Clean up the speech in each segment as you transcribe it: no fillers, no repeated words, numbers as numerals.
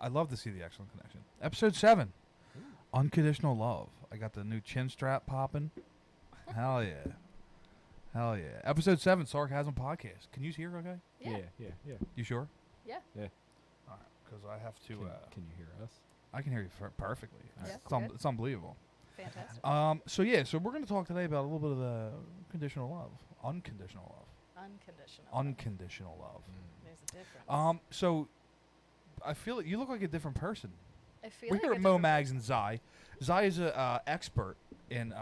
I'd love to see the Excellent Connection. Episode 7, Unconditional Love. I got the new chin strap popping. Hell yeah. Hell yeah. Episode 7, Sarcasm Podcast. Can you hear okay? Yeah. You sure? Yeah. All right, because I have to... Can you hear us? I can hear you perfectly. Yeah, It's unbelievable. Fantastic. So we're going to talk today about a little bit of the conditional love. Unconditional love. Unconditional love. There's a difference. So I feel like you look like a different person. I feel We're like here a at Mo different Mags and Zai. Zai is an expert in...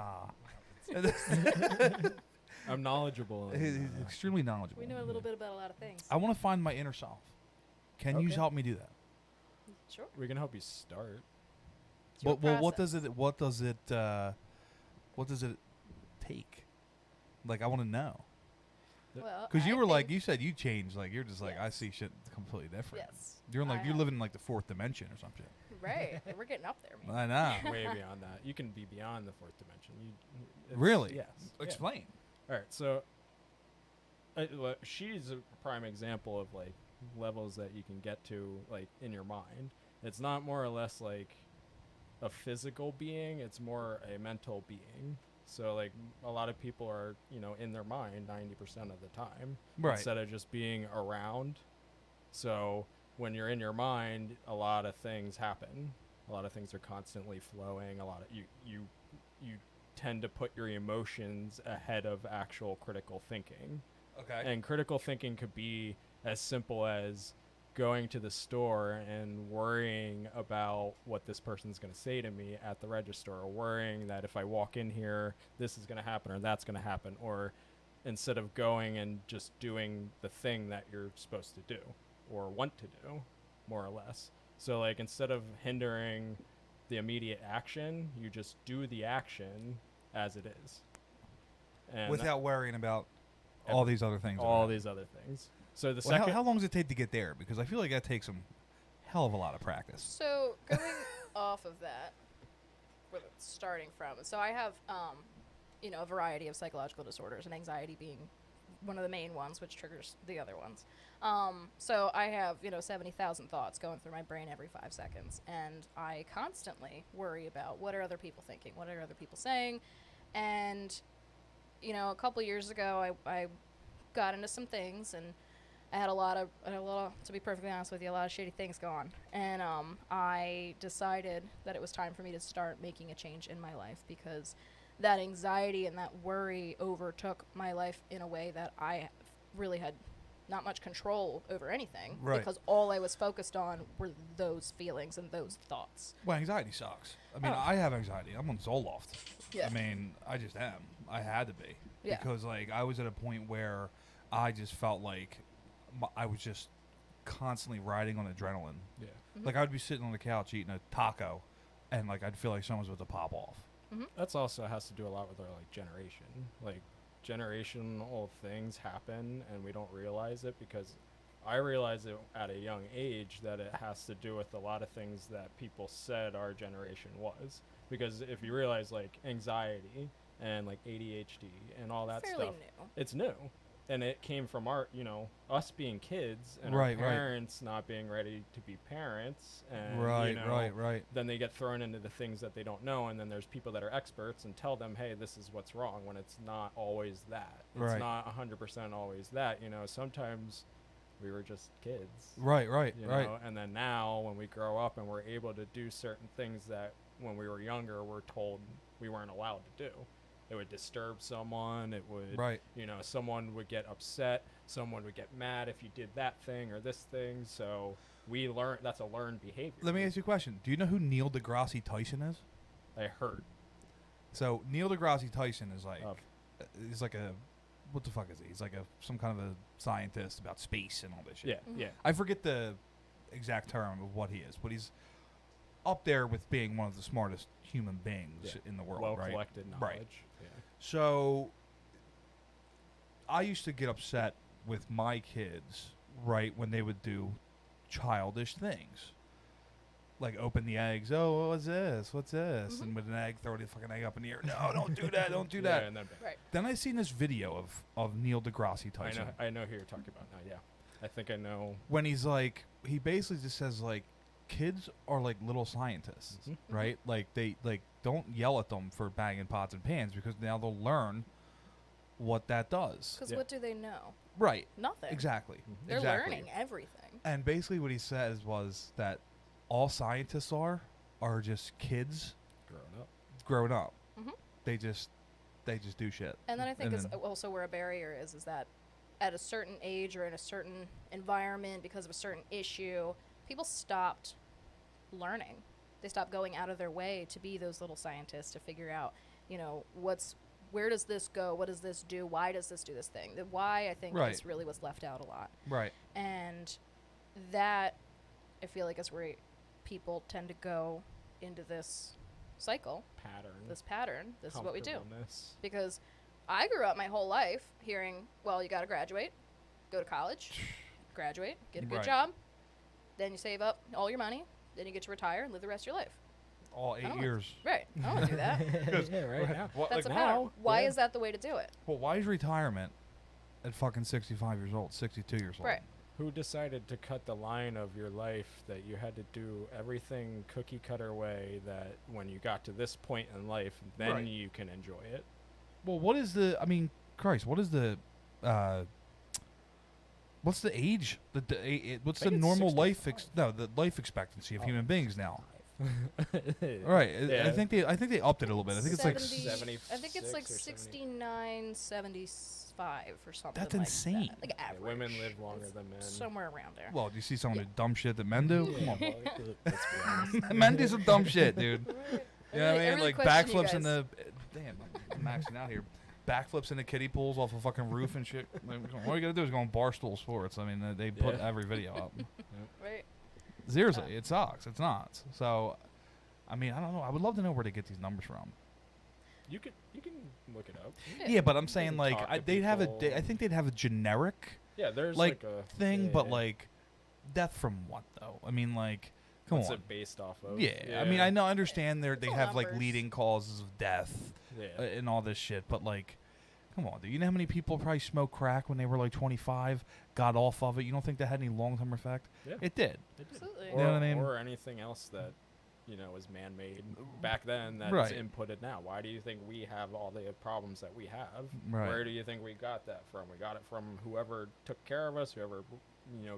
I'm knowledgeable. he's extremely knowledgeable. We know a little bit about a lot of things. I want to find my inner self. Can you Okay. help me do that? Sure. We can help you start. It's your Well, what process. does it take? Like, I want to know. Well, Because you I were like, think- you said you changed. Like, you're just like, I Yes. see shit completely different. Yes. You're like, I you're have. living in like the 4th dimension or some shit. Right. We're getting up there, man. I know. Way beyond that. You can be beyond the 4th dimension. It's- Really? Yes. Yeah. Explain. All right. So she's a prime example of like levels that you can get to like in your mind. It's not more or less like a physical being. It's more a mental being. So like a lot of people are, in their mind 90% of the time, Right. instead of just being around. So when you're in your mind, a lot of things happen. A lot of things are constantly flowing. A lot of you tend to put your emotions ahead of actual critical thinking. Okay. And critical thinking could be as simple as going to the store and worrying about what this person's going to say to me at the register, or worrying that if I walk in here, this is going to happen or that's going to happen, or instead of going and just doing the thing that you're supposed to do or want to do, more or less. So like instead of hindering the immediate action, you just do the action as it is. And Without worrying about all these other things. all these other things. So the Well, second how long does it take to get there? Because I feel like that takes some hell of a lot of practice. So going off of that, where it's starting from. So I have, a variety of psychological disorders, and anxiety being one of the main ones, which triggers the other ones. So I have, 70,000 thoughts going through my brain every 5 seconds, and I constantly worry about what are other people thinking, what are other people saying, and a couple years ago, I got into some things, and I had a lot of, to be perfectly honest with you, a lot of shitty things go on. And I decided that it was time for me to start making a change in my life, because that anxiety and that worry overtook my life in a way that I really had not much control over anything. Right. Because all I was focused on were those feelings and those thoughts. Well, anxiety sucks. I mean, Oh. I have anxiety. I'm on Zoloft. Yeah. I mean, I just am. I had to be. Yeah. Because, like, I was at a point where I just felt like I was just constantly riding on adrenaline. yeah. Mhm. Like, I would be sitting on the couch eating a taco, and, like, I'd feel like someone's about to pop off. That's also has to do a lot with our like generation. Like generational things happen and we don't realize it, because I realized it at a young age that it has to do with a lot of things that people said our generation was. Because if you realize like anxiety and like ADHD and all that Fairly stuff, new. it's new. And it came from our, us being kids and Right, our right. parents not being ready to be parents. And, Right, right. Then they get thrown into the things that they don't know. And then there's people that are experts and tell them, hey, this is what's wrong, when it's not always that. It's Right. not 100% always that. Sometimes we were just kids. Right, Right. right. And then now when we grow up and we're able to do certain things that when we were younger, we're told we weren't allowed to do. It would disturb someone. It would, Right. someone would get upset. Someone would get mad if you did that thing or this thing. So we learn that's a learned behavior. Let me ask you a question. Do you know who Neil deGrasse Tyson is? I heard So, Neil deGrasse Tyson is like... of. He's like a... What the fuck is he? He's like some kind of a scientist about space and all this shit. Yeah, yeah. I forget the exact term of what he is, but he's up there with being one of the smartest human beings Yeah. in the world, Well right? collected knowledge. Right. Yeah. So I used to get upset with my kids, right, when they would do childish things. Like open the eggs. Oh, what's this? What's this? And with an egg, throw the fucking egg up in the air. No, don't do that. Don't do that. Yeah, and then Right. Then I seen this video of Neil deGrasse Tyson. I know who you're talking about now. Yeah, I think I know. When he's like, he basically just says like, kids are like little scientists, Mhm. right? Like they don't yell at them for banging pots and pans because now they'll learn what that does. Because Yeah. what do they know? Right. Nothing. Exactly. Mhm. They're exactly. learning everything. And basically what he says was that all scientists are just kids Growing up. grown up. Mhm. They just do shit. And then I think And is then- also where a barrier is that at a certain age or in a certain environment because of a certain issue, people stopped learning. They stopped going out of their way to be those little scientists to figure out, where does this go? What does this do? Why does this do this thing? The why, I think, Right. is really what's left out a lot. Right. And that, I feel like, is where people tend to go into this cycle, Pattern. this pattern. This is what we do. Comfortableness. Because I grew up my whole life hearing, well, you got to graduate, go to college, graduate, get a good Right. job, then you save up all your money, then you get to retire and live the rest of your life. All I 8 don't years. Right. I don't want to do that. Yeah, right now. What, That's like, a pattern. now, Why yeah. is that the way to do it? well, why is retirement at fucking 65 years old, 62 years old? Right. Who decided to cut the line of your life that you had to do everything cookie cutter way, that when you got to this point in life, then Right. you can enjoy it? Well, what is the? I mean, Christ, what is the? What's the age? What's the think it's normal life? 65. The life expectancy of Oh, human beings now. Right. Right. Yeah. I think they upped it a little bit. I think it's like 70 I think it's like 76 or 69, 75 or something. That's like insane. That. Like average. women live longer It's than men. Somewhere around there. Well, do you see some of the dumb shit that men do? Yeah, Come on. well, let's be honest. Men do some dumb shit, dude. You know what I mean? Like question you backflips in guys. the. Damn, I'm maxing out here. Backflips in the kiddie pools off a fucking roof and shit. Like, all you gotta do is go on Barstool Sports. I mean, they put Yeah. every video up. Right. Seriously, it sucks. It's nuts. So, I mean, I don't know. I would love to know where they get these numbers from. You can look it up. Yeah, but I'm saying can like talk to they'd have people. I think they'd have a generic Yeah, there's like a thing, yeah, but yeah. like death from what though? I mean, like, come What's on. it based off of? Yeah, I mean, I understand they all have like numbers. leading causes of death Yeah. and all this shit, but like, come on, dude. You know how many people probably smoked crack when they were like 25, got off of it? You don't think that had any long-term effect? Yeah. It did. Absolutely. Or, You know what I mean? or anything else that was man-made back then that's Right. inputted now. Why do you think we have all the problems that we have? Right. Where do you think we got that from? We got it from whoever took care of us, whoever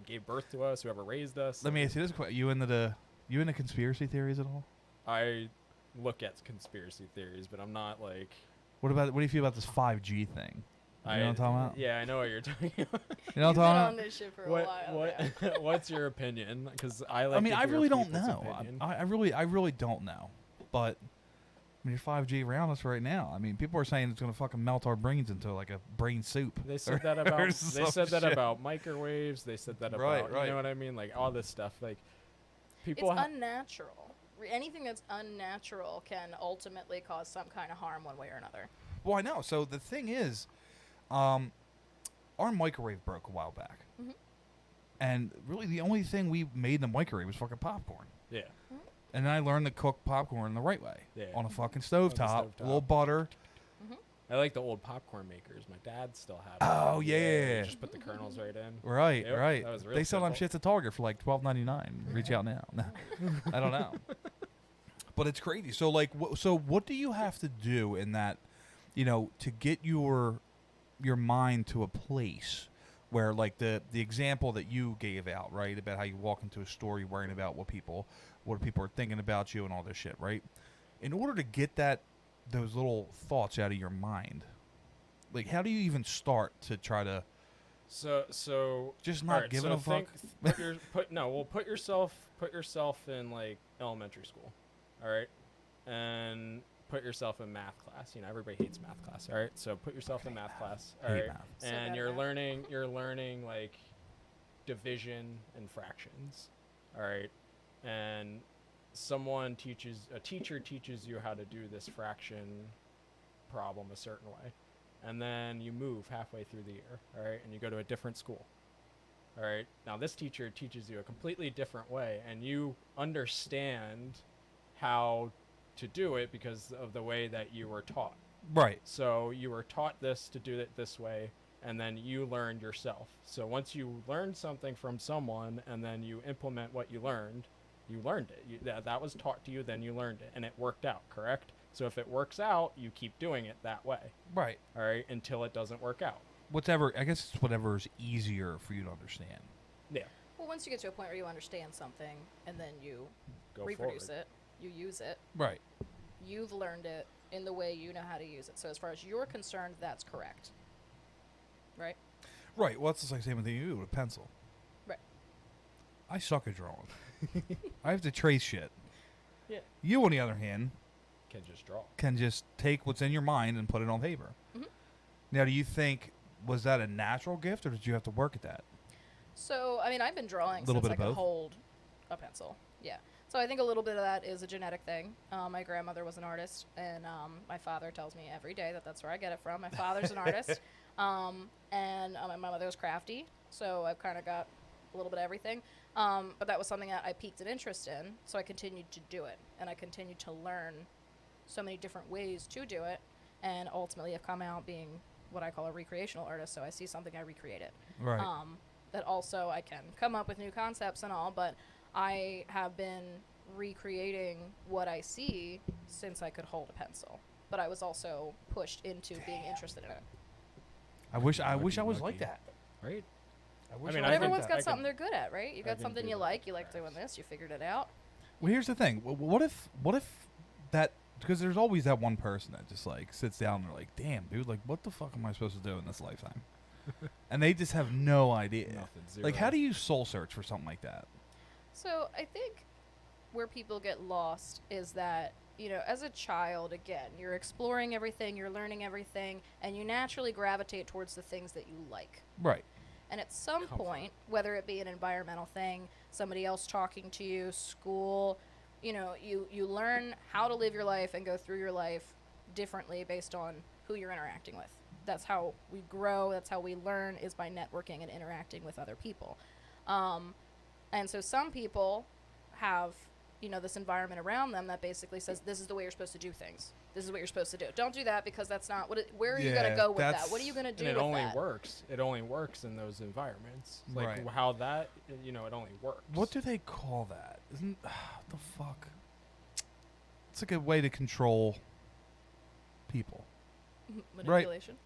gave birth to us, whoever raised us. Let me ask you this question: you into conspiracy theories at all? I look at conspiracy theories, but I'm not like. What do you feel about this 5G thing? You know what I'm talking about? Yeah, I know what you're talking about. You know You've what I'm been talking on about? this shit for a while. yeah. What's your opinion? Because I like. I mean, to I hear really don't people's know. opinion. I really don't know. But I mean, 5G around us right now. I mean, people are saying it's gonna fucking melt our brains into like a brain soup. They said that or about some they said that shit. about microwaves. They said that Right, about right. you know what I mean, like all this stuff. Like people. It's unnatural. Anything that's unnatural can ultimately cause some kind of harm one way or another. Well, I know. So the thing is, our microwave broke a while back, Mhm. and really the only thing we made in the microwave was fucking popcorn. yeah. And then I learned to cook popcorn the right way, Yeah. on a fucking stovetop, a little stovetop. butter. I like the old popcorn makers. My dad still had. Oh, them. yeah. Just put the kernels right in. Right, Yep, right. that was real They sell them simple. shits at Target for like $12.99. Reach out now. No, I don't know. But it's crazy. So like, so what do you have to do in that, to get your mind to a place where like the example that you gave out, right, about how you walk into a store, you're worrying about what people are thinking about you and all this shit, right? In order to get those little thoughts out of your mind, like how do you even start to try to So just all not right, giving so a fuck? put yourself in like elementary school, all right, and put yourself in math class. Everybody hates math class, all right. So put yourself in math class, all Hate right, math. So and bad you're at math. learning like division and fractions, all right, and a teacher teaches you how to do this fraction problem a certain way, and then you move halfway through the year, all right, and you go to a different school. All right. Now this teacher teaches you a completely different way, and you understand how to do it because of the way that you were taught. Right. So you were taught this to do it this way, and then you learned yourself. So once you learn something from someone and then you implement what you learned, You learned it. That was taught to you, then you learned it, and it worked out, correct? So if it works out, you keep doing it that way, Right. all right, until it doesn't work out. Whatever. I guess it's whatever is easier for you to understand. Yeah. Well, once you get to a point where you understand something and then you Go reproduce forward. it, you use it, Right. you've learned it in the way you know how to use it. So as far as you're concerned, that's correct. Right? Right. Well, it's the same thing you do with a pencil. Right. I suck at drawing. I have to trace shit. Yeah. You, on the other hand, Can just draw. can just take what's in your mind and put it on paper. Mhm. Now, do you think, was that a natural gift, or did you have to work at that? So, I mean, I've been drawing Little since bit I of could both? hold a pencil. Yeah. So I think a little bit of that is a genetic thing. My grandmother was an artist, and my father tells me every day that that's where I get it from. My father's an artist, and my mother was crafty, so I've kind of got a little bit of everything. But that was something that I piqued an interest in, so I continued to do it, and I continued to learn so many different ways to do it, and ultimately have come out being what I call a recreational artist. So I see something, I recreate it. Right. That also I can come up with new concepts and all, but I have been recreating what I see since I could hold a pencil. But I was also pushed into being interested in it. I wish I Lucky, was lucky. like that. Right? I wish mean, But I everyone's can- got I something can- they're good at, right? You I got can something do you that, like doing yes. this, you figured it out. Well, here's the thing. What if that, because there's always that one person that just like sits down and they're like, damn, dude, like what the fuck am I supposed to do in this lifetime? And they just have no idea. Nothing. Zero. Like, how do you soul search for something like that? So I think where people get lost is that, you know, as a child, again, you're exploring everything, you're learning everything, and you naturally gravitate towards the things that you like. Right. And at some Comfort. point, whether it be an environmental thing, somebody else talking to you, school, you know, you learn how to live your life and go through your life differently based on who you're interacting with. That's how we grow, that's how we learn, is by networking and interacting with other people. And so some people have, you know, this environment around them that basically says, this is the way you're supposed to do things. This is what you're supposed to do. Don't do that because that's not where are you going to Yeah, go with that? that's- What are you going to do And it with only that? works. It only works in those environments. Like Right. how that, you know, it only works. What do they call that? Isn't what the fuck? It's like a way to control people. Manipulation.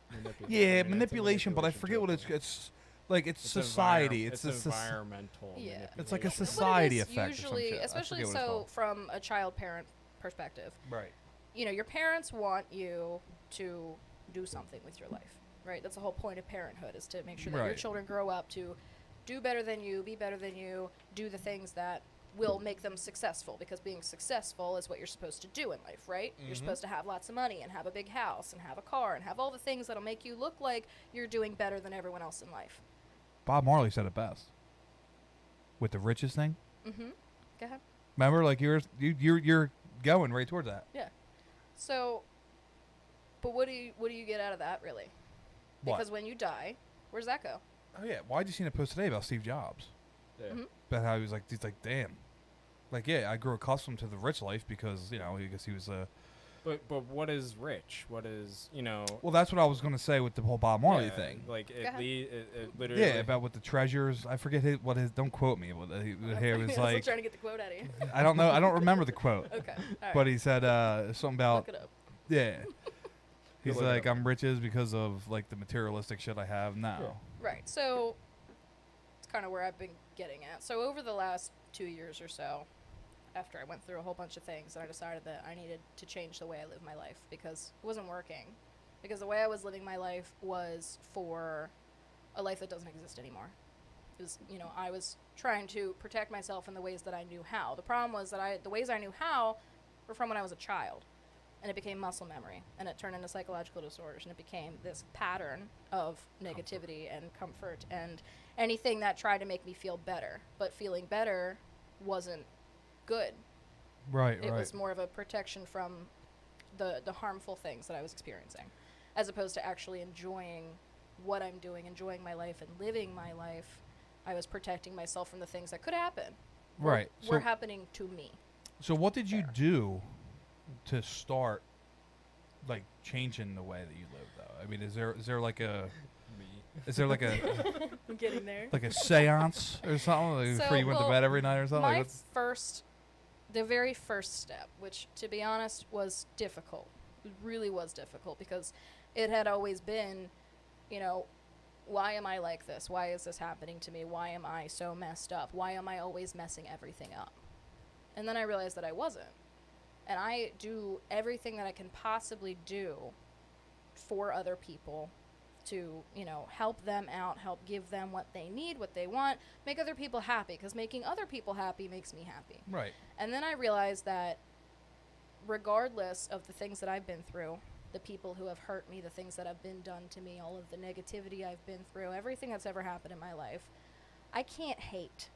Yeah, it's a manipulation, but I forget what tool. it's like. It's society. It's a soc- environmental. Yeah. It's like a manipulation. society But it is effect or some usually, shit. I especially forget what it's so called. from a child-parent perspective. Right. You know, your parents want you to do something with your life, right? That's the whole point of parenthood, is to make sure that your Right. children grow up to do better than you, be better than you, do the things that will make them successful, because being successful is what you're supposed to do in life, right? You're Mhm. supposed to have lots of money and have a big house and have a car and have all the things that'll make you look like you're doing better than everyone else in life. Bob Marley said it best with the riches thing. Mm-hmm. Go ahead. Remember, like you're going right towards that. So, but what do you get out of that, really? What? Because when you die, where's that go? Oh yeah, why did you see a post today about Steve Jobs? Yeah. Mhm. About how he's like, damn, like yeah, I grew accustomed to the rich life because you know, I guess he was a. But what is rich? What is, you know? Well, that's what I was gonna say with the whole Bob Marley yeah, thing. Like Go it, ahead. it literally. Yeah, about with the treasures. I forget what his. Don't quote me. What he was I'm still like. trying to get the quote out of you. I don't know. I don't remember the quote. Okay. All right. But he said something about Look it up. yeah. He's look it like, up. I'm riches because of like the materialistic shit I have now. Yeah. Right. So it's kind of where I've been getting at. So over the last 2 years or so, after I went through a whole bunch of things, I decided that I needed to change the way I live my life, because it wasn't working. Because the way I was living my life was for a life that doesn't exist anymore. It was, you know, I was trying to protect myself in the ways that I knew how. The problem was that the ways I knew how were from when I was a child. And it became muscle memory, and it turned into psychological disorders, and it became this pattern of negativity and comfort and anything that tried to make me feel better. But feeling better wasn't good. Right. It right. was more of a protection from the harmful things that I was experiencing, as opposed to actually enjoying what I'm doing, enjoying my life and living my life. I was protecting myself from the things that could happen. Right. Were happening to me. So what did you do to start like changing the way that you live though? I mean, is there like a I'm getting there. like a seance or something like So, before you went to well, bed every night or something? My Like, first the very first step, which, to be honest, was difficult. It really was difficult because it had always been, you know, why am I like this? Why is this happening to me? Why am I so messed up? Why am I always messing everything up? And then I realized that I wasn't. And I do everything that I can possibly do for other people to, you know, help them out, help give them what they need, what they want, make other people happy, because making other people happy makes me happy. Right. And then I realized that regardless of the things that I've been through, the people who have hurt me, the things that have been done to me, all of the negativity I've been through, everything that's ever happened in my life, I can't hate.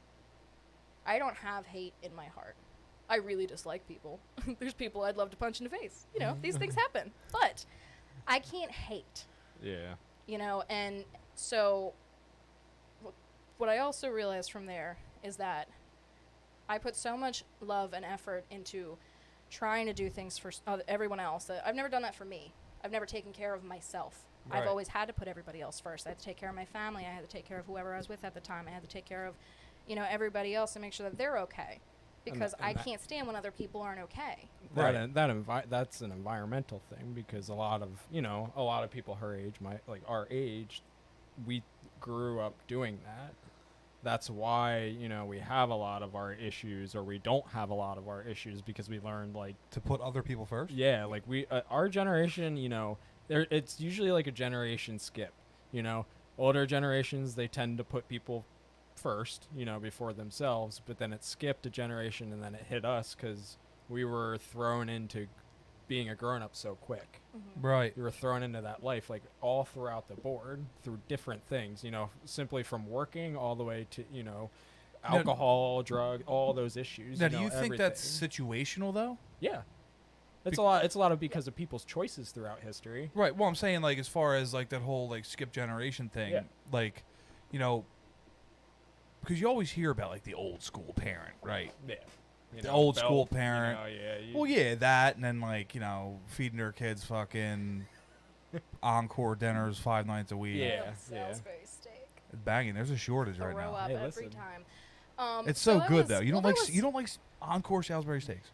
I don't have hate in my heart. I really dislike people. There's people I'd love to punch in the face. You know, these things happen. But I can't hate. Yeah. You know, and so what I also realized from there is that I put so much love and effort into trying to do things for everyone else that I've never done that for me. I've never taken care of myself. Right. I've always had to put everybody else first. I had to take care of my family. I had to take care of whoever I was with at the time. I had to take care of, you know, everybody else and make sure that they're okay. Because I can't stand when other people aren't okay. That's an environmental thing, because a lot of people her age, our age, we grew up doing that. That's why, you know, we have a lot of our issues, or we don't have a lot of our issues, because we learned, like, To put other people first? yeah, like our generation, you know, it's usually like a generation skip. You know, older generations, they tend to put people first, you know, before themselves, but then it skipped a generation, and then it hit us because we were thrown into being a grown-up so quick. Mm-hmm. Right. We were thrown into that life, like, all throughout the board, through different things, you know, simply from working all the way to, you know, alcohol, drug, all those issues. Now, do you think that's situational, though? Yeah. It's a lot of because of people's choices throughout history. Right. Well, I'm saying, like, as far as, like, that whole, like, skip generation thing, Yeah. like, you know, because you always hear about, like, the old school parent, right? Yeah. You The know, old belt, school parent. You know, yeah. Well, yeah, that, and then, like, you know, feeding their kids fucking encore dinners 5 nights a week. Yeah. Salisbury steak. Banging. There's a shortage right Throw now. up Hey, every listen. time. It's so that good, was- though. You well, don't that like was- you don't like encore Salisbury steaks.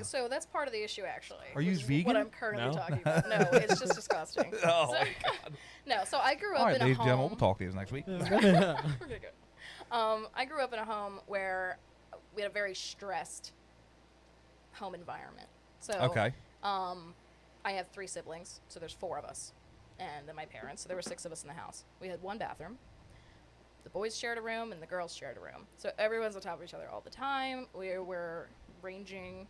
So that's part of the issue, actually. Are you which is vegan? What I'm currently No? talking about. No, it's just disgusting. Oh, So- my God. No, so I grew up All right, in a ladies and home. gentlemen, we'll talk to you next week. We're gonna go. I grew up in a home where we had a very stressed home environment. So Okay. I have 3 siblings, so there's 4 of us, and then my parents. So there were 6 of us in the house. We had 1 bathroom. The boys shared a room, and the girls shared a room. So everyone's on top of each other all the time. We were ranging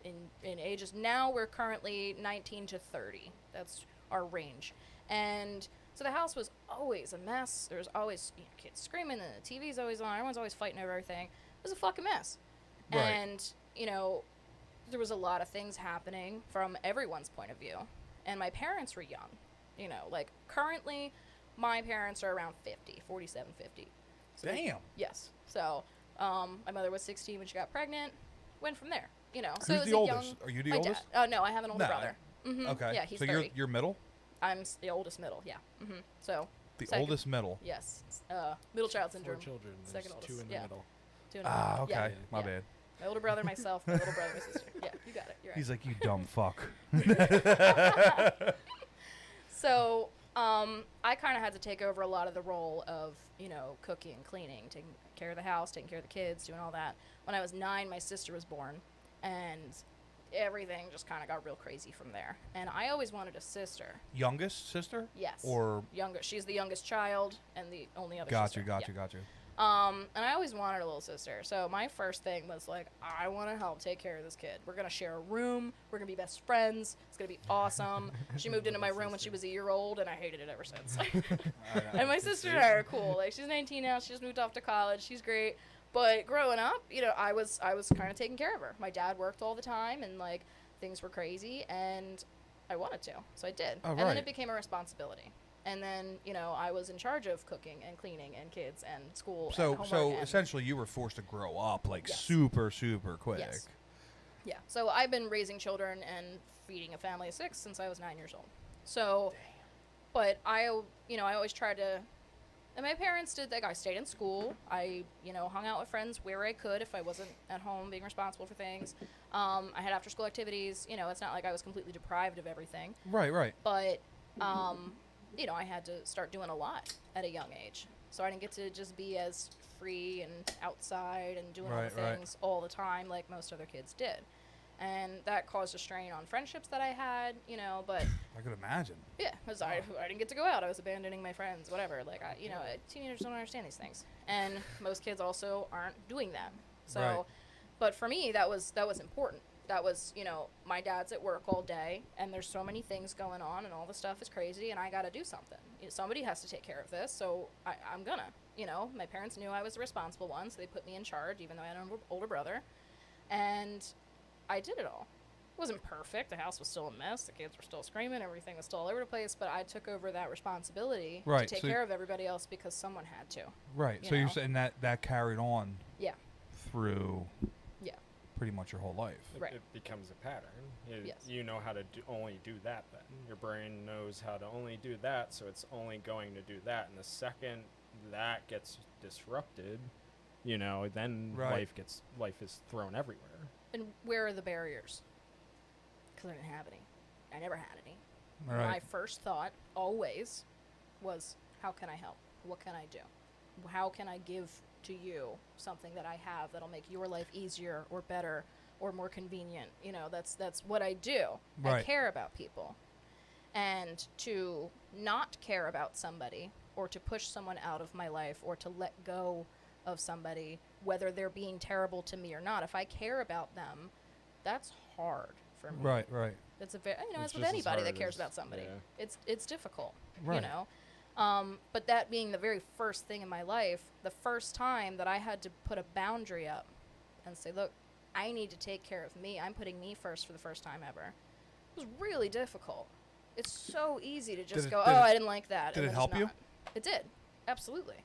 in ages. Now we're currently 19 to 30. That's our range. And so the house was always a mess. There was always kids screaming, and the TV's always on. Everyone's always fighting over everything. It was a fucking mess. Right. And, you know, there was a lot of things happening from everyone's point of view. And my parents were young. You know, like, currently, my parents are around 50, 47, 50. So Damn. Yes. So, my mother was 16 when she got pregnant. Went from there, you know. So Who's it was the a oldest? young- Are you the my oldest? dad. No, I have an older No. brother. Mm-hmm. Okay. Yeah, he's so 30. you're middle? I'm the oldest middle, yeah. Mm-hmm. So, The second- oldest middle. yes. Middle child 4 syndrome. children. Second There's oldest. 2 in the Yeah. middle. 2 and a half. Ah, okay. Yeah. My Yeah. bad. My older brother, myself, my little brother, my sister. Yeah, you got it. You're right. He's like, you dumb fuck. So, I kind of had to take over a lot of the role of, you know, cooking, cleaning, taking care of the house, taking care of the kids, doing all that. When I was 9, my sister was born, and everything just kind of got real crazy from there. And I always wanted a sister. Youngest sister? Yes. Or Younger. She's the youngest child and the only other got sister. you, got Yeah. you, got you. And I always wanted a little sister. So my first thing was like, I want to help take care of this kid. We're going to share a room. We're going to be best friends. It's going to be awesome. She moved into my room when she was a year old, and I hated it ever since. And my sister and I are cool. Like, she's 19 now. She just moved off to college. She's great. But growing up, you know, I was kind of taking care of her. My dad worked all the time, and, like, things were crazy, and I wanted to. So I did. Oh, and then right. it became a responsibility. And then, you know, I was in charge of cooking and cleaning and kids and school and So homework and- essentially you were forced to grow up like Yes. super quick. Yes. Yeah. So I've been raising children and feeding a family of 6 since I was 9 years old. So, but I always tried to And my parents did that. I stayed in school. I, hung out with friends where I could if I wasn't at home being responsible for things. I had after school activities. It's not like I was completely deprived of everything. Right. But, I had to start doing a lot at a young age. So I didn't get to just be as free and outside and doing all the things all the time like most other kids did. And that caused a strain on friendships that I had, but... I could imagine. Yeah, because I didn't get to go out. I was abandoning my friends, whatever. Like, teenagers don't understand these things. And most kids also aren't doing that. So, but for me, that was important. That was, my dad's at work all day, and there's so many things going on, and all the stuff is crazy, and I got to do something. Somebody has to take care of this, so I'm gonna. My parents knew I was the responsible one, so they put me in charge, even though I had an older brother. And I did it all. It wasn't perfect. The house was still a mess. The kids were still screaming. Everything was still all over the place. But I took over that responsibility to take care of everybody else because someone had to. Right. So you're saying that carried on through pretty much your whole life. Right. It becomes a pattern. Yes. You know how to only do that then. Your brain knows how to only do that, so it's only going to do that. And the second that gets disrupted, then life is thrown everywhere. And where are the barriers? Because I didn't have any. I never had any. Right. My first thought always was, how can I help? What can I do? How can I give to you something that I have that'll make your life easier or better or more convenient? That's what I do. Right. I care about people. And to not care about somebody or to push someone out of my life or to let go of somebody, whether they're being terrible to me or not, if I care about them, that's hard for me. Right. It's a very, It's as with just as anybody that hard cares as- about somebody. yeah. It's difficult, Right. But that being the very first thing in my life, the first time that I had to put a boundary up and say, look, I need to take care of me. I'm putting me first for the first time ever. It was really difficult. It's so easy to just go, I didn't like that. Did and it then help just you? not. It did. Absolutely.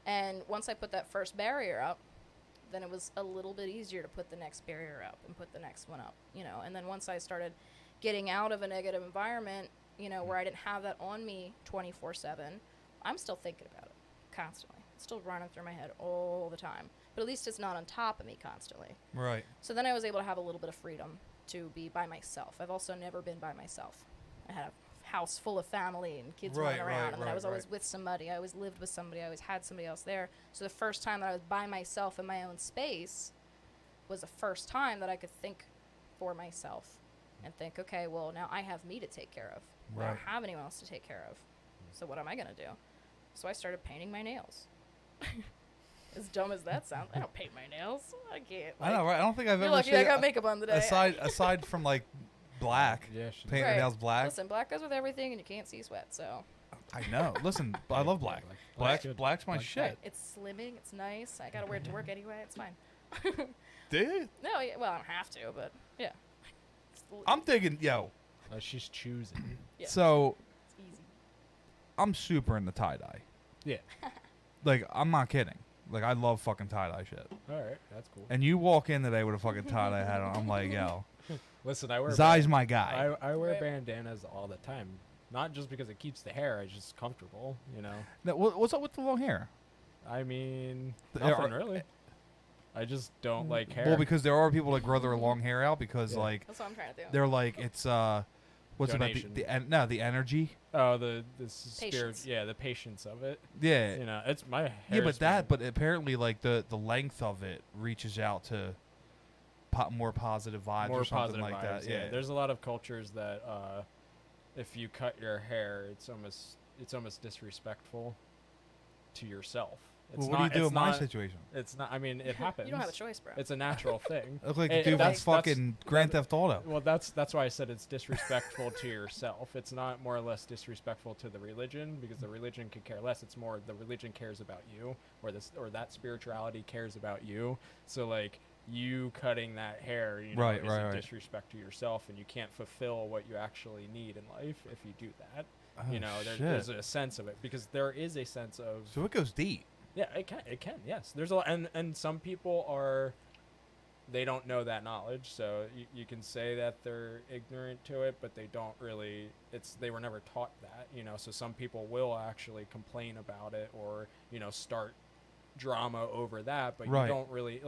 And once I put that first barrier up, then it was a little bit easier to put the next barrier up and put the next one up, And then once I started getting out of a negative environment, where I didn't have that on me 24/7, I'm still thinking about it constantly. It's still running through my head all the time. But at least it's not on top of me constantly. Right. So then I was able to have a little bit of freedom to be by myself. I've also never been by myself. I had a house full of family and kids running around, and then I was always with somebody. I always lived with somebody. I always had somebody else there. So the first time that I was by myself in my own space was the first time that I could think for myself and think, okay, well, now I have me to take care of. I don't have anyone else to take care of. So what am I going to do? So I started painting my nails. As dumb as that sounds, I don't paint my nails. I can't. I know, right? I don't think I've You're ever lucky seen I got makeup on today. aside from like black, Yeah, paint your nails black. Listen, black goes with everything, and you can't see sweat, so. I know. Listen, I love black. Black's my shit. It's slimming. It's nice. I gotta wear it to work anyway. It's fine. Do you? No, yeah, well, I don't have to, but yeah. I'm thinking, She's choosing. Yeah. So It's easy. I'm super into tie dye. Yeah. Like, I'm not kidding. Like, I love fucking tie dye shit. All right, that's cool. And you walk in today with a fucking tie dye hat on. I'm like, Listen, I wear Zai's my guy. I wear Right. bandanas all the time. Not just because it keeps the hair, it's just comfortable, Now, what's up with the long hair? I mean, Are- nothing really. I just don't like hair. Well, because there are people that grow their long hair out because Yeah. like That's what I'm trying to do. they're like it's what's Donation. about the energy. Oh, the spirit, Patience. yeah, the patience of it. Yeah. It's my hair. Yeah, but apparently like the length of it reaches out to more positive vibes more or something positive like vibes, that. Yeah. There's a lot of cultures that if you cut your hair, it's almost disrespectful to yourself. It's Well, what do you do it's in my not- situation? It's not. I mean, it happens. You don't have a choice, bro. It's a natural thing. Look like It- you do that's- with fucking Grand Theft Auto. Well, that's why I said it's disrespectful to yourself. It's not more or less disrespectful to the religion because the religion could care less. It's more the religion cares about you, or that spirituality cares about you. So like you cutting that hair, is a disrespect to yourself, and you can't fulfill what you actually need in life if you do that. Oh, There's a sense of it because there is a sense of So it goes deep. yeah, it can. Yes, there's a lot, and some people are they don't know that knowledge, so you can say that they're ignorant to it, but they don't really, they were never taught that, so some people will actually complain about it or start drama over that, but Right. you don't really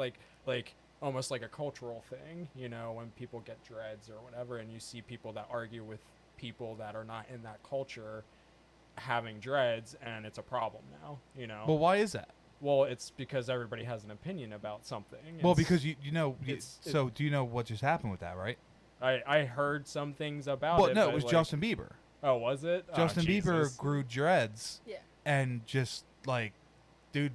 like almost like a cultural thing, when people get dreads or whatever, and you see people that argue with people that are not in that culture having dreads, and it's a problem now, Well, why is that? Well, it's because everybody has an opinion about something. Well, It's- because it's- do you know what just happened with that, right? I heard some things about Well, it. no, but it was like- Justin Bieber. Oh, was it? Oh, Justin Bieber Jesus. grew dreads Yeah. and just like, dude,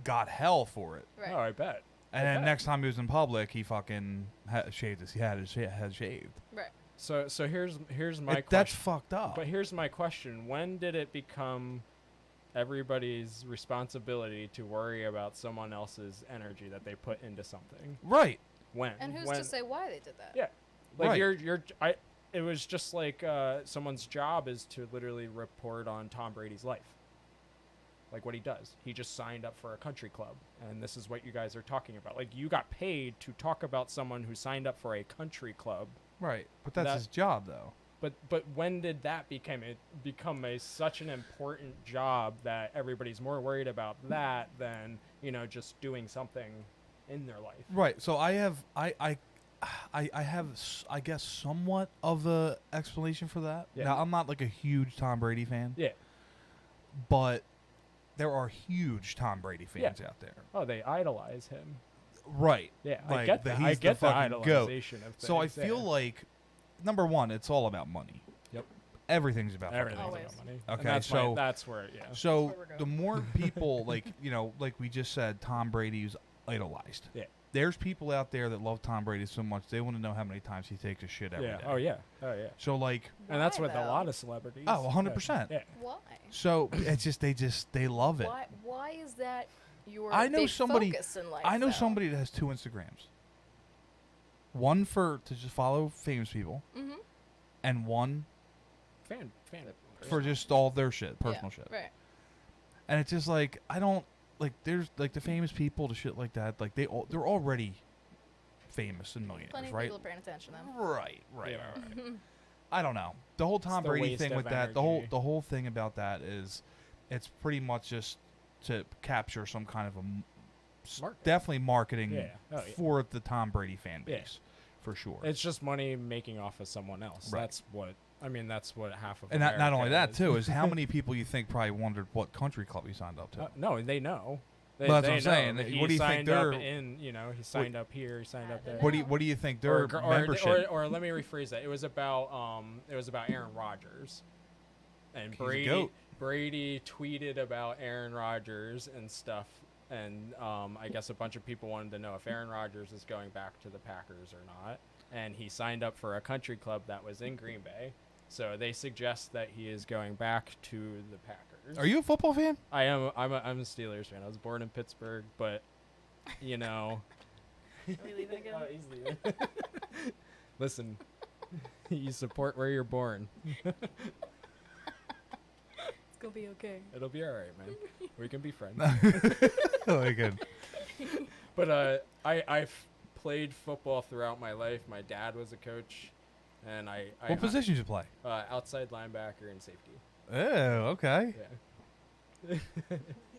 got hell for it. Right. Oh, I bet. And then bet. next time he was in public, he fucking shaved his head shaved. Right. So here's my question. That's fucked up. But here's my question: when did it become everybody's responsibility to worry about someone else's energy that they put into something? Right. When? And who's when, to say why they did that? Yeah. Like Right. it was just like someone's job is to literally report on Tom Brady's life. Like what he does. He just signed up for a country club, and this is what you guys are talking about. Like you got paid to talk about someone who signed up for a country club. Right. But that's That- his job, though. But when did that become such an important job that everybody's more worried about that than just doing something in their life? Right. So I have I guess somewhat of a explanation for that. Yeah. Now I'm not like a huge Tom Brady fan, Yeah. but there are huge Tom Brady fans out there. Oh, they idolize him. Right. Yeah, I Like, get that. he's I the get the fucking goat. idolization of things. So I feel like, number one, it's all about money. Yep. Everything's about fucking everything's money. Always. about money. Okay, And that's so- that's where yeah. So That's where we're the going. more people like we just said, Tom Brady's idolized. Yeah. There's people out there that love Tom Brady so much they want to know how many times he takes a shit every day. Yeah. Oh yeah. Oh yeah. So like, And that's Why, with a though? lot of celebrities. Oh, 100%. Yeah. Why? so it's just they love it. Why is that your I know big somebody- focus in life? I know though? somebody that has 2 Instagrams. One to just follow famous people, Mhm. and one Fan. for just all their shit, Yeah, personal shit. Right. And it's just like I don't like. There's like the famous people, the shit like that. Like they're already famous and millionaires, Plenty of right? people paying attention to them. Right. Yeah. I don't know. The whole Tom the Brady waste thing of with that. energy. The whole thing about that is, it's pretty much just to capture some kind of Market. definitely marketing Yeah. Oh, yeah. for the Tom Brady fan Yeah. base, for sure. It's just money making off of someone else. Right. That's what half of and not only America that is. too is how many people you think probably wondered what country club he signed up to. No, they know. They, Well, that's they what I'm saying. know that What he do you think signed they're- up in? He signed up here. He signed up there. What do you think their or, membership? or let me rephrase that. It was about Aaron Rodgers, and He's a goat. Brady tweeted about Aaron Rodgers and stuff, and I guess a bunch of people wanted to know if Aaron Rodgers is going back to the Packers or not, and he signed up for a country club that was in Green Bay, so they suggest that he is going back to the Packers. Are you a football fan? I am. I'm a Steelers fan. I was born in Pittsburgh, but you know. Are we leaving again? Oh, he's leaving. Listen, you support where you're born. It's gonna be okay. It'll be all right, man. We can be friends. Oh, good. But I've played football throughout my life. My dad was a coach, and What position did you play? outside linebacker and safety. Oh, okay. Yeah.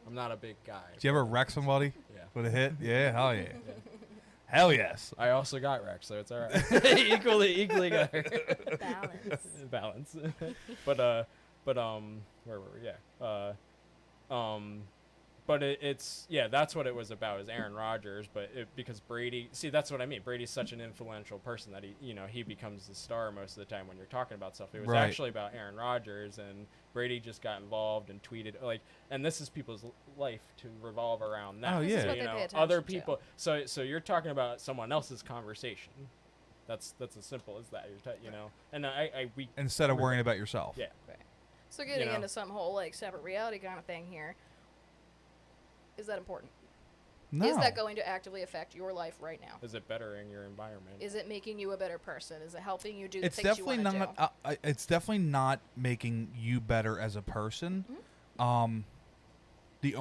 I'm not a big guy. Did you ever wreck somebody Yeah. with a hit? Yeah, hell yeah. Hell yes. I also got wrecked, so it's all right. equally got hurt. Balance. Balance. but where were we? Yeah. But it's that's what it was about, is Aaron Rodgers. But because Brady, see, that's what I mean. Brady's such an influential person that he becomes the star most of the time when you're talking about stuff. It was Right. actually about Aaron Rodgers, and Brady just got involved and tweeted and this is people's life to revolve around that. Oh, This yeah. is what You they pay know, attention other to. people. So you're talking about someone else's conversation. That's as simple as that. And we Instead of worrying about yourself. yeah. So getting know. into some whole separate reality kind of thing here. Is that important? No. Is that going to actively affect your life right now? Is it bettering your environment? Is it making you a better person? Is it helping you do the It's things definitely you want to not. do? It's definitely not making you better as a person. Mm-hmm. The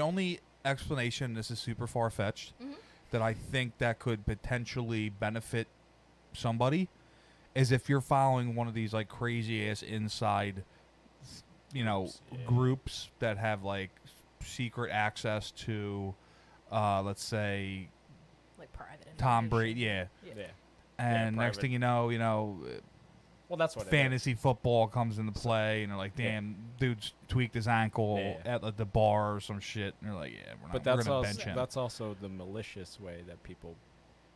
only explanation. This is super far fetched. Mhm. that I think that could potentially benefit somebody is if you're following one of these like crazy ass inside, groups that have like secret access to, let's say Like private Tom information. Brady, yeah. Yeah. And next private. thing you know, Well, that's what fantasy football comes into play, and they're like, "Damn, dude's tweaked his ankle at like, the bar or some shit." And they're like, "Yeah, we're But gonna bench him." that's also the malicious way that people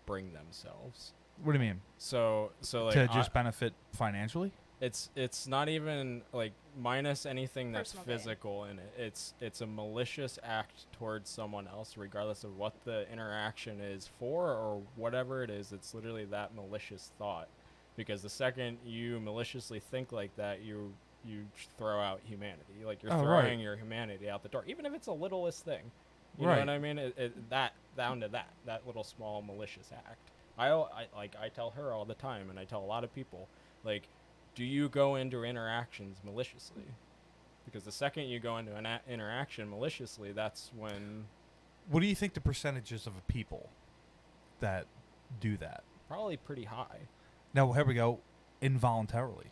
bring themselves. What do you mean? So like To just benefit financially? it's not even like minus anything that's Personal gain. physical in it. It's a malicious act towards someone else, regardless of what the interaction is for or whatever it is. It's literally that malicious thought. Because the second you maliciously think like that, you throw out humanity. Like you're throwing your humanity out the door, even if it's the littlest thing. You know what I mean? That down to that little small malicious act. I tell her all the time, and I tell a lot of people, like, do you go into interactions maliciously? Because the second you go into an interaction maliciously, that's when. What do you think the percentage is of people that do that? Probably pretty high. Now, here we go. Involuntarily.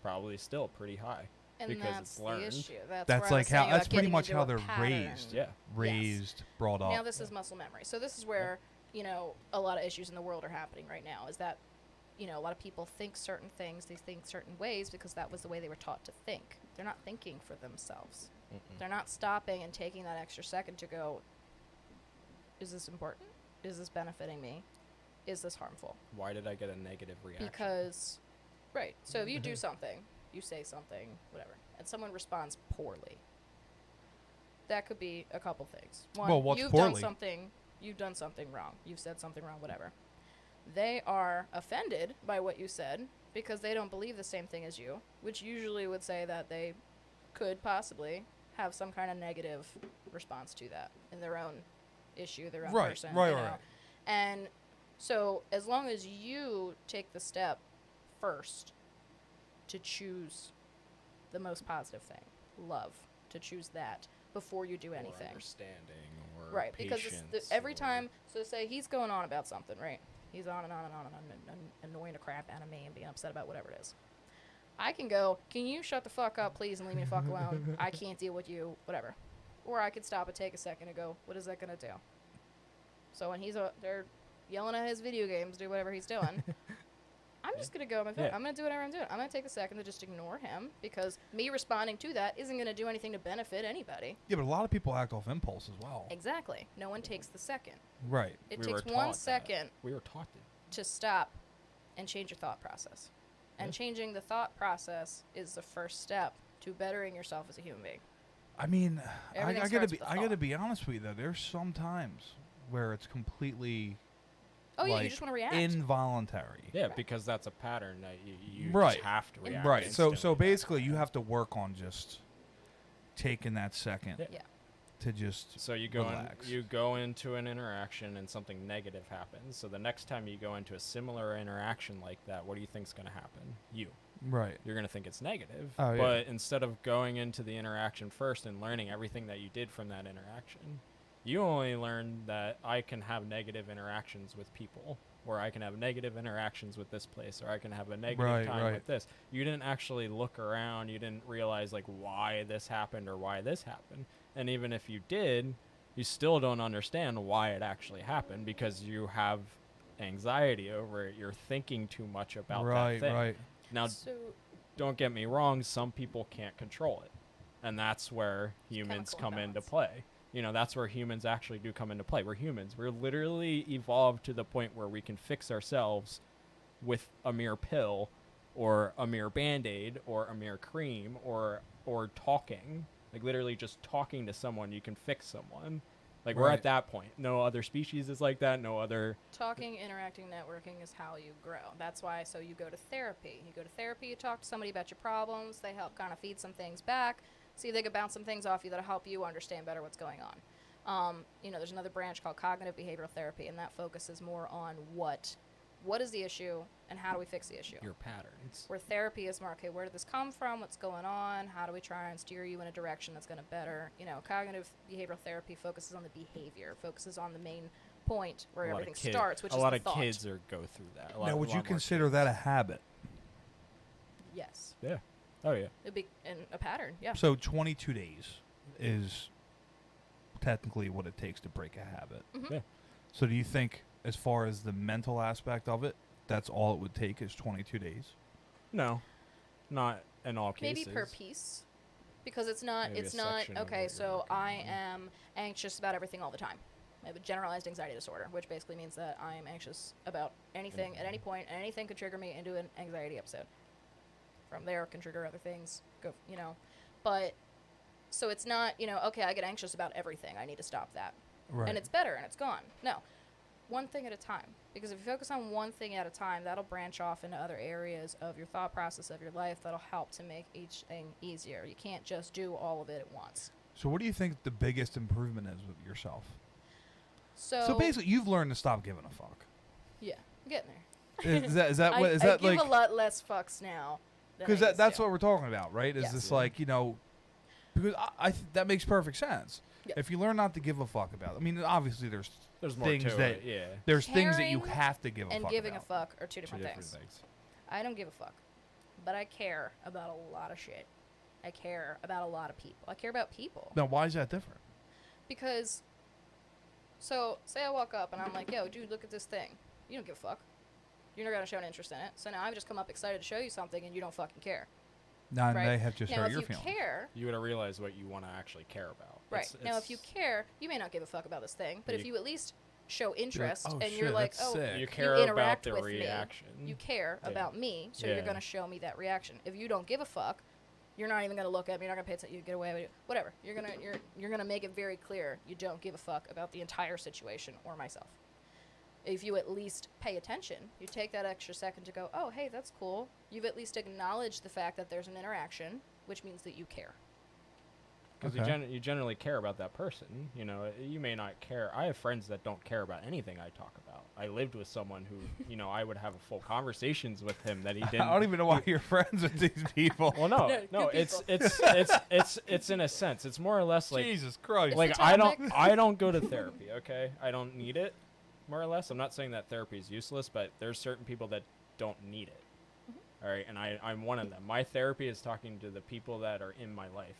Probably still pretty high. And because that's it's learned. the issue. That's That's where I like was saying how. about That's pretty getting much into how a they're pattern. raised. Yeah. Raised, brought up. Now this is muscle memory. So this is where, a lot of issues in the world are happening right now. Is that, a lot of people think certain things, they think certain ways because that was the way they were taught to think. They're not thinking for themselves. Mm-mm. They're not stopping and taking that extra second to go, is this important? Is this benefiting me? Is this harmful? Why did I get a negative reaction? Because, right. So if you do something, you say something, whatever, and someone responds poorly, that could be a couple things. One, Well, what's you've poorly? you've done something wrong. You've said something wrong, whatever. They are offended by what you said because they don't believe the same thing as you, which usually would say that they could possibly have some kind of negative response to that in their own issue, their own person. Right. And so as long as you take the step first to choose the most positive thing, love, to choose that before you do Or anything. understanding or Right, because patience every or- time, so say he's going on about something, right? He's on and on and on and on and annoying the crap out of me and being upset about whatever it is. I can go, can you shut the fuck up, please, and leave me the fuck alone? I can't deal with you, whatever. Or I could stop and take a second and go, what is that going to do? So when they're yelling at his video games, do whatever he's doing, I'm just going to go on my phone. Yeah. I'm going to do whatever I'm doing. I'm going to take a second to just ignore him because me responding to that isn't going to do anything to benefit anybody. Yeah, but a lot of people act off impulse as well. Exactly. No one takes the second. Right. It We were takes 1 taught second that. We were taught that. to stop and change your thought process. And Yeah. changing the thought process is the first step to bettering yourself as a human being. I mean, Everything I starts gotta be with I gotta thought. be honest with you though. There's some times where it's completely Oh, yeah, you like, just want to react. involuntary. Yeah, Right. because that's a pattern that you Right. just have to react. Right. So instantly. basically, you have to work on just taking that second Yeah. Yeah. to just So you go relax. you go into an interaction and something negative happens. So the next time you go into a similar interaction like that, what do you think's going to happen? right. You're going to think it's negative. Oh, yeah. But instead of going into the interaction first and learning everything that you did from that interaction, you only learned that I can have negative interactions with people, or I can have negative interactions with this place, or I can have a negative Right, time right. with this. You didn't actually look around. You didn't realize like why this happened or why this happened. And even if you did, you still don't understand why it actually happened because you have anxiety over it. You're thinking too much about Right. that thing. Right. Now, So, don't get me wrong, some people can't control it. And that's where humans chemical come into imbalance. play. That's where humans actually do come into play. We're humans. We're literally evolved to the point where we can fix ourselves with a mere pill or a mere Band-Aid or a mere cream or talking. Like literally just talking to someone, you can fix someone. Like we're Right. at that point. No other species is like that. No other. talking, interacting, networking is how you grow. That's why, so you go to therapy. You go to therapy, you talk to somebody about your problems. They help kind of feed some things back. See if they can bounce some things off you that'll help you understand better what's going on. There's another branch called cognitive behavioral therapy, and that focuses more on what is the issue and how do we fix the issue. Your patterns. Where therapy is more, okay, where did this come from? What's going on? How do we try and steer you in a direction that's going to better? Cognitive behavioral therapy focuses on the behavior, focuses on the main point where A lot of everything starts, which a is lot the of thought. kids go through that. Now, would a lot you more consider kids. that a habit? Yes. Yeah. Oh yeah. It'd be in a pattern, yeah. So 22 days is technically what it takes to break a habit. Mhm. Yeah. So do you think, as far as the mental aspect of it, that's all it would take is 22 days? No, not in all Maybe cases. per piece. Because it's not, Maybe a it's not, section of okay, what you're so working I on. am anxious about everything all the time. I have a generalized anxiety disorder, which basically means that I am anxious about anything at any point, and anything could trigger me into an anxiety episode. From there can trigger other things, but, so it's not, okay, I get anxious about everything, I need to stop that. Right. And it's better and it's gone. No. One thing at a time. Because if you focus on one thing at a time, that'll branch off into other areas of your thought process of your life that'll help to make each thing easier. You can't just do all of it at once. So what do you think the biggest improvement is with yourself? So, So basically, you've learned to stop giving a fuck. yeah, I'm getting there. Is that what is that I like? give a lot less fucks now. Because that's what we're talking about, right? Is Yes. this Yeah. like, because that makes perfect sense. Yeah. If you learn not to give a fuck about, I mean, obviously there's There's more things to that it. Yeah. there's things that you Caring have to give a and fuck giving about. a fuck are two Two different different things. things. I don't give a fuck, but I care about a lot of shit. I care about a lot of people. I care about people. Now, why is that different? Because, so, say I walk up and I'm like, yo, dude, look at this thing. You don't give a fuck. You're not going to show an interest in it. So now I've just come up excited to show you something and you don't fucking care. Now, Right. they have just now, hurt if your you feelings. care, You gotta realize what you want to actually care about. right. Now, if you care, you may not give a fuck about this thing, but if you at least show interest "Oh, and shit, you're like, that's oh, sick." you care about interact the with me. reaction. You care Yeah. about me, so you're Yeah. going to show me that reaction. If you don't give a fuck, you're not even going to look at me. You're not going to pay attention. You get away with it. Whatever. You're gonna make it very clear you don't give a fuck about the entire situation or myself. If you at least pay attention, you take that extra second to go, oh, hey, that's cool. You've at least acknowledged the fact that there's an interaction, which means that you care. Because Okay. you generally care about that person. You may not care. I have friends that don't care about anything I talk about. I lived with someone who, I would have full conversations with him that he didn't. I don't even know why you're friends with these people. Well, No, no, good it's people. it's in a sense. It's more or less like Jesus Christ. It's like the I topic. I don't go to therapy. Okay, I don't need it. More or less, I'm not saying that therapy is useless, but there's certain people that don't need it. Mm-hmm. All right, and I'm one of them. My therapy is talking to the people that are in my life.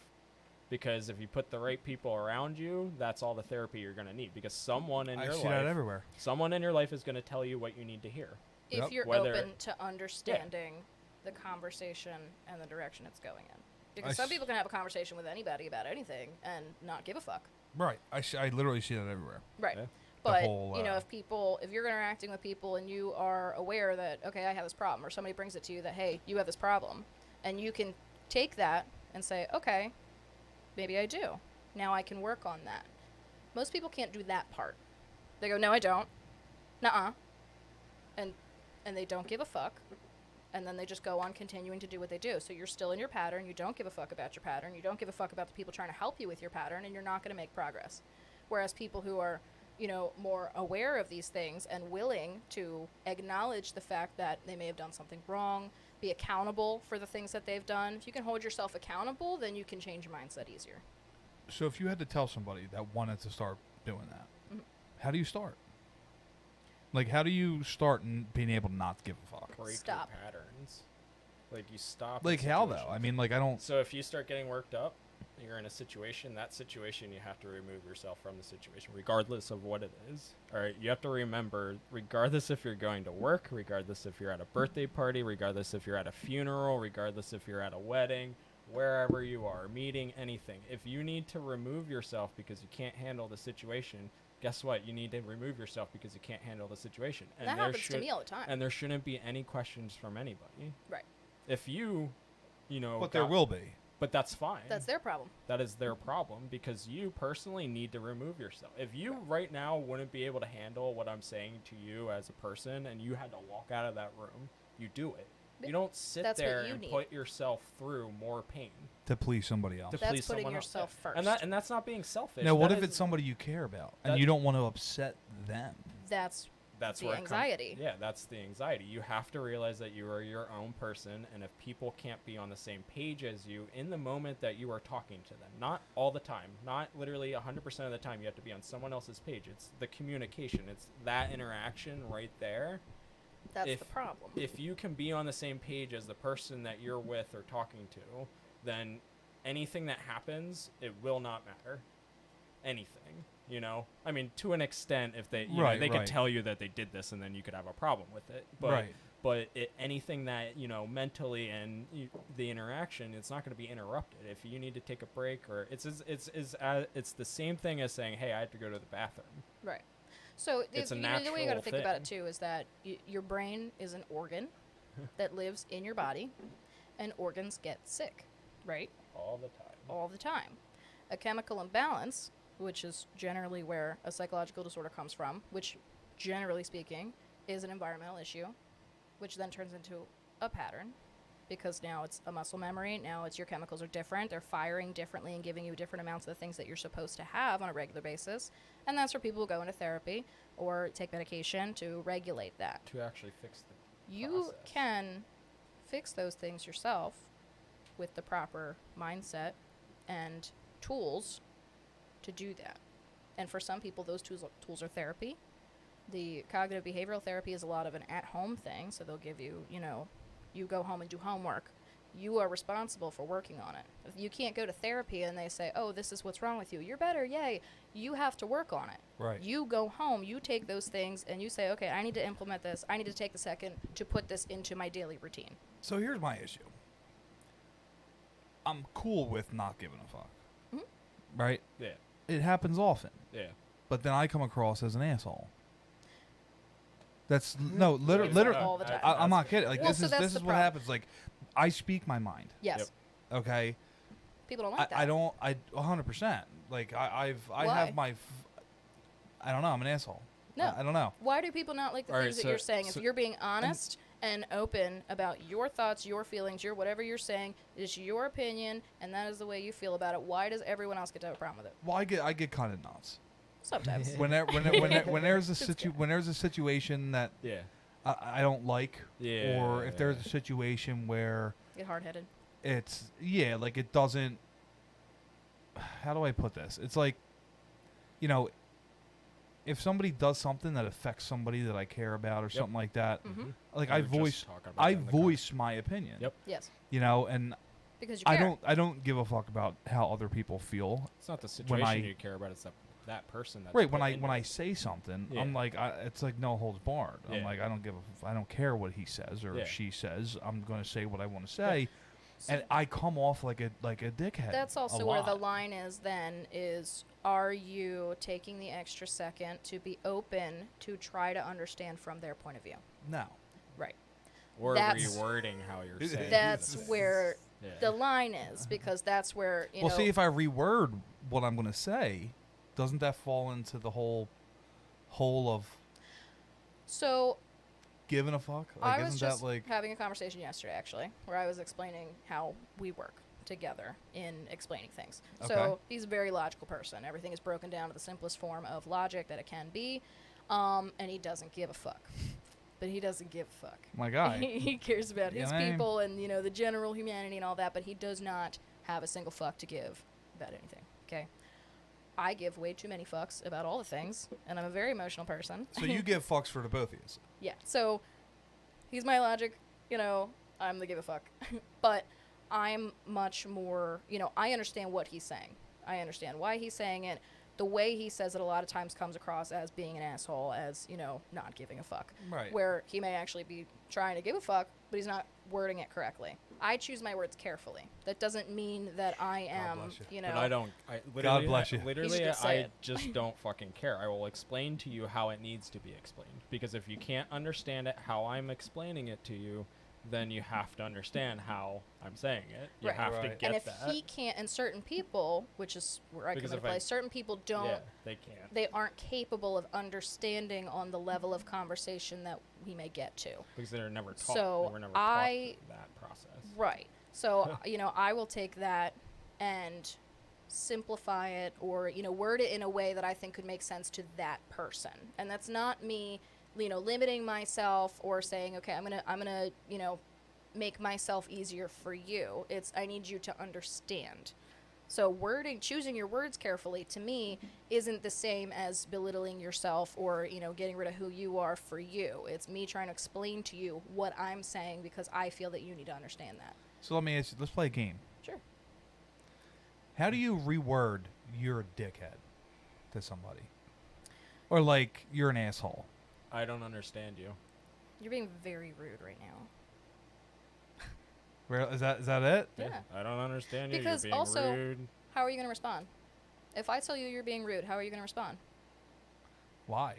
Because if you put the right people around you, that's all the therapy you're going to need. Because someone in I your see that life, everywhere. someone in your life is going to tell you what you need to hear. If Yep. you're Whether- open to understanding the conversation and the direction it's going in. Because some s- people can have a conversation with anybody about anything and not give a fuck. Right. I literally see that everywhere. Right. Yeah. But, whole, if you're interacting with people and you are aware that, okay, I have this problem, or somebody brings it to you that, hey, you have this problem, and you can take that and say, okay, maybe I do. Now I can work on that. Most people can't do that part. They go, no, I don't. Nuh-uh. And they don't give a fuck. And then they just go on continuing to do what they do. So you're still in your pattern. You don't give a fuck about your pattern. You don't give a fuck about the people trying to help you with your pattern, and you're not going to make progress. Whereas people who are, more aware of these things and willing to acknowledge the fact that they may have done something wrong, be accountable for the things that they've done. If you can hold yourself accountable, then you can change your mindset easier. So if you had to tell somebody that wanted to start doing that, Mhm. how do you start? Like, how do you start being able to not give a fuck? Break Stop. your patterns. Like you stop. in Like, how, though? situations. I mean, like, I don't... So if you start getting worked up, you're in a situation, that situation, you have to remove yourself from the situation, regardless of what it is. All right, you have to remember, regardless if you're going to work, regardless if you're at a birthday party, regardless if you're at a funeral, regardless if you're at a wedding, wherever you are, meeting, anything. If you need to remove yourself because you can't handle the situation, guess what? You need to remove yourself because you can't handle the situation. And that happens to me all the time. And there shouldn't be any questions from anybody. Right. If you But there will be. But that's fine. That's their problem. That is their problem because you personally need to remove yourself. If you right now wouldn't be able to handle what I'm saying to you as a person and you had to walk out of that room, you do it. You don't sit That's what there you and need. put yourself through more pain To please somebody else. to That's please putting someone yourself else. first. And that's not being selfish. Now, what That if is- it's somebody you care about that- and you don't want to upset them? That's that's the where anxiety. That's the anxiety. You have to realize that you are your own person, and if people can't be on the same page as you in the moment that you are talking to them, not all the time, not literally 100% of the time you have to be on someone else's page. It's the communication. It's that interaction right there. That's the problem. If you can be on the same page as the person that you're with or talking to, then anything that happens, it will not matter. Anything, you know? I mean, to an extent, if they, you know, they could tell you that they did this and then you could have a problem with it. But, but anything that, you know, mentally and the interaction, it's not going to be interrupted. If you need to take a break or it's the same thing as saying, hey, I have to go to the bathroom. Right. So it's a the natural way you got to think about it thing. too is that your brain is an organ that lives in your body, and organs get sick, right? All the time. All the time. A chemical imbalance, which is generally where a psychological disorder comes from, which generally speaking is an environmental issue, which then turns into a pattern because now it's a muscle memory. Now it's your chemicals are different. They're firing differently and giving you different amounts of the things that you're supposed to have on a regular basis. And that's where people go into therapy or take medication to regulate that. To actually fix the You process. can fix those things yourself with the proper mindset and tools to do that. And for some people, those tools are therapy. The cognitive behavioral therapy is a lot of an at-home thing, so they'll give you, you know, you go home and do homework. You are responsible for working on it. If you can't go to therapy and they say, oh, this is what's wrong with you, you're better, yay. You have to work on it. Right. You go home, you take those things, and you say, okay, I need to implement this. I need to take the second to put this into my daily routine. So here's my issue. I'm cool with not giving a fuck. Mm-hmm. Right? Yeah. It happens often. Yeah. But then I come across as an asshole. That's no, literally. all the time. I'm not kidding. Like Well, this so is that's this the is what problem. happens. Like I speak my mind. Yes. Yep. Okay. People don't like that. I don't. I 100%. Like I Why? have my. I don't know. I'm an asshole. No. I don't know. Why do people not like the All right, things that so- you're saying? so- If you're being honest and open about your thoughts, your feelings, your whatever you're saying, it's your opinion, and that is the way you feel about it. Why does everyone else get to have a problem with it? Well, I get kind of nuts. Sometimes. when there's a situation that Yeah. I don't like, Yeah. or if there's a situation where Get hard-headed. it's like it doesn't. How do I put this? It's like, you know, if somebody does something that affects somebody that I care about or something like that, Mm-hmm. like We I were just voice talking about that in the voice my opinion. Yep. Yes. You know, and Because you care. I don't give a fuck about how other people feel. It's not the When situation I- you care about. It's that person. That's Right, put when into I it. say something, Yeah. I'm like, it's like no holds barred. I'm Yeah. like, I don't care what he says or Yeah. she says. I'm going to say what I want to say, and I come off like a dickhead. That's also a where the lot. line is then is, are you taking the extra second to be open to try to understand from their point of view? No. Right. Or That's- rewording how you're saying. That's it. where Yeah. the line is, because that's where, you Well, know. see, if I reword what I'm going to say, doesn't that fall into the whole hole of So giving a fuck? I Like, was isn't just that like? having a conversation yesterday, actually, where I was explaining how we work together in explaining things. So Okay. he's a very logical person. Everything is broken down to the simplest form of logic that it can be, and he doesn't give a fuck. But he doesn't give a fuck. My guy. He cares about You his know what I mean? people and, you know, the general humanity and all that, but he does not have a single fuck to give about anything, okay? I give way too many fucks about all the things, and I'm a very emotional person. So you give fucks for the both of you. Yeah, so he's my logic, you know, I'm the give a fuck. But I'm much more, you know, I understand what he's saying. I understand why he's saying it. The way he says it a lot of times comes across as being an asshole, as, you know, not giving a fuck. Right. Where he may actually be trying to give a fuck, but he's not wording it correctly. I choose my words carefully. That doesn't mean that I am, bless you. you know. But I don't. I literally, bless you. Literally, just say I it. just don't fucking care. I will explain to you how it needs to be explained. Because if you can't understand it how I'm explaining it to you, then you have to understand how I'm saying it. You Right. have to Right. get And if that. he can't, and certain people, which is where I come Because into if I- play, certain people don't, yeah, they can't. they aren't capable of understanding on the level of conversation that we may get to. Because they're never taught. So they were never I- taught that process. Right. So, you know, I will take that and simplify it or, you know, word it in a way that I think could make sense to that person. And that's not me limiting myself or saying, okay, I'm gonna, make myself easier for you. It's, I need you to understand. So choosing your words carefully to me isn't the same as belittling yourself or, getting rid of who you are for you. It's me trying to explain to you what I'm saying because I feel that you need to understand that. So let me ask you, let's play a game. Sure. How do you reword "you're a dickhead" to somebody? Or like, "you're an asshole"? I don't understand you. You're being very rude right now. Is that it? Yeah. I don't understand you. Because You're being also, rude. how are you going to respond? If I tell you you're being rude, how are you going to respond? Why?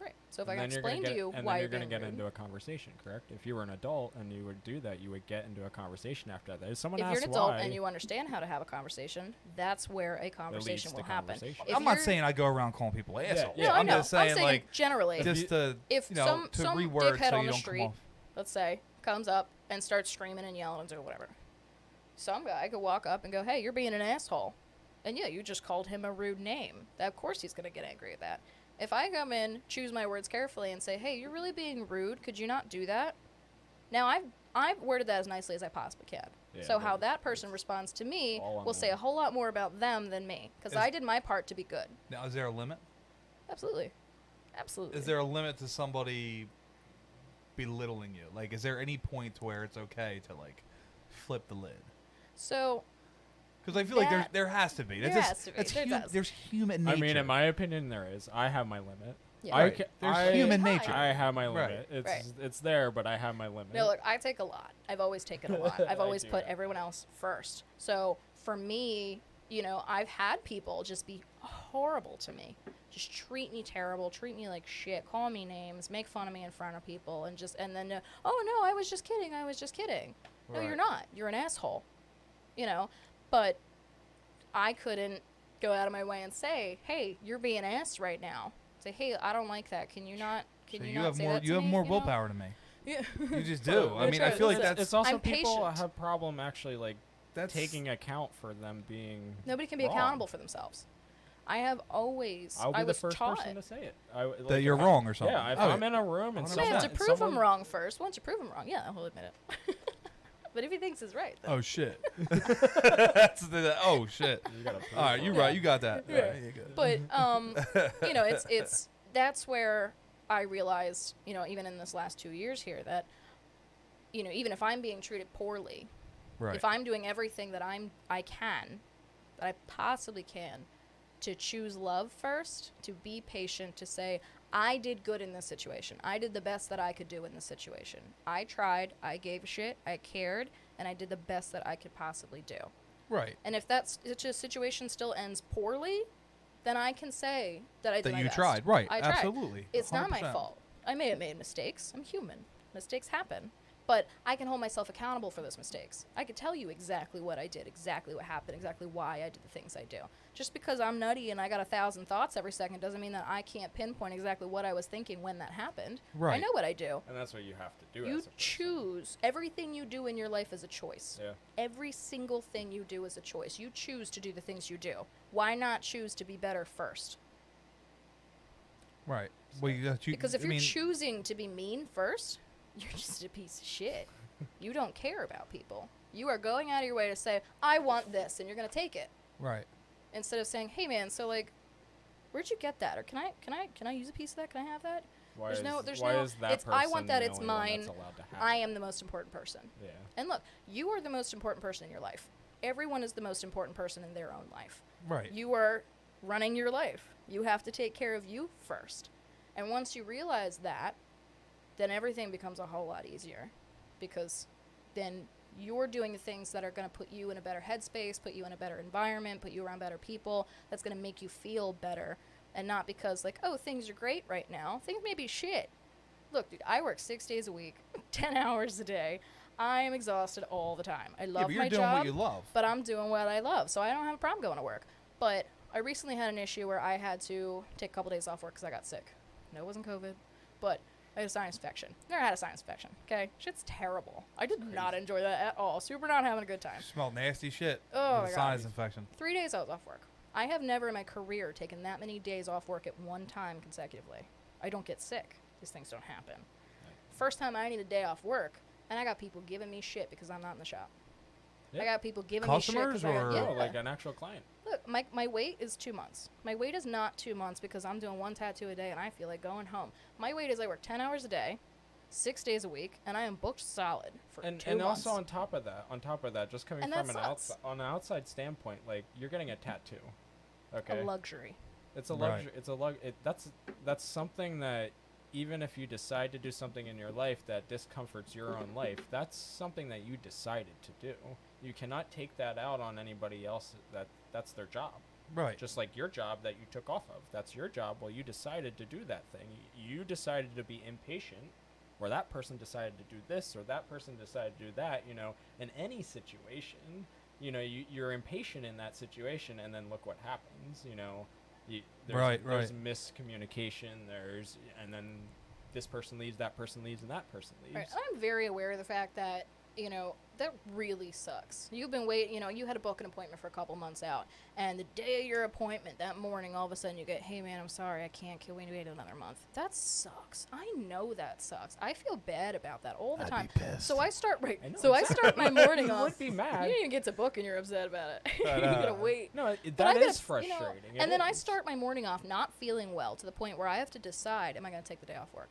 Right. So if And I can then you're gonna explain to you and why then you're going being to get rude. into a conversation, correct? If you were an adult and you would do that, you would get into a conversation after that. If someone If asks you're an adult why, and you understand how to have a conversation, that's where a conversation to will happen. conversation. If I'm not you're- saying I go around calling people assholes. No, I I'm know. just saying, I'm saying like, generally. just to, if to some reword dickhead so on you the don't street, come off. let's say, comes up and starts screaming and yelling and doing whatever, some guy could walk up and go, "Hey, you're being an asshole," and yeah, you just called him a rude name. Of course, he's gonna get angry at that. If I come in, choose my words carefully, and say, "Hey, you're really being rude. Could you not do that?" Now, I've worded that as nicely as I possibly can. Yeah, So how but that person responds to me all on will say them. a whole lot more about them than me, because Is- I did my part to be good. Now, is there a limit? Absolutely. Absolutely. Is there a limit to somebody belittling you? Like, is there any point where it's okay to, like, flip the lid? So Because I feel like That- there has to be. there That's has to be. That's There does. There's human I nature. mean, in my opinion, there is. I have my limit. Yeah. I Right. ca- There's I- human Hi. nature. I have my Right. limit. It's Right. it's there, but I have my limit. No, look, I take a lot. I've always taken a lot. I've I always do put that. everyone else first. So for me, I've had people just be horrible to me. Just treat me terrible, treat me like shit, call me names, make fun of me in front of people, and then, oh no, I was just kidding. I was just kidding. No, you're Right. not. You're an asshole. But I couldn't go out of my way and say, "Hey, you're being ass right now." Say, "Hey, I don't like that. Can you not? Can So you you not have say more. that to You have me?" more willpower than me. Yeah. You just do. I It's mean, I right. feel like Listen, that's it's also I'm people patient. have problem actually like that's taking account for them being. Nobody can be wrong. accountable for themselves. I have always. I'll be I the was first taught. person to say it. Like, that you're if wrong or something. Yeah, if Oh, I'm in a room and You may have to someone, prove someone him wrong first. Once you prove him wrong, yeah, he'll admit it. But if he thinks he's right, then Oh shit. Oh shit. you gotta prove All right, it. you're right. You got that. Yeah. All right, you're good. But it's that's where I realized, even in this last 2 years here, that even if I'm being treated poorly, Right. if I'm doing everything that I possibly can, to choose love first, to be patient, to say, I did good in this situation. I did the best that I could do in this situation. I tried, I gave a shit, I cared, and I did the best that I could possibly do. Right. And if that situation still ends poorly, then I can say that I did That my you best. tried. Right. I tried. Absolutely. It's not my 100%. fault. I may have made mistakes. I'm human. Mistakes happen. But I can hold myself accountable for those mistakes. I could tell you exactly what I did, exactly what happened, exactly why I did the things I do. Just because I'm nutty and I got 1,000 thoughts every second doesn't mean that I can't pinpoint exactly what I was thinking when that happened. I Right. know what I do. And that's what you have to do. You as a person. choose. Everything you do in your life is a choice. Yeah. Every single thing you do is a choice. You choose to do the things you do. Why not choose to be better first? Right. Well, Because if I you're mean, choosing to be mean first, you're just a piece of shit. You don't care about people. You are going out of your way to say, I want this, and you're going to take it. right. Instead of saying, hey man, so like, where'd you get that? Or can I use a piece of that? Can I have that? Why There's is, no- there's why no- is that it's, person I want that, the it's only one mine. that's allowed to have I it? am the most important person. Yeah. And look, you are the most important person in your life. Everyone is the most important person in their own life. Right. You are running your life. You have to take care of you first. And once you realize that, then everything becomes a whole lot easier, because then you're doing the things that are going to put you in a better headspace, put you in a better environment, put you around better people. That's going to make you feel better, and not because like, oh, things are great right now. Things may be shit. Look, dude, I work 6 days a week, 10 hours a day. I am exhausted all the time. I Yeah, love but you're my doing job, what you love. but I'm doing what I love, so I don't have a problem going to work. But I recently had an issue where I had to take a couple days off work because I got sick. No, it wasn't COVID, but I had a sinus infection. Never had a sinus infection, okay? Shit's terrible. I did not enjoy that at all. Super not having a good time. Smell nasty shit. Oh, with my a God. sinus infection. 3 days I was off work. I have never in my career taken that many days off work at one time consecutively. I don't get sick. These things don't happen. First time I need a day off work, and I got people giving me shit because I'm not in the shop. Yeah. I got people giving Customers me shit because or- Oh, like an actual client. Look, my wait is 2 months. My wait is not 2 months because I'm doing one tattoo a day and I feel like going home. My wait is I work 10 hours a day, 6 days a week, and I am booked solid for 2 months. And also on top of that, just coming And from that an sucks. on an outside standpoint, like you're getting a tattoo. Okay. A luxury. It's a Right. luxury. That's something that even if you decide to do something in your life that discomforts your own life, that's something that you decided to do. You cannot take that out on anybody else. That's their job. Right. Just like your job that you took off of. That's your job. Well, you decided to do that thing. You decided to be impatient, or that person decided to do this, or that person decided to do that. In any situation, you're impatient in that situation, and then look what happens. There's miscommunication. And then this person leaves, that person leaves, and that person leaves. Right. I'm very aware of the fact that, that really sucks. You've been waiting, you had to book an appointment for a couple months out, and the day of your appointment, that morning, all of a sudden you get, hey man, I'm sorry, I can't, can we wait another month? That sucks. I know that sucks. I feel bad about that all the I'd time. be pissed. So I start, I know, I start my morning You off. would be mad. You didn't even get to book and you're upset about it. But, You gotta wait. No, But I that gotta, is frustrating. It and then I is. start my morning off not feeling well to the point where I have to decide, am I going to take the day off work?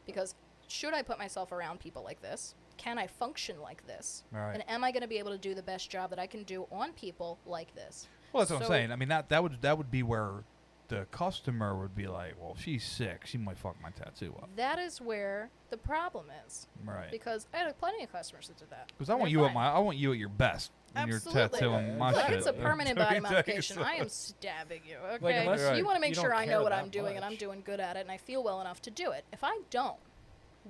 Because should I put myself around people like this? Can I function like this? Right. And am I going to be able to do the best job that I can do on people like this? Well, that's what I'm So- saying. I mean, that would be where the customer would be like, well, if she's sick, she might fuck my tattoo up. That is where the problem is. Right. Because I had plenty of customers that did that. Because I want They're you at fine. I want you at your best when Absolutely. you're tattooing my Look, shit. it's a permanent body Let me tell you modification. I am something. stabbing you, okay? unless Right. You want to make you sure don't I know care what that I'm doing and I'm much. doing good at it and I feel well enough to do it. If I don't,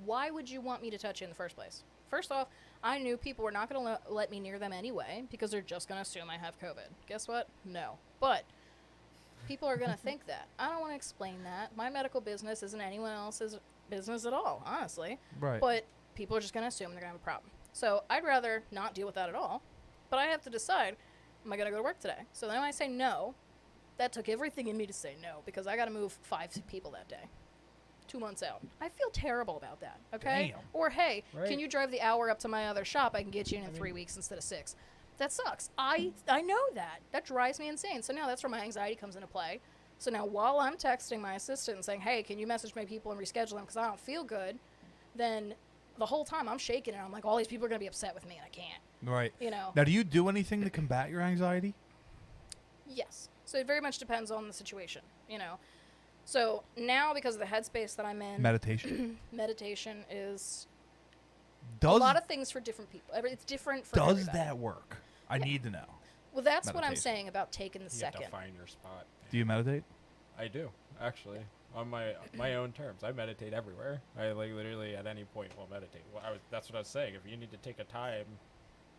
why would you want me to touch you in the first place? First off, I knew people were not going to let me near them anyway because they're just going to assume I have COVID. Guess what? No. But people are going to think that. I don't want to explain that. My medical business isn't anyone else's business at all, honestly. Right. But people are just going to assume they're going to have a problem. So I'd rather not deal with that at all. But I have to decide, am I going to go to work today? So then when I say no, that took everything in me to say no because I got to move 5 people that day. 2 months out. I feel terrible about that, okay? Damn. Or, hey, Right. can you drive the hour up to my other shop? I can get you in 3 weeks instead of 6. That sucks. I know that. That drives me insane. So now that's where my anxiety comes into play. So now while I'm texting my assistant and saying, hey, can you message my people and reschedule them because I don't feel good, then the whole time I'm shaking and I'm like, all these people are going to be upset with me and I can't, Right. you know? Now, do you do anything to combat your anxiety? Yes. So it very much depends on the situation, you know? So now because of the headspace that I'm in, Meditation. meditation is Does a lot of things for different people. It's different for does everybody. that work? I need to know. Well, that's what I'm meditation? saying about taking the You have second. to find your spot. Do you meditate? I do, actually, on my own terms. I meditate everywhere. I literally at any point will meditate. Well, that's what I was saying. If you need to take a time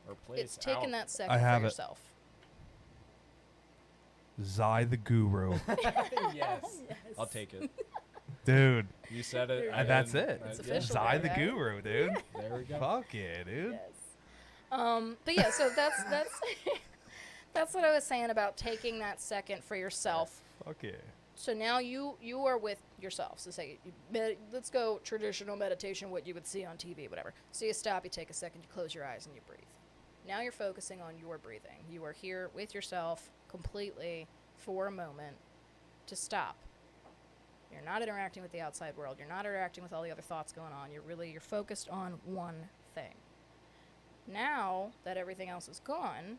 or place, It's taking out, that second have for it. yourself. Zai the Guru. yes, I'll take it. Dude. You said it. That's it. It's yeah, official. Zai the right? Guru, dude. There we go. Fuck yeah, dude. Yes. But yeah, so that's that's what I was saying about taking that second for yourself. Fuck yeah. So now you are with yourself. So say, let's go traditional meditation, what you would see on TV, whatever. So you stop, you take a second, you close your eyes, and you breathe. Now you're focusing on your breathing. You are here with yourself completely for a moment to stop. You're not interacting with the outside world. You're not interacting with all the other thoughts going on. You're focused on one thing. Now that everything else is gone,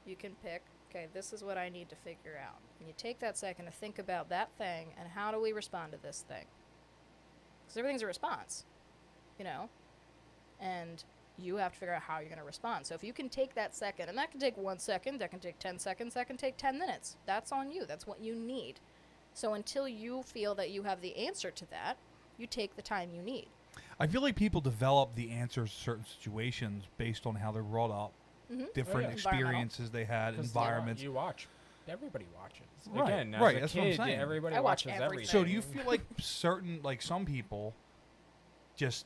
you can pick, okay, this is what I need to figure out. And you take that second to think about that thing and how do we respond to this thing? Because everything's a response, you know? And you have to figure out how you're going to respond. So if you can take that second, and that can take 1 second, that can take 10 seconds, that can take 10 minutes. That's on you. That's what you need. So until you feel that you have the answer to that, you take the time you need. I feel like people develop the answers to certain situations based on how they're brought up, different yeah. experiences they had, 'Cause environments. You watch. Everybody watches. Right, Again, as right, a that's kid, what I'm saying. everybody I watch watches everything. everything. So do you feel like certain, like some people just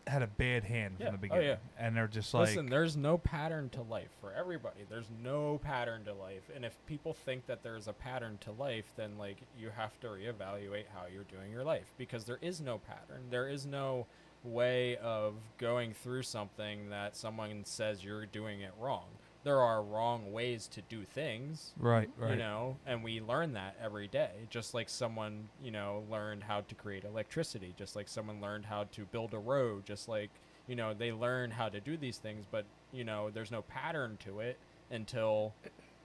had a bad hand Yeah. from the Oh, beginning, yeah. and they're just like, Listen, there's no pattern to life for everybody. There's no pattern to life. And if people think that there's a pattern to life, then like you have to reevaluate how you're doing your life, because there is no pattern. There is no way of going through something that someone says you're doing it wrong. There are wrong ways to do things. right, You know, and we learn that every day, just like someone, you know, learned how to create electricity, just like someone learned how to build a road, just like, you know, they learn how to do these things, but, you know, there's no pattern to it until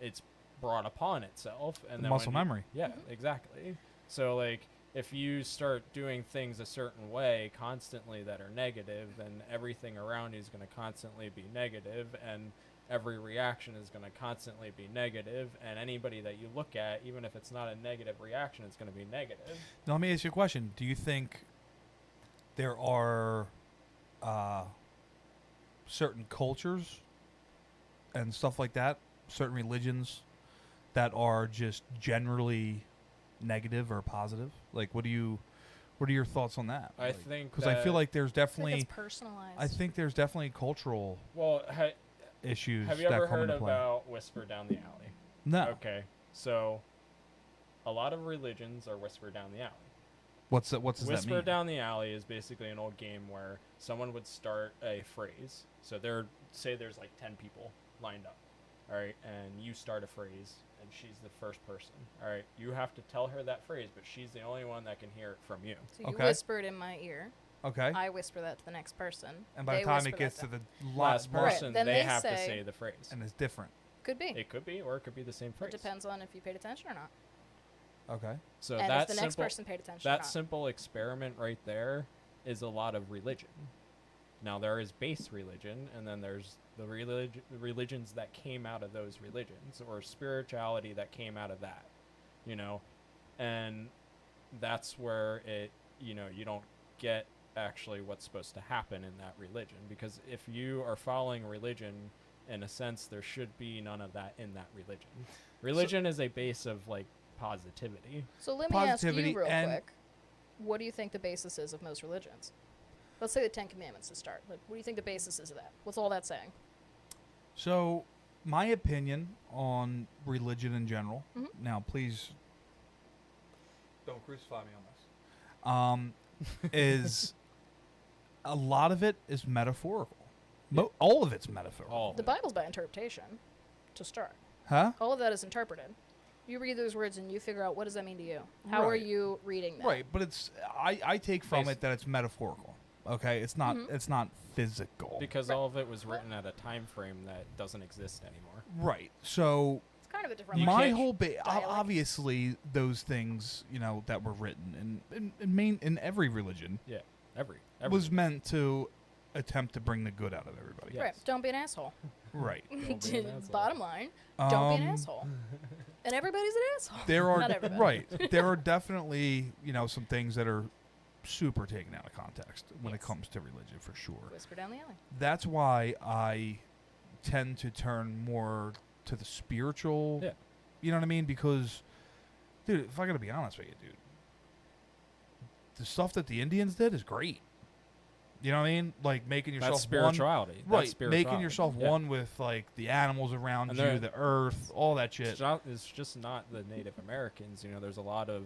it's brought upon itself. And then muscle when memory. yeah, exactly. So like if you start doing things a certain way constantly that are negative, then everything around you is going to constantly be negative, and every reaction is going to constantly be negative, and anybody that you look at, even if it's not a negative reaction, it's going to be negative. Now, let me ask you a question. Do you think there are certain cultures and stuff like that, certain religions that are just generally negative or positive? Like, what are your thoughts on that? I think because I feel like there's I think definitely, it's personalized. I think there's definitely cultural well, issues have you that ever come heard into play. about Whisper Down the Alley? No. Okay, so a lot of religions are Whisper Down the Alley. What does that Whisper mean? Down the Alley is basically an old game where someone would start a phrase. So say there's like 10 people lined up, all right, and you start a phrase, and she's the first person, all right. You have to tell her that phrase, but she's the only one that can hear it from you. So you Okay. whisper it in my ear. Okay. I whisper that to the next person. And by they the time whisper it gets that to the Last Right, person, then they they have to say- say the phrase. and it's different. Could be. It could be, or it could be the same It phrase. depends on if you paid attention or not. Okay. So And that if the next simple, person paid attention or that not. simple experiment right there is a lot of religion. Now there is base religion, and then there's the religions that came out of those religions, or spirituality that came out of that, you know, and that's where it, you know, you don't get actually what's supposed to happen in that religion, because if you are following religion, in a sense, there should be none of that in that religion. Religion is a base of like positivity. So let me ask Positivity you real and- quick. What do you think the basis is of most religions? Let's say the Ten Commandments to start. Like, what do you think the basis is of that? What's all that saying? So, my opinion on religion in general. Mhm. Now, please don't crucify me on this. Is a lot of it is metaphorical. All of it's metaphorical. All The Bible's by interpretation to start. Huh? All of that is interpreted. You read those words and you figure out, what does that mean to you? How are Right. you reading that? Right, but it's I take from Basi- it that it's metaphorical. Okay, it's not Mhm. it's not physical. Because Right. all of it was written at a time frame that doesn't exist anymore. Right. So It's kind of a different You my can't- whole dialect. obviously those things, you know, that were written in every religion Yeah, every was meant to attempt to bring the good out of everybody. Yeah. Right. Yes. Don't be an asshole. Right. Don't be an asshole. Bottom line, don't be an Um, asshole. And everybody's an asshole. There are Not everybody. right. There are definitely, you know, some things that are super taken out of context when it Yes. comes to religion, for sure. Whisper down the alley. That's why I tend to turn more to the spiritual. Yeah. You know what I mean? Because, dude, if I gotta be honest with you, dude, the stuff that the Indians did is great. You know what I mean? Like making yourself That's spirituality. one, right? That's spirituality. Making yourself Yeah. one with like the animals around And you, they're- the earth, all that shit. It's just not the Native Americans. You know, there's a lot of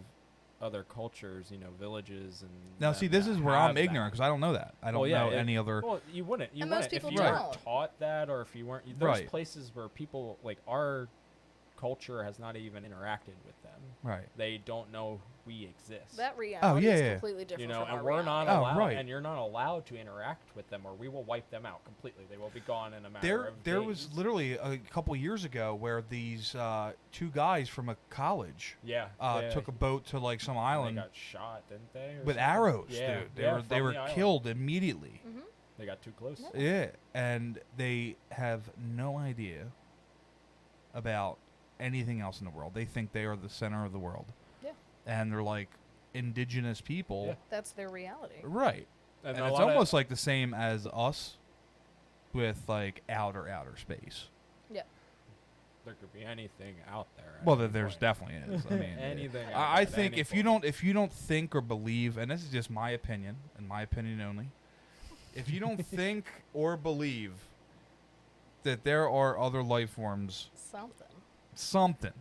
other cultures. You know, villages and. Now, them see, this that is where I'm have that. ignorant because I don't know that. I don't Well, yeah, know any other. Well, you wouldn't. You And most wouldn't if people you don't. weren't taught that, or if you weren't. There's Right. places where people like our culture has not even interacted with them. Right. They don't know we exist. That reality yeah, is yeah. completely different You know, from and our we're not reality. Oh, allowed, right. and you're not allowed to interact with them, or we will wipe them out completely. They will be gone in a matter There, of there was days. literally a couple years ago where these two guys from a college yeah, took a boat to like some They island got shot, didn't they? or with something? arrows, Yeah, dude. yeah, They from were the island. killed immediately. Mhm. They got too close. Yeah. Yeah, and they have no idea about anything else in the world. They think they are the center of the world. Yeah. And they're like indigenous people. Yeah. That's their reality. Right. And, And a it's lot of- almost like the same as us with like outer space. there could be anything out there. at Well, any there's point. definitely is. I mean, Anything out I there at think any if you point. don't think or believe, and this is just my opinion and my opinion only, if you don't think or believe that there are other life forms, something.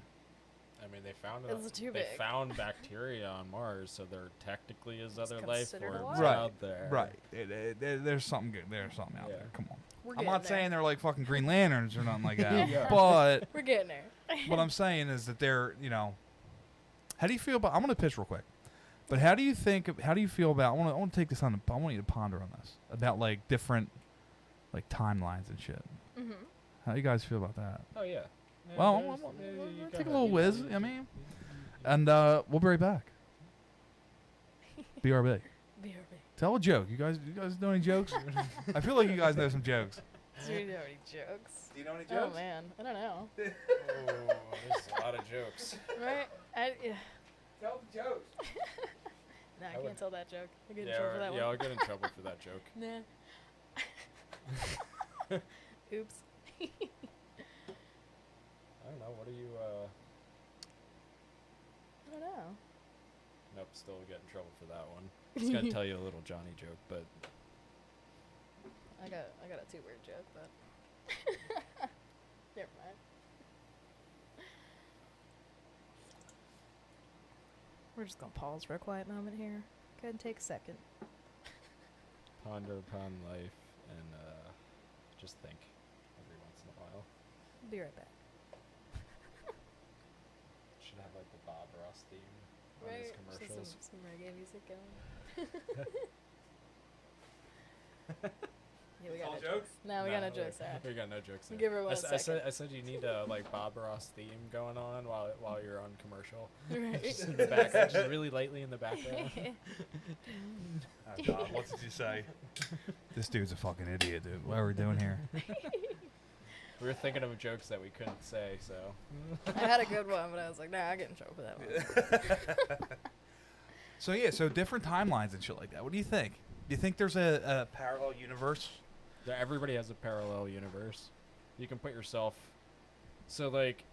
I mean, they found It's too they big. found bacteria on Mars, so there technically is other life considered forms alive. out there. Right. There's something good. There's something out Yeah. there. Come on. We're I'm getting not there. saying they're like fucking Green Lanterns or nothing like that, Yeah. but We're getting there. what I'm saying is that they're, how do you feel about? I'm gonna pitch real quick, but how do you feel about? I want to take this on. I want you to ponder on this about like different, like timelines and shit. Mm-hmm. How do you guys feel about that? Oh yeah. Yeah, Well, there's- we'll you take a go little ahead. whiz. I mean, and we'll be right back. BRB. BRB. Tell a joke. You guys know any jokes? I feel like you guys know some jokes. Do you know any jokes? Do you know any Oh man, I don't know. Oh, there's a lot of jokes. Right? Yeah. Tell the jokes. No, I I can't would- tell that joke. I get in Yeah, trouble for that yeah, one. I'll get in trouble for that joke. Nah. Oops. I don't know. What are you? I don't know. Nope, still get in trouble for that one. I was gonna tell you a little Johnny joke, but I got a 2-word joke, but never mind. We're just gonna pause for a quiet moment here. Go ahead and take a second. ponder upon life and just think every once in a while. Be right back. Should have like the Bob Ross theme on his Right? commercials. Some reggae music going. Yeah, we got All no jokes? No, we got no jokes, Sarah. We got no jokes. There. Give her 1 I second. said you need a like Bob Ross theme going on while you're on commercial. Right. Just in the background, just really lightly in the background. What did you say? This dude's a fucking idiot, dude. What are we doing here? We were thinking of jokes that we couldn't say, so. I had a good one, but I was like, nah, I get in trouble for that one. So different timelines and shit like that. What do you think? Do you think there's a parallel universe? Yeah, everybody has a parallel universe. You can put yourself. So like,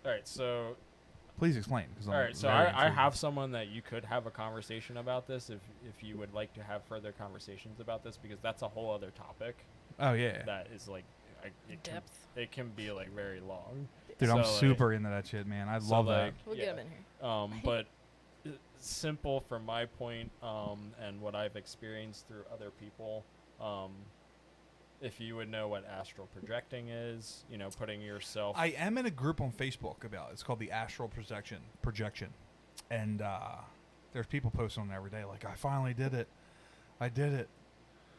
all right. So Please explain. 'Cause I'm all right. So very I intrigued. have someone that you could have a conversation about this if you would like to have further conversations about this, because that's a whole other topic Oh yeah, that is like Depth. it can be like very long. dude, I'm So, like- super into that shit, man. I so, love like, We'll yeah. get him in here. But simple from my point, and what I've experienced through other people. If you would know what astral projecting is, putting yourself. that. I am in a group on Facebook about it. It's called the Astral Projection, and there's people posting on it every day. Like, I finally did it. I did it.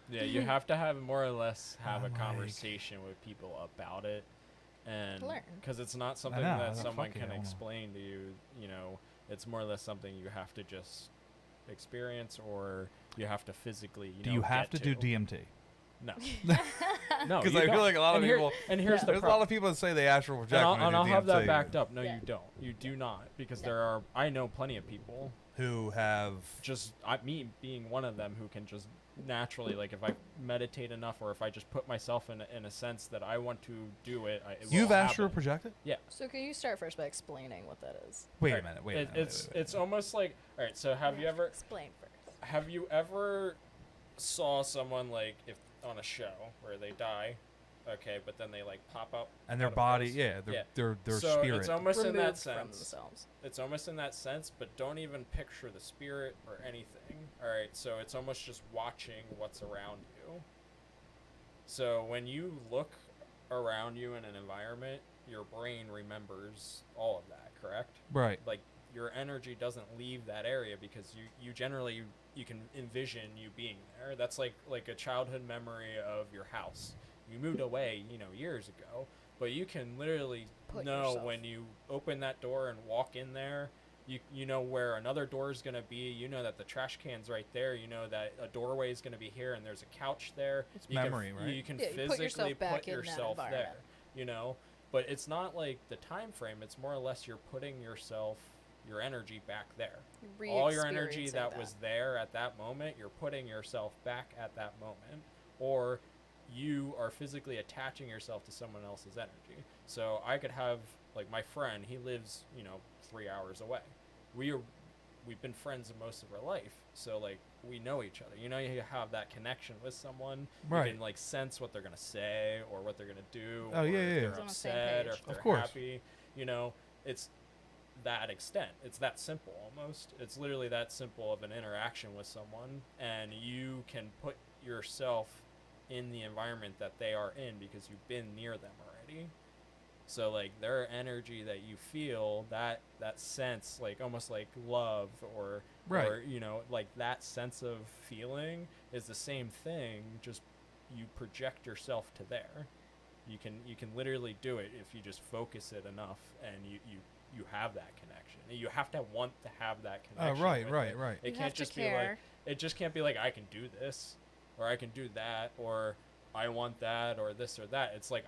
Yeah, you have to have more or less have a I'm like- conversation with people about it, and Learn. because it's not something know, that fuck someone yeah, can I wanna- explain to you. It's more or less something you have to just experience, or you have to physically. Do you have to get do DMT? No, no, Because you I feel don't. like a lot of And here- people. And here's the There's a problem. lot of people that say they astral project. when they And do I'll have that DMT, backed up. No, Yeah. you don't. You do not, because No. I know plenty of people, who have. just me being one of them, who can just naturally, like, if I meditate enough, or if I just put myself in a sense that I want to do it, it will You've astral happen. projected? Yeah. So can you start first by explaining what that is? Wait a Alright, minute. Wait a minute. It's wait, wait, it's almost like, all right. So have you ever Explain first. saw someone, like, if on a show where they die, okay, but then they like pop up and their out of body, place? yeah, their So spirit. it's almost in that Removed from sense. themselves. It's almost in that sense, but don't even picture the spirit or anything. All right, so it's almost just watching what's around you. So when you look around you in an environment, your brain remembers all of that, correct? Right. Like, your energy doesn't leave that area, because you generally you can envision you being there. That's like a childhood memory of your house. You moved away, years ago, but you can literally Put know yourself. when you open that door and walk in there. You know where another door is going to be. You know that the trash can's right there. You know that a doorway is going to be here, and there's a couch there. It's You can memory, right? You can Yeah, you put physically yourself back in that yourself there. environment. But it's not like the time frame. It's more or less you're putting your energy back there. All your energy Re-experiencing that was there at that moment, you're putting yourself back at that moment, or you are physically attaching yourself to someone else's energy. So I could have, like, my friend, he lives 3 hours away. we've been friends most of our life, so like we know each other. You know, you have that connection with someone. Right. You can like sense what they're gonna say or what they're gonna do. Oh, or yeah, if yeah, they're yeah. Who's on the same upset or page. if they're Of course. happy. You know, it's that extent. It's that simple almost. It's literally that simple of an interaction with someone, and you can put yourself in the environment that they are in because you've been near them already. So like their energy that you feel, that sense, like almost like love or Right. or you know, like that sense of feeling is the same thing, just you project yourself to there. You can literally do it if you just focus it enough, and you have that connection. You have to want to have that connection. Right, with right, it. right. It You can't have to just be like, care. it just can't be like, I can do this or I can do that or I want that or this or that. It's like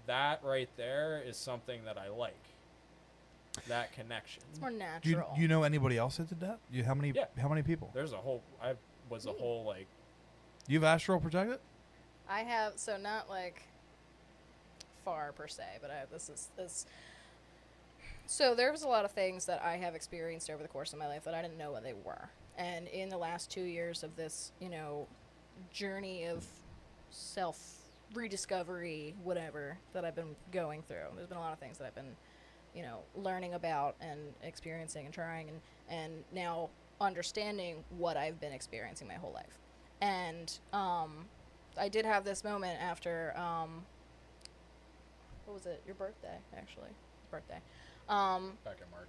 that right there is something that I like. That connection. It's more Do natural. you know anybody else that did that? How many? Yeah. How many people? There's a whole was a Me. whole like You've astral projected? I have, so not like far per se, but this. So there was a lot of things that I have experienced over the course of my life that I didn't know what they were. And in the last 2 years of this, journey of self rediscovery, whatever, that I've been going through, there's been a lot of things that I've been, learning about and experiencing and trying and now understanding what I've been experiencing my whole life. And I did have this moment after, what was it? Your birthday, actually. Birthday. back in March.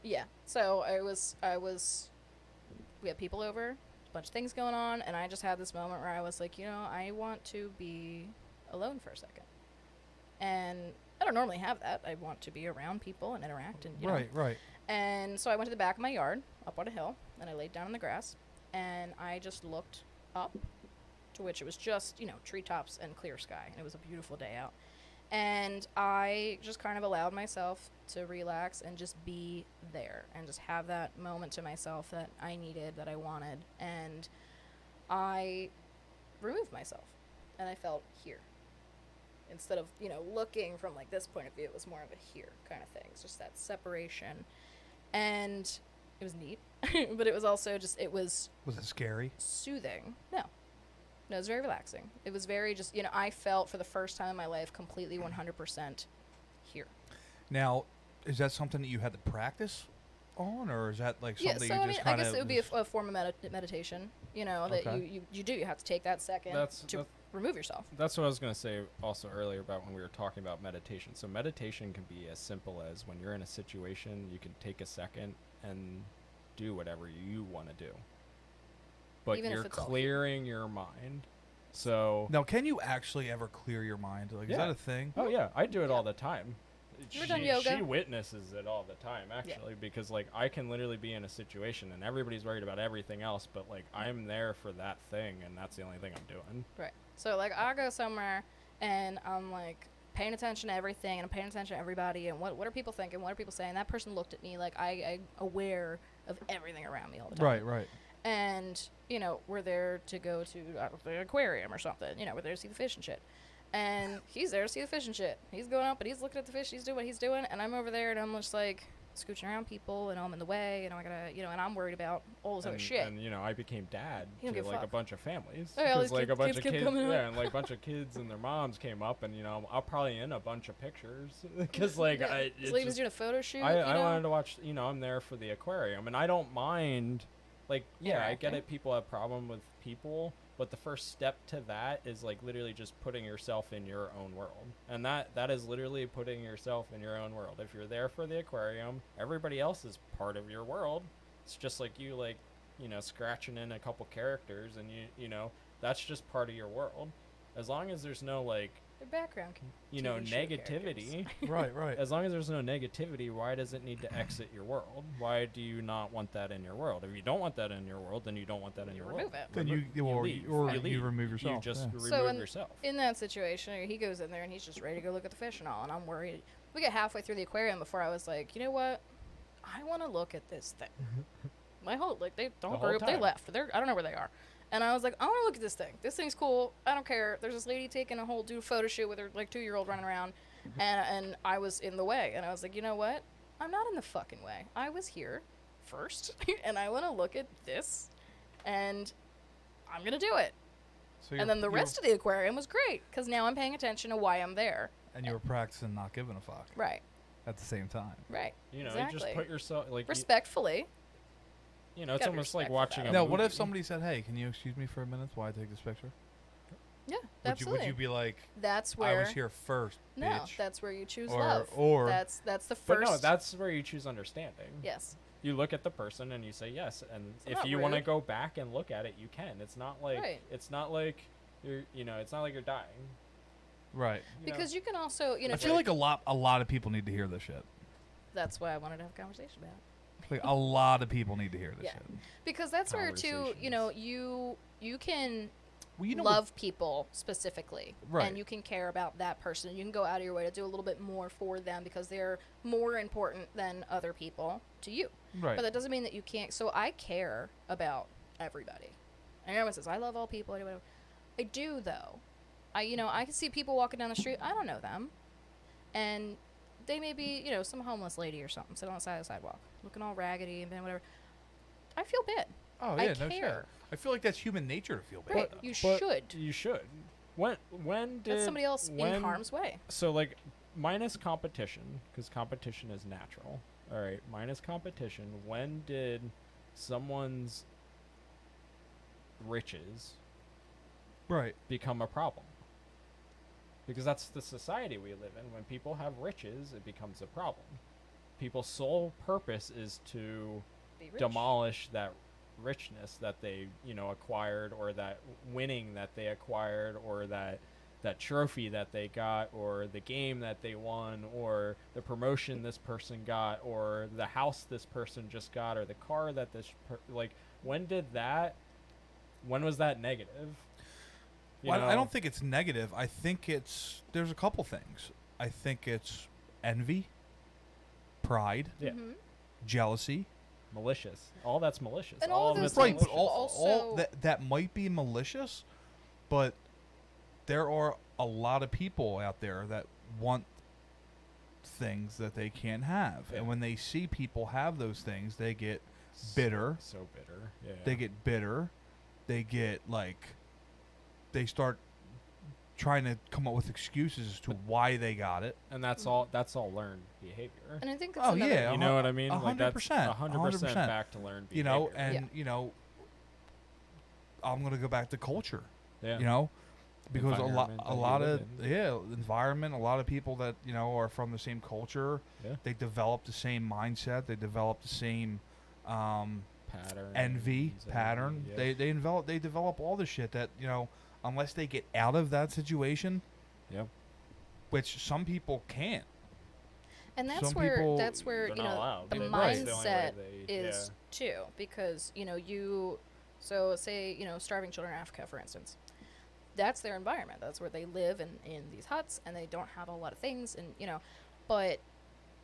Yeah. Yeah. So we had people over, a bunch of things going on, and I just had this moment where I was like, I want to be alone for a second. And I don't normally have that. I want to be around people and interact and, Right, right. And so I went to the back of my yard, up on a hill, and I laid down in the grass, and I just looked up, to which it was just, treetops and clear sky, and it was a beautiful day out. And I just kind of allowed myself to relax and just be there and just have that moment to myself that I needed, that I wanted. And I removed myself, and I felt here. Instead of, looking from like this point of view, it was more of a here kind of thing. It's just that separation. And it was neat, but it was also just, it was Was it scary? soothing. No, it was very relaxing. It was very just, I felt for the first time in my life completely 100% here. Now, is that something that you had to practice on, or is that like Yeah, something so you I just mean, I kind guess of? it would be a form of meditation, that Okay. you do. You have to take that second to remove yourself. That's what I was going to say also earlier about when we were talking about meditation. So meditation can be as simple as when you're in a situation, you can take a second and do whatever you want to do. But Even if you're it's all clearing your mind. So Now, can you actually ever clear your mind? Like, is Yeah. that a thing? oh yeah, I do it all the time. You ever done yoga? She witnesses it all the time actually, because like I can literally be in a situation and everybody's worried about everything else, but like I'm there for that thing and that's the only thing I'm doing. Right. So like I go somewhere and I'm like paying attention to everything and I'm paying attention to everybody and what are people thinking, what are people saying. That person looked at me like I'm aware of everything around me all the time. Right, right. And we're there to go to the aquarium or something. We're there to see the fish and shit. And he's there to see the fish and shit. He's going up and he's looking at the fish. He's doing what he's doing, and I'm over there and I'm just like scooching around people and I'm in the way and I gotta and I'm worried about all this other shit. And I became dad You don't to give a like a fuck. bunch of families. Oh, yeah, all 'Cause, these like a bunch kids of kept kids, coming up. yeah, and like a bunch of kids and their moms came up, and I'm probably in a bunch of pictures because like Yeah. I. So he was doing a photo shoot. I wanted to watch. I'm there for the aquarium, and I don't mind. Like, yeah, I get Interacting. it. People have problem with people, but the first step to that is like literally just putting yourself in your own world, and that is literally putting yourself in your own world. If you're there for the aquarium, everybody else is part of your world. It's just like you scratching in a couple characters, and that's just part of your world. As long as there's no like Their background. TV show negativity. Right, right. As long as there's no negativity, why does it need to exit your world? Why do you not want that in your world? If you don't want that in your world, then you don't want that in your world. remove it. Then you leave. you remove yourself. You just yeah. remove So yourself. In that situation, he goes in there and he's just ready to go look at the fish and all, and I'm worried. We get halfway through the aquarium before I was like, you know what? I want to look at this thing. My whole they don't whole group. They time. left. I don't know where they are. And I was like, I want to look at this thing. This thing's cool. I don't care. There's this lady taking a whole photo shoot with her like 2-year-old running around, and I was in the way. And I was like, you know what? I'm not in the fucking way. I was here first, and I want to look at this, and I'm going to do it. So And then the rest of the aquarium was great, because now I'm paying attention to why I'm there. and you were practicing not giving a fuck Right, at the same time. right. You know, exactly. you just put yourself like Respectfully. you know, it's gotta be almost like respectful watching about a it. Now, movie. what if somebody said, "Hey, can you excuse me for a minute while I take this picture?" Yeah, Would absolutely. you be like, That's "I where... was here first, No, bitch"? that's where you choose Or- love. or- That's the But first... no, that's where you choose understanding. Yes. You look at the person and you say yes, and It's if not you want to rude. go back and look at it, you can. It's not like Right. it's not like you're it's not like you're dying. Right. you know? Because you can also, I feel like a lot of people need to hear this shit. That's why I wanted to have a conversation about it. Like a lot of people need to hear this Yeah. shit. Because that's where, too, you can Well, you know love people specifically. Right. And you can care about that person. You can go out of your way to do a little bit more for them because they're more important than other people to you. right. But that doesn't mean that you can't. So I care about everybody. And everyone says, I love all people. I do, though. I can see people walking down the street. I don't know them. And they may be, some homeless lady or something sitting on the side of the sidewalk, looking all raggedy and whatever. I feel bad. Oh I yeah, no shit. care. I feel like that's human nature to feel bad. Right. though. You But should. You should. When did That's somebody else in harm's way. So like minus competition, because competition is natural. All right, minus competition. When did someone's riches Right. become a problem? Because that's the society we live in. When people have riches, it becomes a problem. People's sole purpose is to Be rich. demolish that richness that they acquired, or that winning that they acquired, or that trophy that they got, or the game that they won, or the promotion this person got, or the house this person just got, or the car that when was that negative? Well, I don't think it's negative. I think there's a couple things. I think it's envy, pride, Yeah. Mhm. jealousy. Malicious. All that's malicious. And all of of those it's Right, but things malicious. all also- that might be malicious, but there are a lot of people out there that want things that they can't have. Yeah. And when they see people have those things, they get bitter. So bitter. Yeah. They get bitter. They get they start trying to come up with excuses as to why they got it. and that's all learned behavior. And I think that's Oh another... yeah, You know what I mean? Like that's 100%, 100% back to learned behavior. I'm gonna go back to culture. Yeah. Because a Environment that you lot live of environment, a lot of people that are from the same culture, Yeah. they develop the same mindset, they develop the same Pattern. envy pattern. Yeah. They develop all the shit that unless they get out of that situation, Yeah. which some people can't. And that's Some where people- They're not allowed. the That's Right. the only way mindset they- is too, because so say starving children in Africa, for instance, that's their environment. That's where they live in these huts, and they don't have a lot of things, and but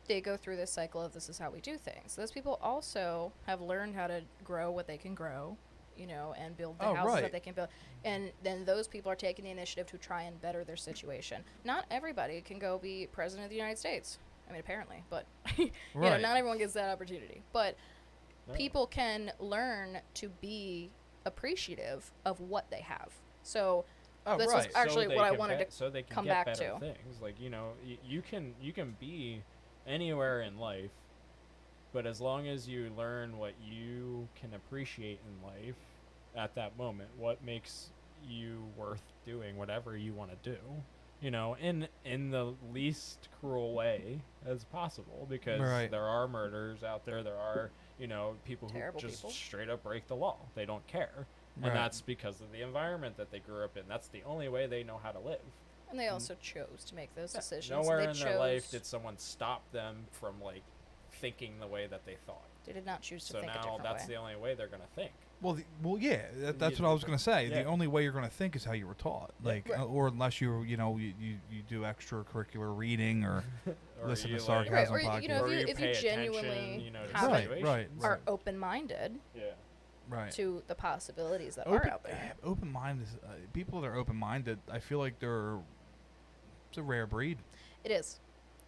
they go through this cycle of this is how we do things. Those people also have learned how to grow what they can grow, and build the Oh, houses right. that they can build. And then those people are taking the initiative to try and better their situation. Not everybody can go be president of the United States. I mean, apparently, but Right. not everyone gets that opportunity. But No. people can learn to be appreciative of what they have. So Oh, this right. was actually they what I can wanted to so they can come get back better to. things. Like you can be anywhere in life, but as long as you learn what you can appreciate in life at that moment, what makes you worth doing whatever you want to do, in the least cruel way as possible, because Right. there are murders out there. There are people who Terrible just people. straight up break the law. They don't care. Right. And that's because of the environment that they grew up in. That's the only way they know how to live. And they also chose to make those decisions. Nowhere they in their life did someone stop them from thinking the way that they thought. They did not choose to So think a now different that's way. the only way they're going to think. Yeah, that's You- what I was gonna say. yeah. The only way you're gonna think is how you were taught, Right. or unless you do extracurricular reading or Or listen you, to Right, sarcasm or podcast. if or you pay genuinely attention, to have Right, situations. right, are right. open-minded Yeah. Right. to the possibilities that are out there. Open-minded. People that are open-minded, I feel like it's a rare breed. It is.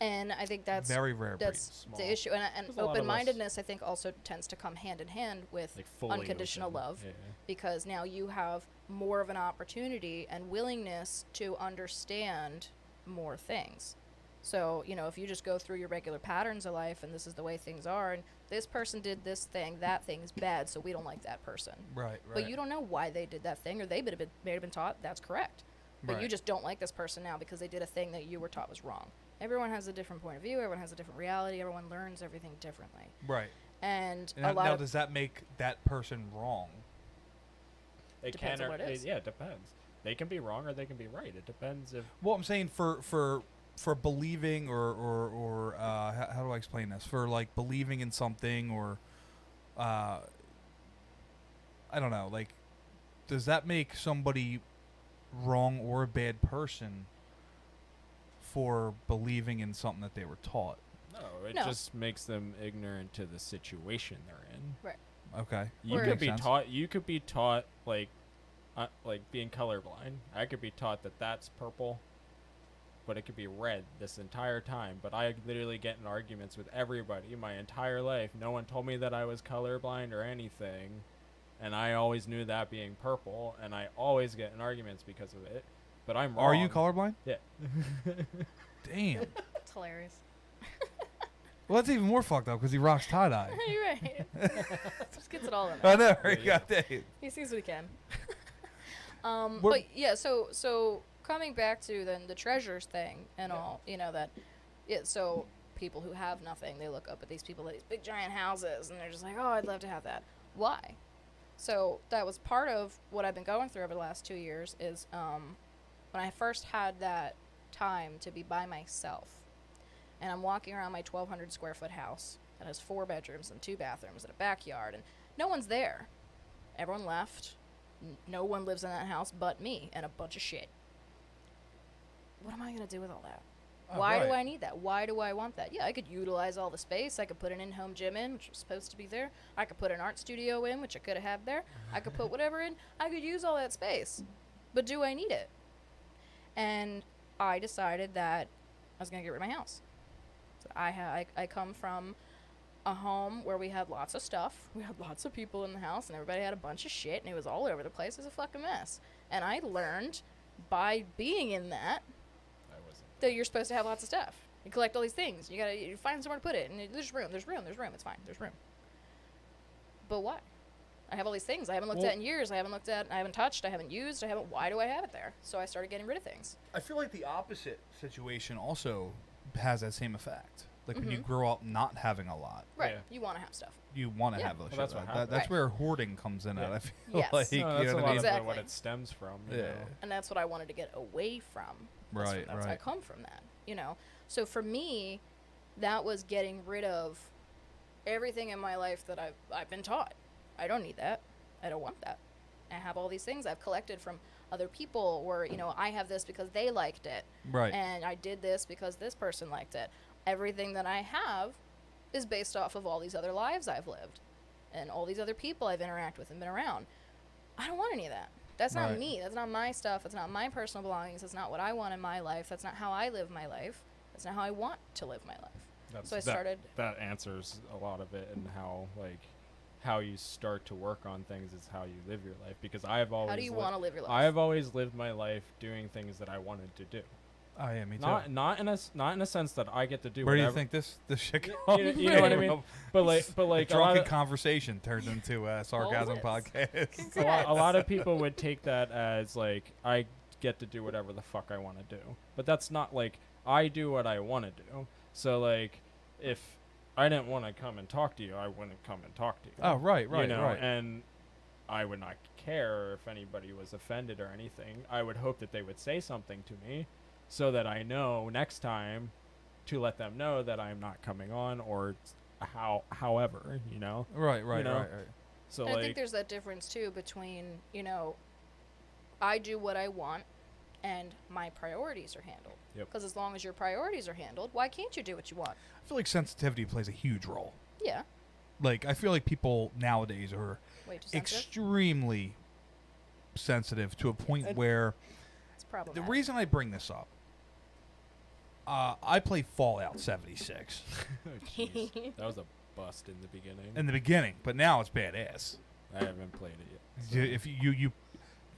And I think that's Very rare breed. that's Small. the issue. And There's a lot of us- open-mindedness, I think, also tends to come hand in hand with Like fully unconditional open. love, Yeah. because now you have more of an opportunity and willingness to understand more things. So, you know, if you just go through your regular patterns of life and this is the way things are, and this person did this thing, that thing is bad, so we don't like that person. Right. But you don't know why they did that thing, or they may have been taught that's correct. But you Right. just don't like this person now because they did a thing that you were taught was wrong. Everyone has a different point of view. Everyone has a different reality. Everyone learns everything differently. Right. And Now, a lot now of does that make that person wrong? It Depends can on or, what it is. yeah, it depends. They can be wrong or they can be right. It depends if Well, I'm saying for believing or how do I explain this? For like believing in something or I don't know, like does that make somebody wrong or a bad person for believing in something that they were taught? no, it No. just makes them ignorant to the situation they're in. Okay. You Or- could Makes be sense. taught. You could be taught like being colorblind. I could be taught that that's purple, but it could be red this entire time. But I literally get in arguments with everybody my entire life. No one told me that I was colorblind or anything, and I always knew that being purple, and I always get in arguments because of it. But I'm wrong. Are you colorblind? Yeah. Damn. it's hilarious. Well, that's even more fucked up because he rocks tie dye. You're right. Just gets it all in I there. know. Yeah, He yeah. got that. He sees what he can. We're- But yeah, so coming back to then the treasures thing and all, you know that, so people who have nothing, they look up at these people at these big giant houses and they're just like, oh, I'd love to have that. Why? So that was part of what I've been going through over the last 2 years is when I first had that time to be by myself, and I'm walking around my 1,200 square foot house that has 4 bedrooms and 2 bathrooms and a backyard, and no one's there. Everyone left. No one lives in that house but me and a bunch of shit. What am I going to do with all that? Oh, Why do right. I need that? Why do I want that? Yeah, I could utilize all the space. I could put an in-home gym in, which was supposed to be there. I could put an art studio in, which I could have had there. I could put whatever in. I could use all that space. But do I need it? And I decided that I was going to get rid of my house. So I come from a home where we had lots of stuff. We had lots of people in the house, and everybody had a bunch of shit, and it was all over the place. It was a fucking mess. And I learned by being in that I wasn't. that you're supposed to have lots of stuff. You collect all these things. You find somewhere to put it, and there's room. It's fine. There's room. But why? I have all these things I haven't looked at in years. I haven't touched. I haven't used. Why do I have it there? So I started getting rid of things. I feel like the opposite situation also has that same effect. Like when you Mhm. grow up not having a lot, Right. Yeah. You want to have stuff. you want to Yeah. have those. Well, that's shit. what That- happens. that's Right. where hoarding comes in. Yeah. At I feel Yes. like No, you that's know a what I lot mean. of Exactly. what it stems from. You Yeah. know? And that's what I wanted to get away from. Right, That's I right. come from that, you know. So for me, that was getting rid of everything in my life that I've been taught. I don't need that. I don't want that. I have all these things I've collected from other people, or you know, I have this because they liked it, Right. and I did this because this person liked it. Everything that I have is based off of all these other lives I've lived, and all these other people I've interacted with and been around. I don't want any of that. That's not Right. me. That's not my stuff. That's not my personal belongings. That's not what I want in my life. That's not how I live my life. That's not how I want to live my life. So I started. That answers a lot of it, and how you start to work on things is how you live your life. Because I have always. How do you want to live your life? I have always lived my life doing things that I wanted to do. Oh yeah, me too. Not in a sense that I get to do. Where do you whatever- think this shit You, goes? you know what I mean? But like A a lot drunken of, conversation turns into a sarcasm Always. podcast. a lot of people would take that as like I get to do whatever the fuck I want to do. But that's not like I do what I want to do. So like if I didn't want to come and talk to you, I wouldn't come and talk to you. Oh right, right, you know, right. and I would not care if anybody was offended or anything. I would hope that they would say something to me so that I know next time to let them know that I'm not coming on or however, you know. Right, right, you know, right, right. So And I think like there's that difference too between, you know, I do what I want and my priorities are handled. Yep. Because as long as your priorities are handled, why can't you do what you want? I feel like sensitivity plays a huge role. Yeah. Like I feel like people nowadays are Way too sensitive. extremely sensitive to a point And- where It's the problematic. reason I bring this up, I play Fallout 76 Oh, jeez. That was a bust in the beginning. in the beginning, but now it's badass. I haven't played it yet. If you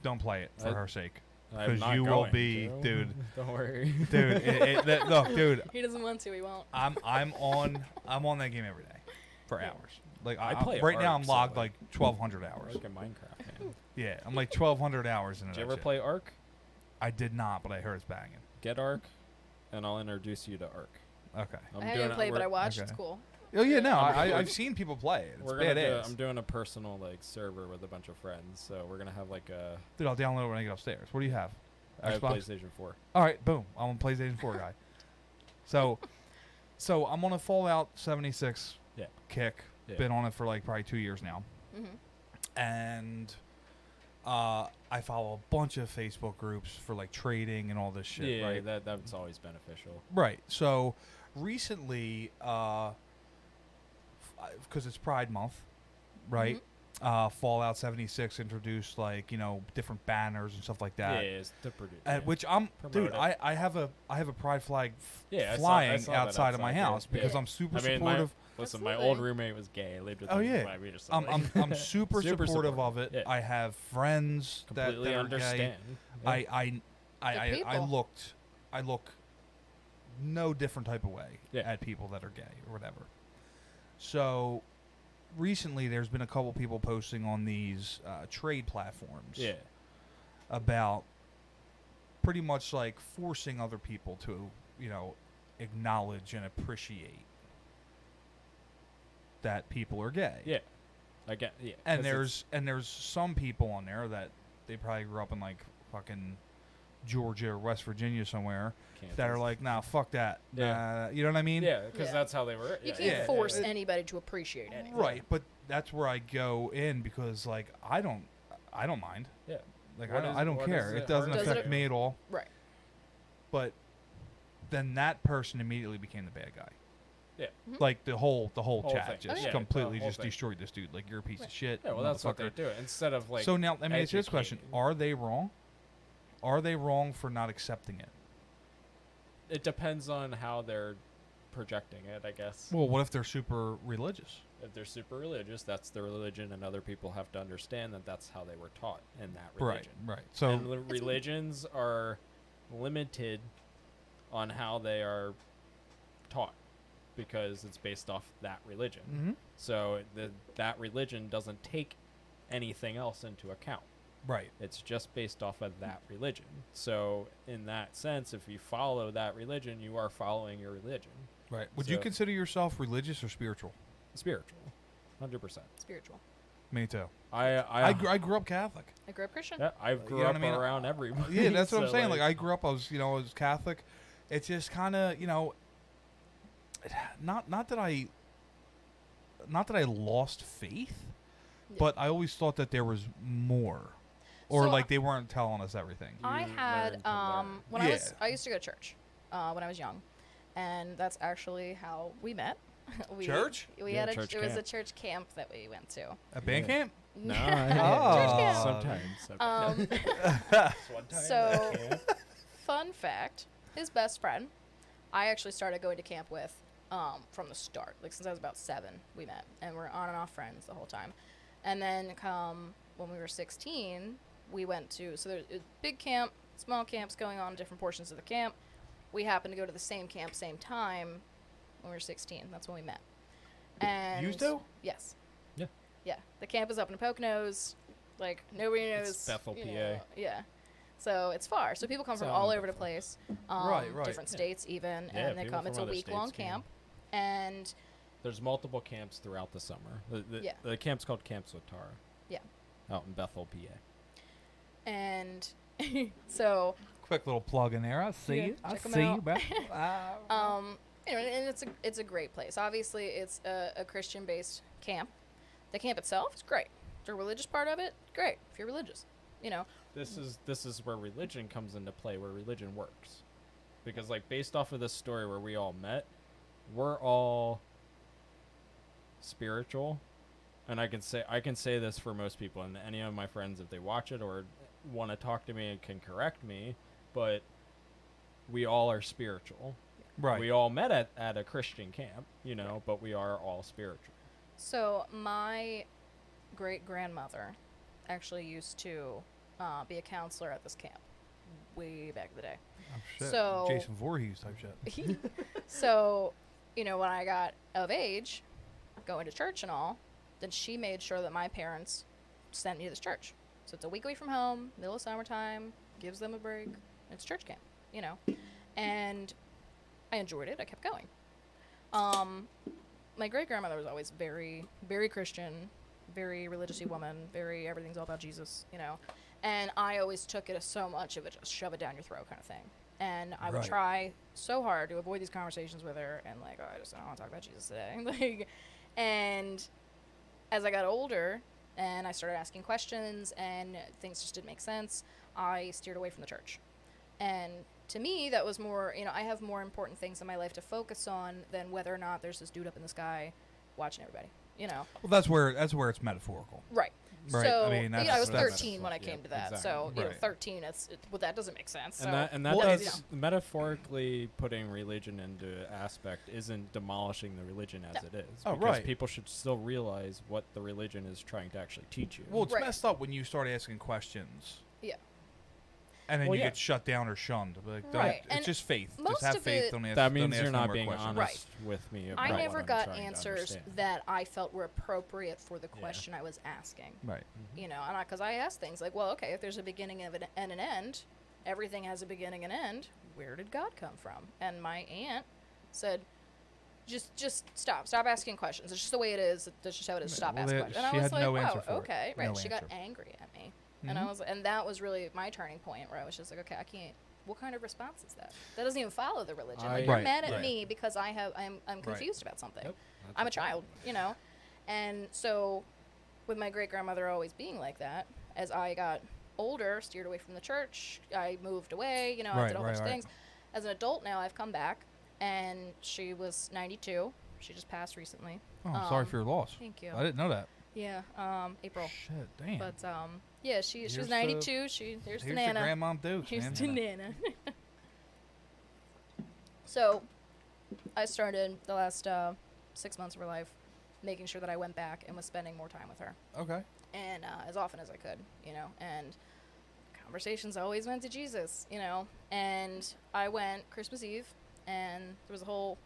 don't play it for I- her sake, I'm 'cause not you will going be- to. dude. Don't worry. dude. Look, dude, He doesn't want to. He won't. I'm on that game every day for Yeah. hours. Like I I play right now, Ark, I'm so, logged like- like 1,200 hours. Like in Minecraft, man. Yeah, I'm like 1,200 hours in it. Did you ever play Ark? I did not, but I heard it's banging. Get Ark, and I'll introduce you to Ark. Okay. I haven't played, but I watched. It's okay. cool. Oh yeah, no, I'm- I've seen people play it. It's We're gonna badass. I'm doing a personal like server with a bunch of friends, so we're gonna have like a. Dude, I'll download it when I get upstairs. What do you have? I have Xbox? PlayStation 4. All right, boom. I'm a PlayStation 4 guy. So I'm on a Fallout 76 Yeah. kick. Yeah. Been on it for like probably 2 years now, Mm-hmm. and I follow a bunch of Facebook groups for like trading and all this shit. Yeah, right. that's always beneficial. Right. So recently, because it's Pride Month, right? Fallout 76 introduced like different banners and stuff like Yeah, that. it's to produce. Which I'm, dude. Promote it. I have a pride flag Yeah, I flying saw that outside of my outside, yeah. house because Yeah. I'm super I mean, supportive. Listen, my Absolutely. old roommate was gay. I lived with Oh, him. yeah. I mean, just, I'm like, I'm super, Super supportive supportive, of it. yeah. I have friends that completely are understand. gay. Yeah. I people. look no different type of way Yeah. at people that are gay or whatever. So recently, there's been a couple people posting on these trade platforms Yeah. about pretty much like forcing other people to acknowledge and appreciate that people are gay. Yeah. I get. Yeah. And 'cause there's some people on there that they probably grew up in like fucking Georgia or West Virginia somewhere it's that are Kansas. like, nah, fuck that. Yeah. You know what I mean? Yeah, because Yeah. that's how they were. You Yeah, can't yeah. force It- anybody to appreciate anything. Right, but that's where I go in because like I don't mind. Yeah. Like What I don't what care. is It doesn't Does affect it- me at all. Right. But then that person immediately became the bad guy. Yeah. Mhm. Like the whole Whole chat thing. just Oh, yeah. completely The whole just thing. destroyed this dude. Like you're a piece of Right. shit. Yeah, well, that's what they motherfucker. do. Instead of like. So now let me ask you this question: educating. are they wrong? Are they wrong for not accepting it? It depends on how they're projecting it, I guess. Well, what if they're super religious? If they're super religious, that's their religion, and other people have to understand that that's how they were taught in that religion. Right. So And religions are limited on how they are taught because it's based off that religion. Mhm. So that religion doesn't take anything else into account. right. It's just based off of that religion. So in that sense, if you follow that religion, you are following your religion. Right. Would you So- consider yourself religious or spiritual? Spiritual, 100%. Spiritual. Me too. I I grew up Catholic. I grew up Christian. yeah, I You grew know what up I mean? around everybody. Yeah, that's what I'm so, saying. Like I grew up, I was Catholic. It's just kind of not that I lost faith, Yeah. but I always thought that there was more, or So, like they weren't telling us everything. I You had learn to learn. when Yeah. I used to go to church when I was young, and that's actually how we met. Church? We Yeah, had church it was a camp. church camp that we went to. At band Yeah. camp? No, Church camp. sometimes. So fun fact: his best friend, I actually started going to camp with from the start. Like since I was about 7, we met, and we're on and off friends the whole time. And then when we were 16, we went to there's a big camp, small camps going on in different portions of the camp. We happened to go to the same camp, same time when we were 16. That's when we met. And Used to? Yes. Yeah. Yeah. The camp is up in Poconos. Like nobody knows. It's Bethel, you PA. know, yeah. So it's far. So people come from So all in over the Bethel. place. Right. Different Yeah. states even, Yeah, and they people come. It's from a other week-long states came. camp, and There's multiple camps throughout the summer. Yeah. The camp's called Camp Sotara. Yeah. Out in Bethel, PA. and so Quick little plug in there. I see Yeah, you. I check 'em see you. out. Man. and it's a great place. Obviously, it's a Christian-based camp. The camp itself is great. The religious part of it, great. If you're religious, This is where religion comes into play, where religion works. Because like based off of this story where we all met, we're all spiritual. And I can say this for most people, and any of my friends, if they watch it or want to talk to me and can correct me, but we all are spiritual. Right. We all met at a Christian camp, you know, but we are all spiritual. So my great-grandmother actually used to be a counselor at this camp way back in the day. Oh, shit. So- Jason Voorhees type shit. So, you know, when I got of age, going to church and all, then she made sure that my parents sent me to this church. So it's a week away from home, middle of summertime, gives them a break. It's church camp, you know. And I enjoyed it. I kept going. My great-grandmother was always very, very Christian, very religious-y woman, very everything's all about Jesus, you know. And I always took it as so much of a just shove it down your throat kind of thing. And I would Right. try so hard to avoid these conversations with her and like, oh, I just don't want to talk about Jesus today. Like, and as I got older and I started asking questions and things just didn't make sense, I steered away from the church. And to me, that was more, you know, I have more important things in my life to focus on than whether or not there's this dude up in the sky watching everybody, you know. Well, that's where it's metaphorical. Right. Right, So, I mean, you know, I that's- was that's- 13 when I came to that. exactly. So, you know, Right. 13, well, that doesn't make sense. So, And that Well, does metaphorically putting religion into aspect isn't demolishing the religion as No. it is. Oh, because right. people should still realize what the religion is trying to actually teach you. Well, it's Right. messed up when you start asking questions. Yeah. And then Well, you yeah. get shut down or shunned. Like, don't- Right. It's And just faith. most Just have of faith. it- Don't ask, that don't means ask you're no not more being questions. honest with me about I what never I'm got trying to answers understand. that I felt were appropriate for the Yeah. question I was asking. Right. You know, and because I asked things like, well, okay, if there's a beginning and an end, everything has a beginning and end. Where did God come from? And my aunt said, just stop asking questions. It's just the way it is. That's just how it is. Stop Well, asking they- questions. And she I was had like, no wow, answer for it. okay, right. No She got answer. angry at me, and and that was really my turning point, where I was just like, okay, I can't. What kind of response is that? That doesn't even follow the religion. Like, you're Right, mad at right. me because I'm confused about something. Yep, that's I'm a okay. child, you know? And so, with my great-grandmother always being like that, as I got older, steered away from the church, I moved away, you know, I Right, did all those right, right. things. As an adult now, I've come back, and she was 92. She just passed recently. Oh, I'm sorry for your loss. Thank you. I didn't know that. Yeah, April. Shit, damn. But, yeah, she Here's was the- 92. Here's Here's the the Nana. Grandma Dukes, Here's man. the Nana. So, I started the last 6 months of her life making sure that I went back and was spending more time with her. Okay. And as often as I could, you know, and conversations always went to Jesus, you know. And I went Christmas Eve, and there was a whole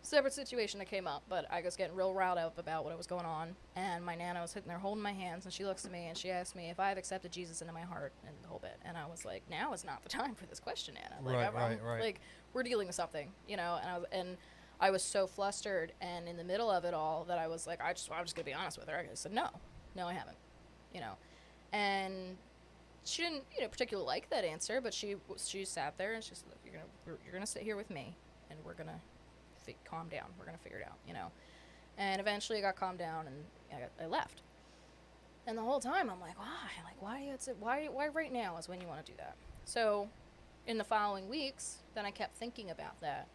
separate situation that came up, but I was getting real riled up about what was going on, and my Nana was sitting there holding my hands, and she looks at me, and she asked me if I have accepted Jesus into my heart, and the whole bit. And I was like, now is not the time for this question, Nana. Like, Right. Like, we're dealing with something, you know. And I was so flustered, and in the middle of it all, that I was like, I'm just gonna be honest with her. I said, no, I haven't, you know. And she didn't, you know, particularly like that answer, but she sat there and she said, look, you're gonna sit here with me, and we're gonna calm down. We're gonna figure it out, you know. And eventually, I got calmed down, and I left. And the whole time, I'm like, why right now is when you want to do that? So, in the following weeks, then I kept thinking about that,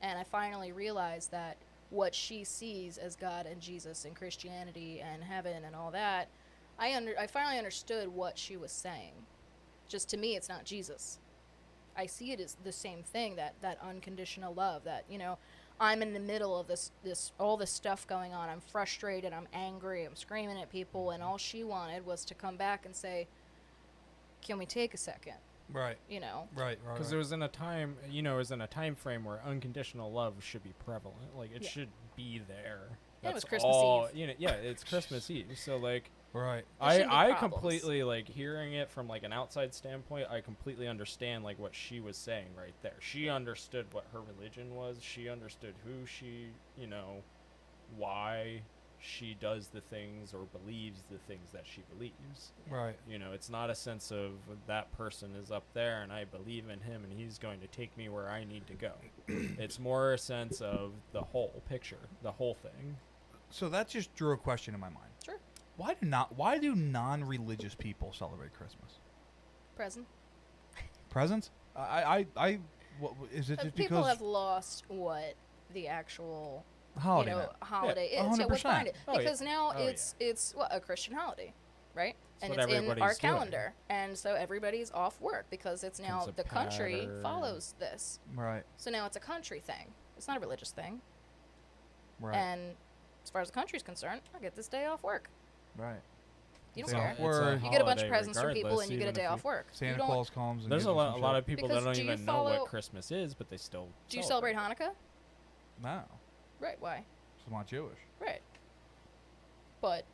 and I finally realized that what she sees as God and Jesus and Christianity and heaven and all that, I finally understood what she was saying. Just to me, it's not Jesus. I see it as the same thing, that unconditional love, that, you know, I'm in the middle of this all this stuff going on. I'm frustrated, I'm angry, I'm screaming at people, and all she wanted was to come back and say, can we take a second? Right. You know? Right. Because it was in a time, you know, it was in a time frame where unconditional love should be prevalent. Like, it Yeah. should be there. Yeah, it was That's Christmas all, Eve. You know, yeah, it's Christmas Eve. So, like, Right. There shouldn't be I problems. completely, like, hearing it from, like, an outside standpoint, I completely understand, like, what she was saying right there. She understood what her religion was. She understood who she, you know, why she does the things or believes the things that she believes. Right. You know, it's not a sense of that person is up there and I believe in him and he's going to take me where I need to go. It's more a sense of the whole picture, the whole thing. So that just drew a question in my mind. Sure. Why do non-religious people celebrate Christmas? Present. Presents? What, is it just People because have lost what the actual holiday? you know, meant? holiday Yeah, is. Yeah, what's 100%. behind it? Oh, yeah. Because now Oh, it's what, a Christian holiday. right? And what it's in everybody's our doing. calendar. And so everybody's off work because it's now Becomes a the country pattern. follows this. Right. So now it's a country thing. It's not a religious thing. Right. And as far as the country's concerned, I get this day off work. Right. You Day don't off care. work. You get a bunch of presents from people regardless, and you get a even day if off work. Santa You don't- Claus comes. And There's gives a you lot, some a lot shit. of people Because that don't do you even know follow- what Christmas is, but they still. Do you celebrate Hanukkah? No, Right, why? I'm not Jewish. Right. But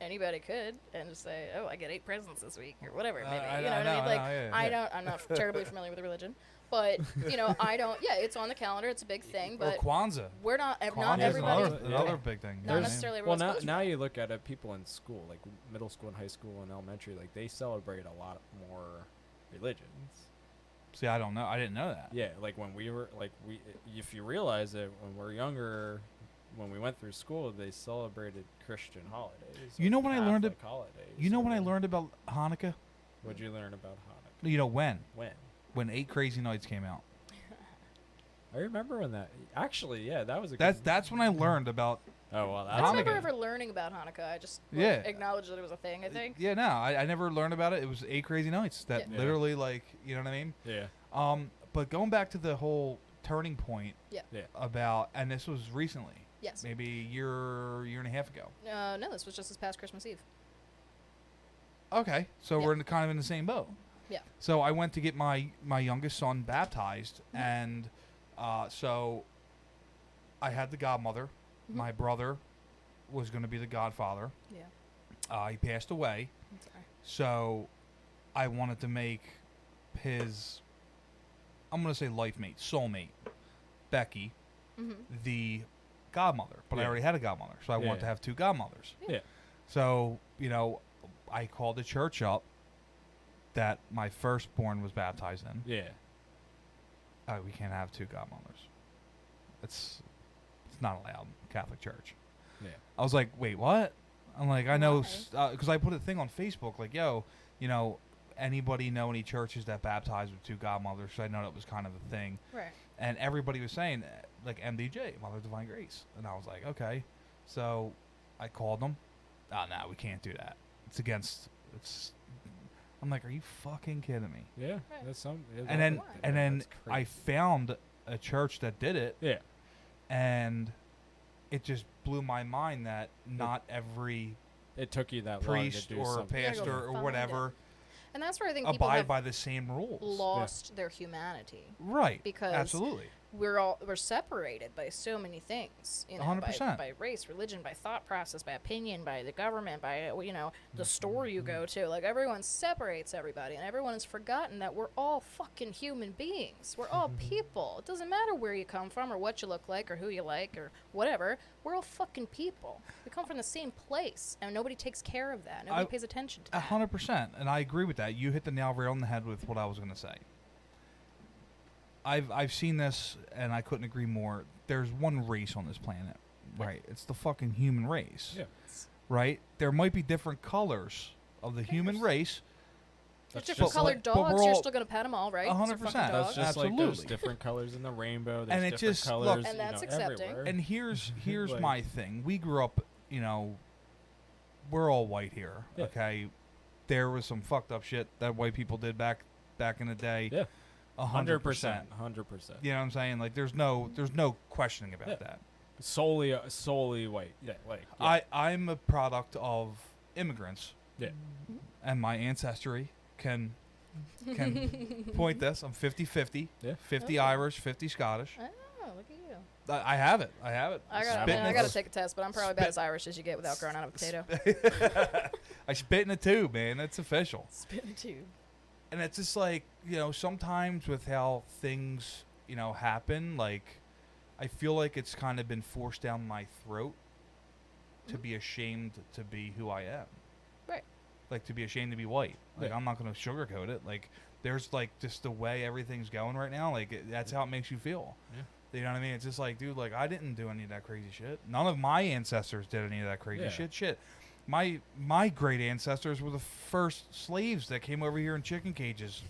anybody could and just say, "Oh, I get 8 presents this week," or whatever. Maybe I you know know, what I mean? I Like, know, yeah, I yeah. don't. I'm not terribly familiar with the religion, but you know, I don't. Yeah, it's on the calendar. It's a big thing, Or but Kwanzaa. we're not. Not Kwanzaa's everybody. another Yeah. big thing. Not you know? necessarily Well, everyone's now supposed to. now you look at it, people in school, like middle school and high school and elementary, like they celebrate a lot more religions. See, I don't know. I didn't know that. Yeah, like when we were if you realize it, when we're younger, when we went through school, they celebrated Christian holidays. You know when I learned Catholic holidays. You know when I or- learned about Hanukkah? What'd you learn about Hanukkah? You know when? When? 8 Crazy Nights came out. I remember when that. Actually, yeah, that was a. That's when I learned about. Oh well, I that's don't Hanukkah. remember ever learning about Hanukkah. I just like, Yeah. acknowledged that it was a thing. I think. Yeah, no, I never learned about it. It was 8 Crazy Nights that Yeah. literally, like, you know what I mean? Yeah. But going back to the whole turning point Yeah. Yeah. about, and this was recently, Yes. maybe a year and a half ago. No, this was just this past Christmas Eve. Okay, so Yeah. we're kind of in the same boat. Yeah. So I went to get my youngest son baptized, and so I had the godmother. Mhm. My brother was going to be the godfather. Yeah. He passed away, I'm sorry. so I wanted to make his, I'm going to say life mate, soulmate, Becky, Mm-hmm. the godmother. But I Yeah. already had a godmother, so I Yeah, wanted to yeah. have 2 godmothers. Yeah. So, you know, I called the church up that my firstborn was baptized in. Yeah. Oh, we can't have 2 godmothers. It's not allowed in Catholic Church. Yeah. I was like, wait, what? I'm like, I know, Why? because I put a thing on Facebook, like, yo, you know, anybody know any churches that baptize with 2 godmothers? So I know that was kind of a thing. Right. And everybody was saying, like, MDJ, Mother of Divine Grace. And I was like, okay. So I called them. Oh, no, we can't do that. It's against, I'm like, are you fucking kidding me? Yeah. Right. That's some. Yeah, And then, Why? and then that's I crazy. found a church that did it, Yeah. and it just blew my mind that not every It took you that priest long to do or something. You gotta go pastor or find whatever And that's where I think people abide have by the same rules. lost their humanity. Right. Because absolutely. We're separated by so many things, you know, 100%. by race, religion, by thought process, by opinion, by the government, by you know the store you go to. Like everyone separates everybody, and everyone has forgotten that we're all fucking human beings. We're all people. It doesn't matter where you come from or what you look like or who you like or whatever. We're all fucking people. We come from the same place, and nobody takes care of that. Nobody pays attention to that. 100%. And I agree with that. You hit the nail right on the head with what I was going to say. I've seen this, and I couldn't agree more. There's one race on this planet, right? It's the fucking human race, Yeah. right? There might be different colors of the human Yes. race. There's That's different just colored but we're dogs. You're all- still gonna pet them all, right? 100%. They're fucking That's dogs. That's just like there's Absolutely. different colors in the rainbow. There's And it different just- colors, look- And you that's know, accepting. everywhere. And here's Like- my thing. We grew up, you know, we're all white here, Yeah. okay? There was some fucked up shit that white people did back in the day. Yeah. 100%. 100%. You know what I'm saying? Like there's no questioning about Yeah. that. Solely white. Yeah, like yeah. I'm a product of immigrants, yeah. and my ancestry can point this. I'm 50-50. Yeah. 50 Okay. Irish, 50 Scottish. Oh, look at you. I have it. I Spitting I it. gotta take a test, but I'm probably about Spit- as Irish as you get without growing out of a potato. I spit in a tube, man. It's official. Spit in a tube. And it's just like, you know, sometimes with how things, you know, happen, like, I feel like it's kind of been forced down my throat to be ashamed to be who I am. Right. Like, to be ashamed to be white. Like, Yeah. I'm not going to sugarcoat it. Like, there's, like, just the way everything's going right now. Like, that's how it makes you feel. Yeah. You know what I mean? It's just like, dude, like, I didn't do any of that crazy shit. None of my ancestors did any of that crazy Yeah. shit. My great ancestors were the first slaves that came over here in chicken cages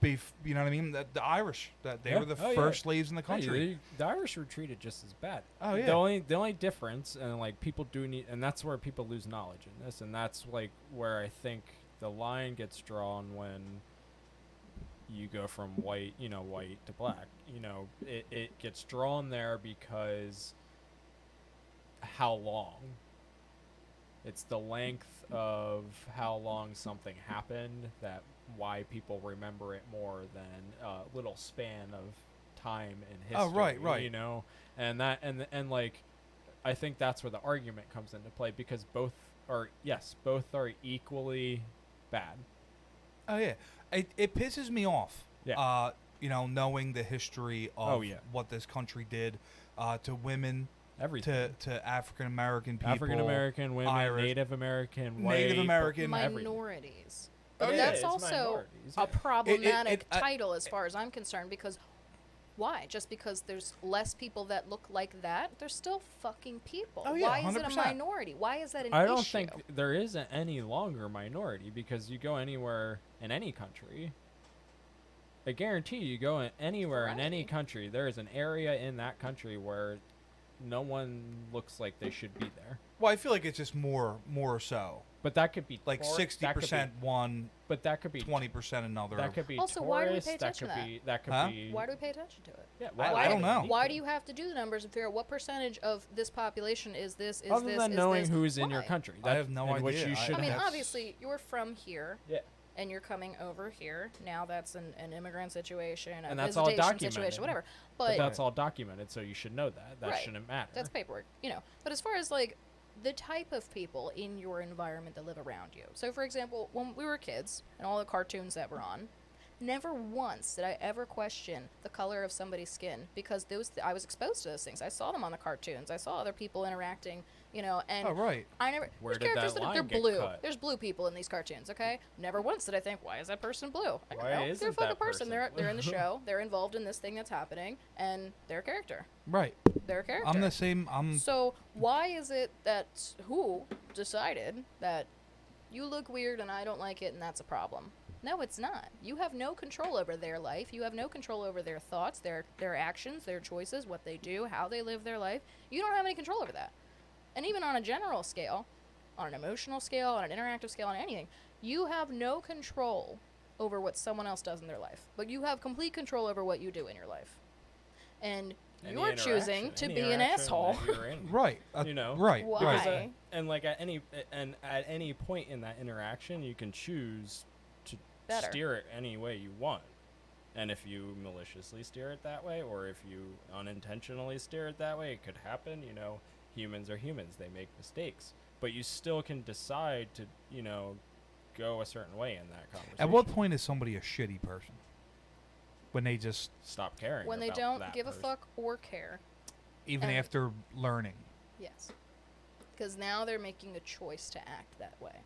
you know what I mean? The Irish, that they Yeah. were the Oh, yeah. first slaves in the Hey, country. the Irish were treated just as bad. Oh, yeah. The only difference, and like people do need, and that's where people lose knowledge in this, and that's like where I think the line gets drawn when you go from white to black. It gets drawn there because how long. It's the length of how long something happened that why people remember it more than a little span of time in history. Oh, right. And like I think that's where the argument comes into play, because both are equally bad. Oh yeah, it pisses me off. Yeah. Knowing the history of yeah. what this country did to women, Everything. to African American people, African American women, Irish, Native American, white, Native American, everything. minorities. Oh, But yeah, that's it's also minorities, a yeah. problematic title as far as I'm concerned, because why? Just because there's less people that look like that, they're still fucking people. Oh, yeah, why is it a 100%. minority? Why is that an issue? I don't think there isn't any longer minority, because you go anywhere in any country. I guarantee you go anywhere in any Right. country, there is an area in that country where no one looks like they should be there. Well, I feel like it's just more so. But that could be Like tour- 60% one, But that could be 20% another. That could be Also, tourists. why do we pay That attention could to be. That could Huh? be. Why do we pay attention to it? Yeah, I don't know. Why do you have to do the numbers and figure out what percentage of this population is this, is Other this, than is knowing this? who's in your Why? country, I have no and Which idea. you I should I mean, have. that's- obviously, you're from here. Yeah. And you're coming over here. Now that's an immigrant situation, a And that's all visitation documented. situation, whatever. But But that's all documented, so you should know that. That Right. shouldn't matter. that's paperwork, But as far as like the type of people in your environment that live around you. So, for example, when we were kids and all the cartoons that were on, never once did I ever question the color of somebody's skin, because I was exposed to those things. I saw them on the cartoons. I saw other people interacting, and Oh, right. I never. Where There's did characters that that are, line they're get blue. cut? There's blue people in these cartoons. Okay, never once did I think, why is that person blue? I don't Why know. They're a isn't fucking that person. person They're in the blue? show. They're involved in this thing that's happening, and they're a character. Right. They're a character. I'm the same. So why is it that who decided that you look weird and I don't like it and that's a problem? No, it's not. You have no control over their life. You have no control over their thoughts, their actions, their choices, what they do, how they live their life. You don't have any control over that. And even on a general scale, on an emotional scale, on an interactive scale, on anything, you have no control over what someone else does in their life. But you have complete control over what you do in your life. And Any you're choosing interaction- to any be an interaction asshole. that you're in. Right. Right. Why? Because, Right. and like at any point in that interaction, you can choose to Better. steer it any way you want. And if you maliciously steer it that way, or if you unintentionally steer it that way, it could happen. Humans are humans; they make mistakes. But you still can decide to, go a certain way in that conversation. At what point is somebody a shitty person? When they just, Stop caring. When they about don't that give person. a fuck or care. even And- after learning. Yes. Because now they're making a choice to act that way.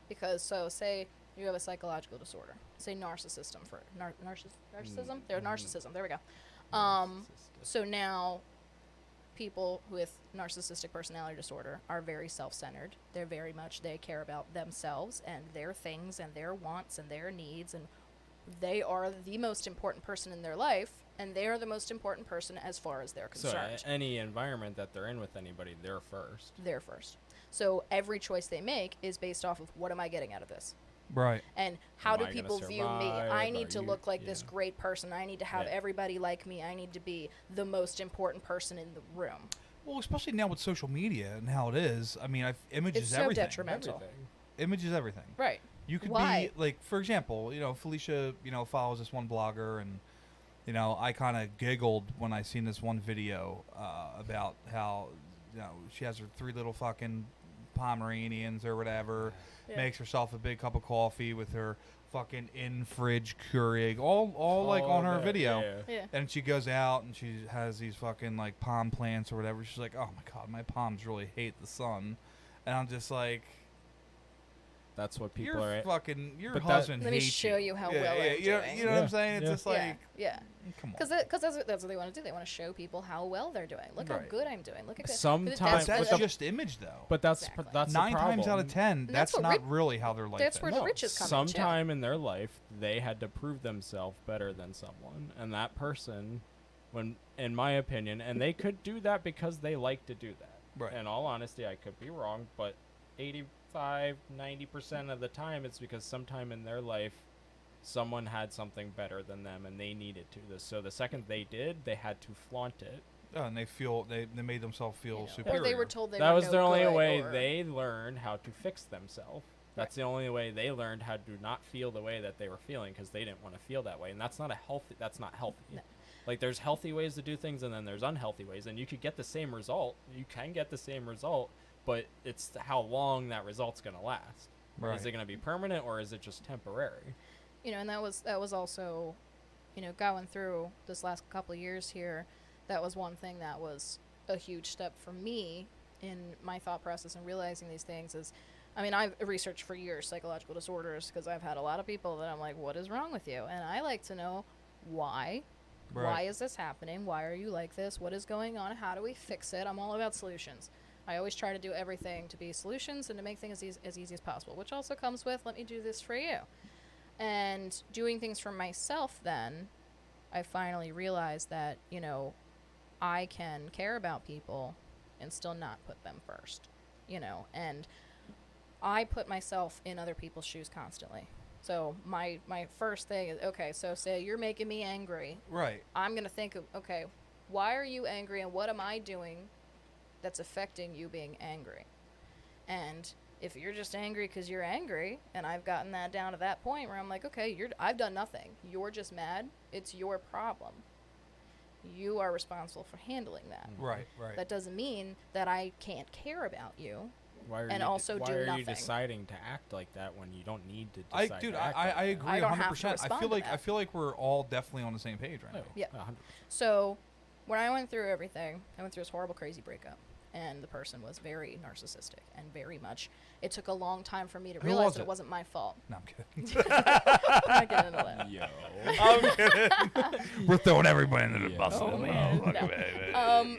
Because, say you have a psychological disorder. Say narcissism for narcissism? They're narcissism. There we go. So now people with narcissistic personality disorder are very self-centered. They care about themselves and their things and their wants and their needs, and they are the most important person in their life, and they are the most important person as far as they're So concerned. any environment that they're in with anybody, they're first. They're first. So every choice they make is based off of, what am I getting out of this? Right. And how Am do I gonna people view me? survive? I Are need to you- look like this yeah. great person. I need to have Yeah. everybody like me. I need to be the most important person in the room. Well, especially now with social media and how it is. I mean, image It's is so everything. detrimental. Everything. Image is everything. Right. You could Why? be like, for example, Felicia, follows this one blogger, and I kind of giggled when I seen this one video about how she has her 3 little fucking Pomeranians or whatever, Yeah. makes herself a big cup of coffee with her fucking in fridge Keurig, all like on her that, video. yeah. Yeah. And she goes out and she has these fucking like palm plants or whatever. She's like, oh my god, my palms really hate the sun. And I'm just like, That's what people Your are. fucking your But that- husband Let me hates show you how well I'm you know, doing. you know what I'm saying? It's Yeah. just like, yeah. come on. Because that's what they want to do. They want to show people how well they're doing. Look how Right. good I'm doing. Look at that. Sometimes- But that's but just image, though. But that's Exactly. but that's 9 the times out problem. of 10, And that's that's what not really how their life that's is. where the riches come in, too. Sometime in their life, they had to prove themselves better than someone, and that person, when, in my opinion, and they could do that because they like to do that. Right. In all honesty, I could be wrong, but 85-90% of the time, it's because sometime in their life, someone had something better than them, and they needed to. So the second they did, they had to flaunt it. Oh, and they made themselves feel You know, superior. or they were told they That were was no the only good, way or- they learned how to fix themselves. That's the only way they learned how to not feel the way that they were feeling, because they didn't want to feel that way, and that's not healthy. No. Like, there's healthy ways to do things, and then there's unhealthy ways, and you could get the same result. You can get the same result, but it's how long that result's gonna last. Right. Is it gonna be permanent, or is it just temporary? You know, and that was also, you know, going through this last couple of years here, that was one thing that was a huge step for me in my thought process and realizing these things is, I mean, I've researched for years psychological disorders because I've had a lot of people that I'm like, what is wrong with you? And I like to know why. Right. Why is this happening? Why are you like this? What is going on? How do we fix it? I'm all about solutions. I always try to do everything to be solutions and to make things as easy as possible, which also comes with, let me do this for you. And doing things for myself then, I finally realized that, you know, I can care about people and still not put them first, you know, and I put myself in other people's shoes constantly. So my first thing is, okay, so say you're making me angry. Right. I'm going to think of, okay, why are you angry and what am I doing that's affecting you being angry? And if you're just angry because you're angry, and I've gotten that down to that point where I'm like, okay, I've done nothing. You're just mad. It's your problem. You are responsible for handling that. Right. Right. That doesn't mean that I can't care about you. Why are And you also why do are you nothing. deciding to act like that when you don't need to I decide dude, to act I like that? agree I don't have to 100%. I respond feel to like that. I feel like we're all definitely on the same page right Oh, now. Yeah. 100%. So when I went through everything, I went through this horrible, crazy breakup. And the person was very narcissistic and very much. It took a long time for me to Who realize was that it? it wasn't my fault. No, I'm kidding. I'm not getting into that. Yo. I'm kidding. We're throwing everybody into the Yeah. bus. Oh, man. No.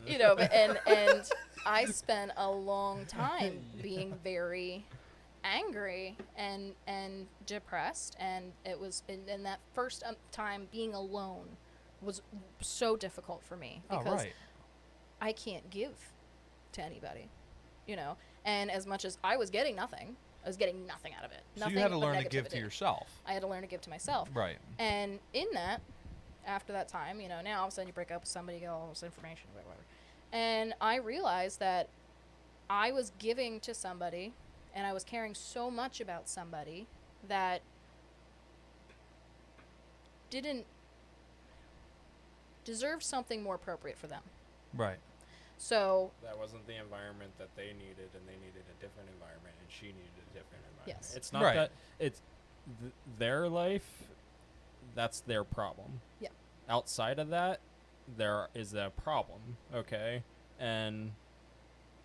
You know, and I spent a long time being very angry and depressed, and it was and that first time being alone was so difficult for me Oh, because right. I can't give to anybody, you know. And as much as I was getting nothing, I was getting nothing out of it. So Nothing you had to but learn to give to negativity. yourself. I had to learn to give to myself. Right. And in that, after that time, you know, now all of a sudden you break up with somebody, you get all this information, whatever. And I realized that I was giving to somebody and I was caring so much about somebody that didn't deserve something more appropriate for them. Right. So, That wasn't the environment that they needed, and they needed a different environment, and she needed a different environment. Yes. It's not Right. that it's their life. That's their problem. Yeah. Outside of that, there is a problem. Okay, and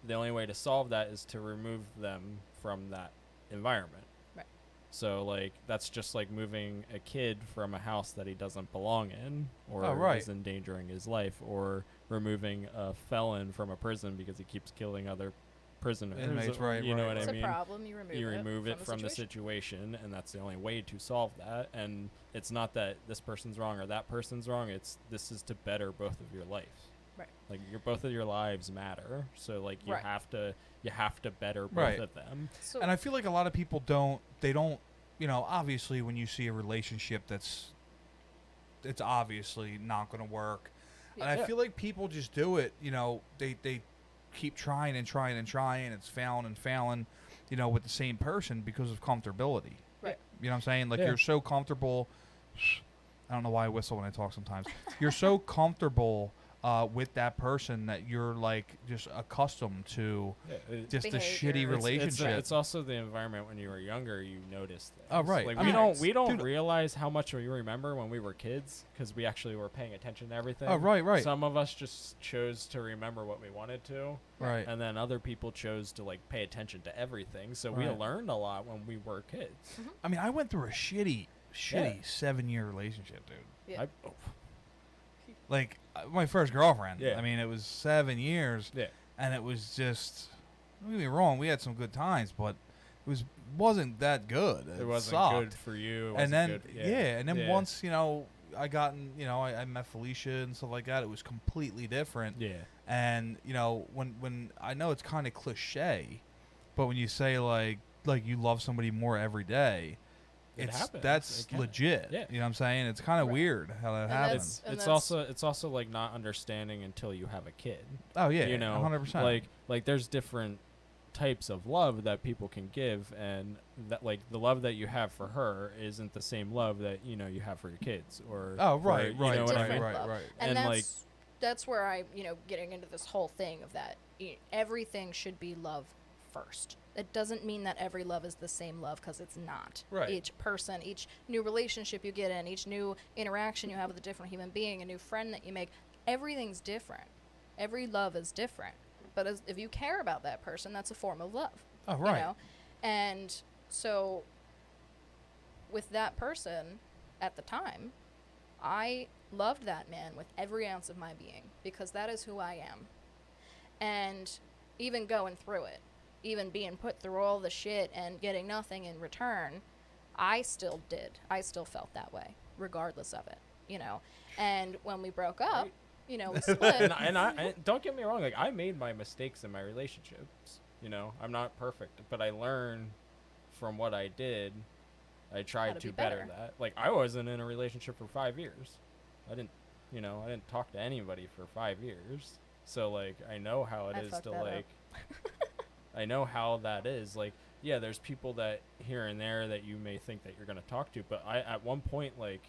the only way to solve that is to remove them from that environment. Right. So, like, that's just like moving a kid from a house that he doesn't belong in, or Oh, right. is endangering his life, or removing a felon from a prison because he keeps killing other prisoners. Inmates, right, You know right. what it's I a mean? problem. You remove You it remove it from the situation. situation, and that's the only way to solve that. And it's not that this person's wrong or that person's wrong. This is to better both of your lives. Right. Like both of your lives matter. So like you Right. have to better both Right. of them. So, And I feel like a lot of people don't, you know, obviously when you see a relationship it's obviously not going to work. And I Yeah. feel like people just do it, you know, they keep trying and trying and trying. It's failing and failing, you know, with the same person because of comfortability. Right. You know what I'm saying? Like Yeah. you're so comfortable. I don't know why I whistle when I talk sometimes. You're so comfortable with that person that you're like just accustomed to, just a Behavior. shitty relationship. It's also the environment when you were younger. You noticed things. Oh, right. Like I mean, we don't dude, realize how much we remember when we were kids because we actually were paying attention to everything. Oh, right. Some of us just chose to remember what we wanted to, Right. and then other people chose to like pay attention to everything. So we Right. learned a lot when we were kids. I mean, I went through a shitty Yeah. 7-year relationship, dude. Yeah. Like my first girlfriend. Yeah. I mean, it was 7 years, Yeah. and it was just. Don't get me wrong. We had some good times, but wasn't that good. It wasn't sucked. good for you. It And wasn't then good. and then Yeah. once I met Felicia and stuff like that. It was completely different. Yeah. And when I know it's kind of cliche, but when you say like you love somebody more every day, It happens. that's It can. legit. Yeah. You know what I'm saying? It's kind of Right. weird how that And happens. And It's also like not understanding until you have a kid. Oh yeah, You know, 100%. like there's different types of love that people can give, and that like the love that you have for her isn't the same love that you have for your kids or Oh for- right, you right, know what I right, mean? right, love. right. And, And, that's where I, getting into this whole thing of that everything should be love first. It doesn't mean that every love is the same love, because it's not. Right. Each person, each new relationship you get in, each new interaction you have with a different human being, a new friend that you make, everything's different. Every love is different. But if you care about that person, that's a form of love. Oh right. And so with that person at the time, I loved that man with every ounce of my being, because that is who I am. And even going through it, even being put through all the shit and getting nothing in return, I still felt that way regardless of it, and when we broke up, we split. and don't get me wrong, like I made my mistakes in my relationships. I'm not perfect, but I learned from what I did. I tried to to be better better. that. Like I wasn't in a relationship for 5 years. I didn't talk to anybody for 5 years. So like I know how it I is fucked to that up. like I know how that is. Like yeah, there's people that here and there that you may think that you're going to talk to, but I at one point like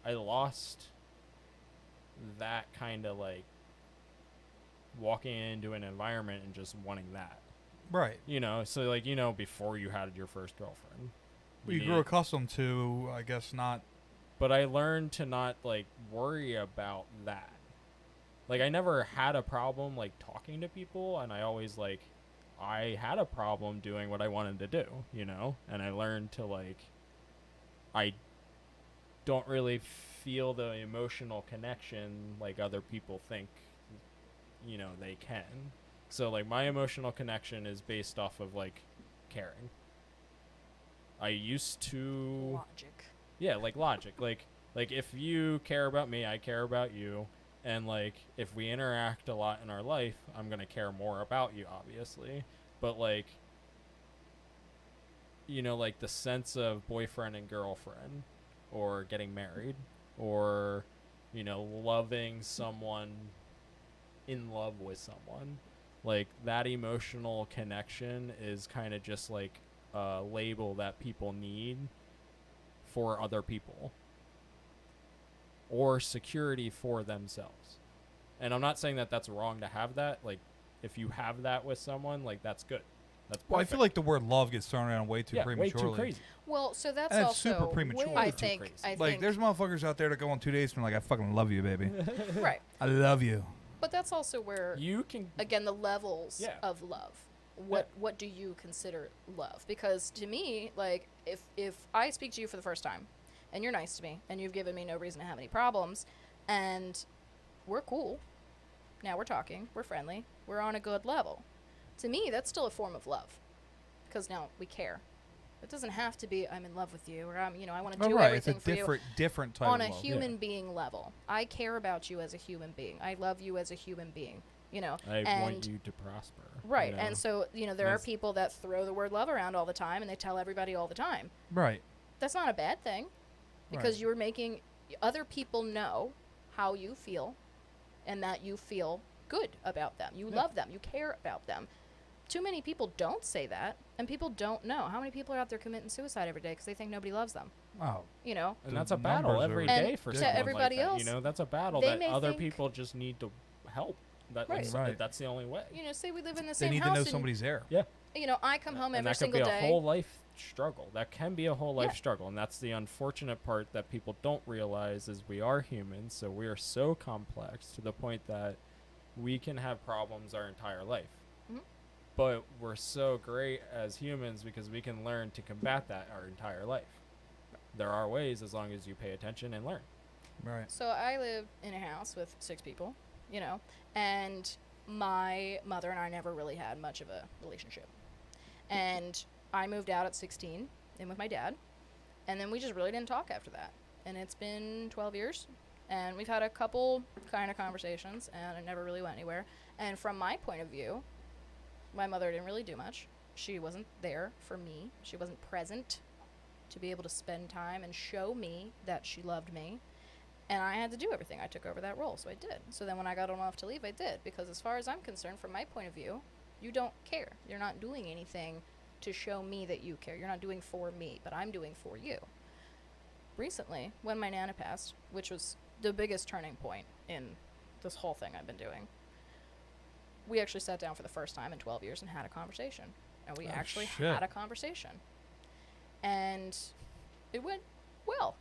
I lost that kind of like walking into an environment and just wanting that. Right. So like before you had your first girlfriend. You grew accustomed to, I guess, not. But I learned to not like worry about that. Like I never had a problem like talking to people, and I always like I had a problem doing what I wanted to do, and I learned to like I don't really feel the emotional connection like other people think they can. So like my emotional connection is based off of like caring. I used to Logic. Yeah, like logic. Like if you care about me, I care about you, and like if we interact a lot in our life, I'm going to care more about you obviously. But like like the sense of boyfriend and girlfriend or getting married or loving someone, in love with someone, like that emotional connection is kind of just like a label that people need for other people or security for themselves. And I'm not saying that that's wrong to have that. Like if you have that with someone, like that's good. That's perfect. Well, I feel like the word love gets thrown around way too way prematurely. too crazy. Well, so that's And it's also super premature. I Way too think. crazy. I Like, think there's motherfuckers out there that go on 2 days and are like, I fucking love you, baby. right. I love you. But that's also where You can again the levels Yeah. of love. What do you consider love? Because to me, like if I speak to you for the first time and you're nice to me and you've given me no reason to have any problems and we're cool. Now we're talking, we're friendly, we're on a good level. To me, that's still a form of love. Because now we care. It doesn't have to be I'm in love with you or I want to do right. It's a everything for you. different type On of a love. human being level. I care about you as a human being. I love you as a human being. I want you to prosper. Right. And so, there are That's- people that throw the word love around all the time and they tell everybody all the time. Right. That's not a bad thing because Right. you're making other people know how you feel and that you feel good about them. You love them. You care about them. Too many people don't say that, and people don't know. How many people are out there committing suicide every day because they think nobody loves them? Oh. And The that's a battle numbers every are day And for to someone everybody like that. else, That's a battle they that may other think- people just need to help. Right. That's the only way. You know, say we live in the They same need house. to know and, somebody's there. Yeah. you know, I come home And every that could be single a day. whole life struggle. That can be a whole life Yeah. struggle, and that's the unfortunate part that people don't realize is we are humans, so we are so complex to the point that we can have problems our entire life. Mhm. But we're so great as humans because we can learn to combat that our entire life. There are ways as long as you pay attention and learn. Right. So I live in a house with 6 people, you know, and my mother and I never really had much of a relationship. And I moved out at 16 in with my dad, and then we just really didn't talk after that. And it's been 12 years, and we've had a couple kind of conversations, and it never really went anywhere. And from my point of view, my mother didn't really do much. She wasn't there for me. She wasn't present to be able to spend time and show me that she loved me. And I had to do everything. I took over that role, so I did. So then when I got old enough to leave, I did. Because as far as I'm concerned, from my point of view, you don't care. You're not doing anything to show me that you care. You're not doing for me, but I'm doing for you. Recently, when my Nana passed, which was the biggest turning point in this whole thing I've been doing, we actually sat down for the first time in 12 years and had a conversation. And we actually had a conversation. And it went well.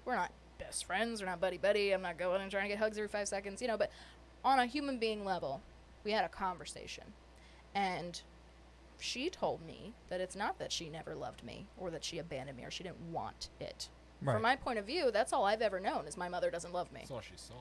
We're not best friends. We're not buddy-buddy. I'm not going and trying to get hugs every 5 seconds, you know, but on a human being level, we had a conversation. And she told me that it's not that she never loved me or that she abandoned me or she didn't want it. Right. From my point of view, that's all I've ever known is my mother doesn't love me. That's all she saw.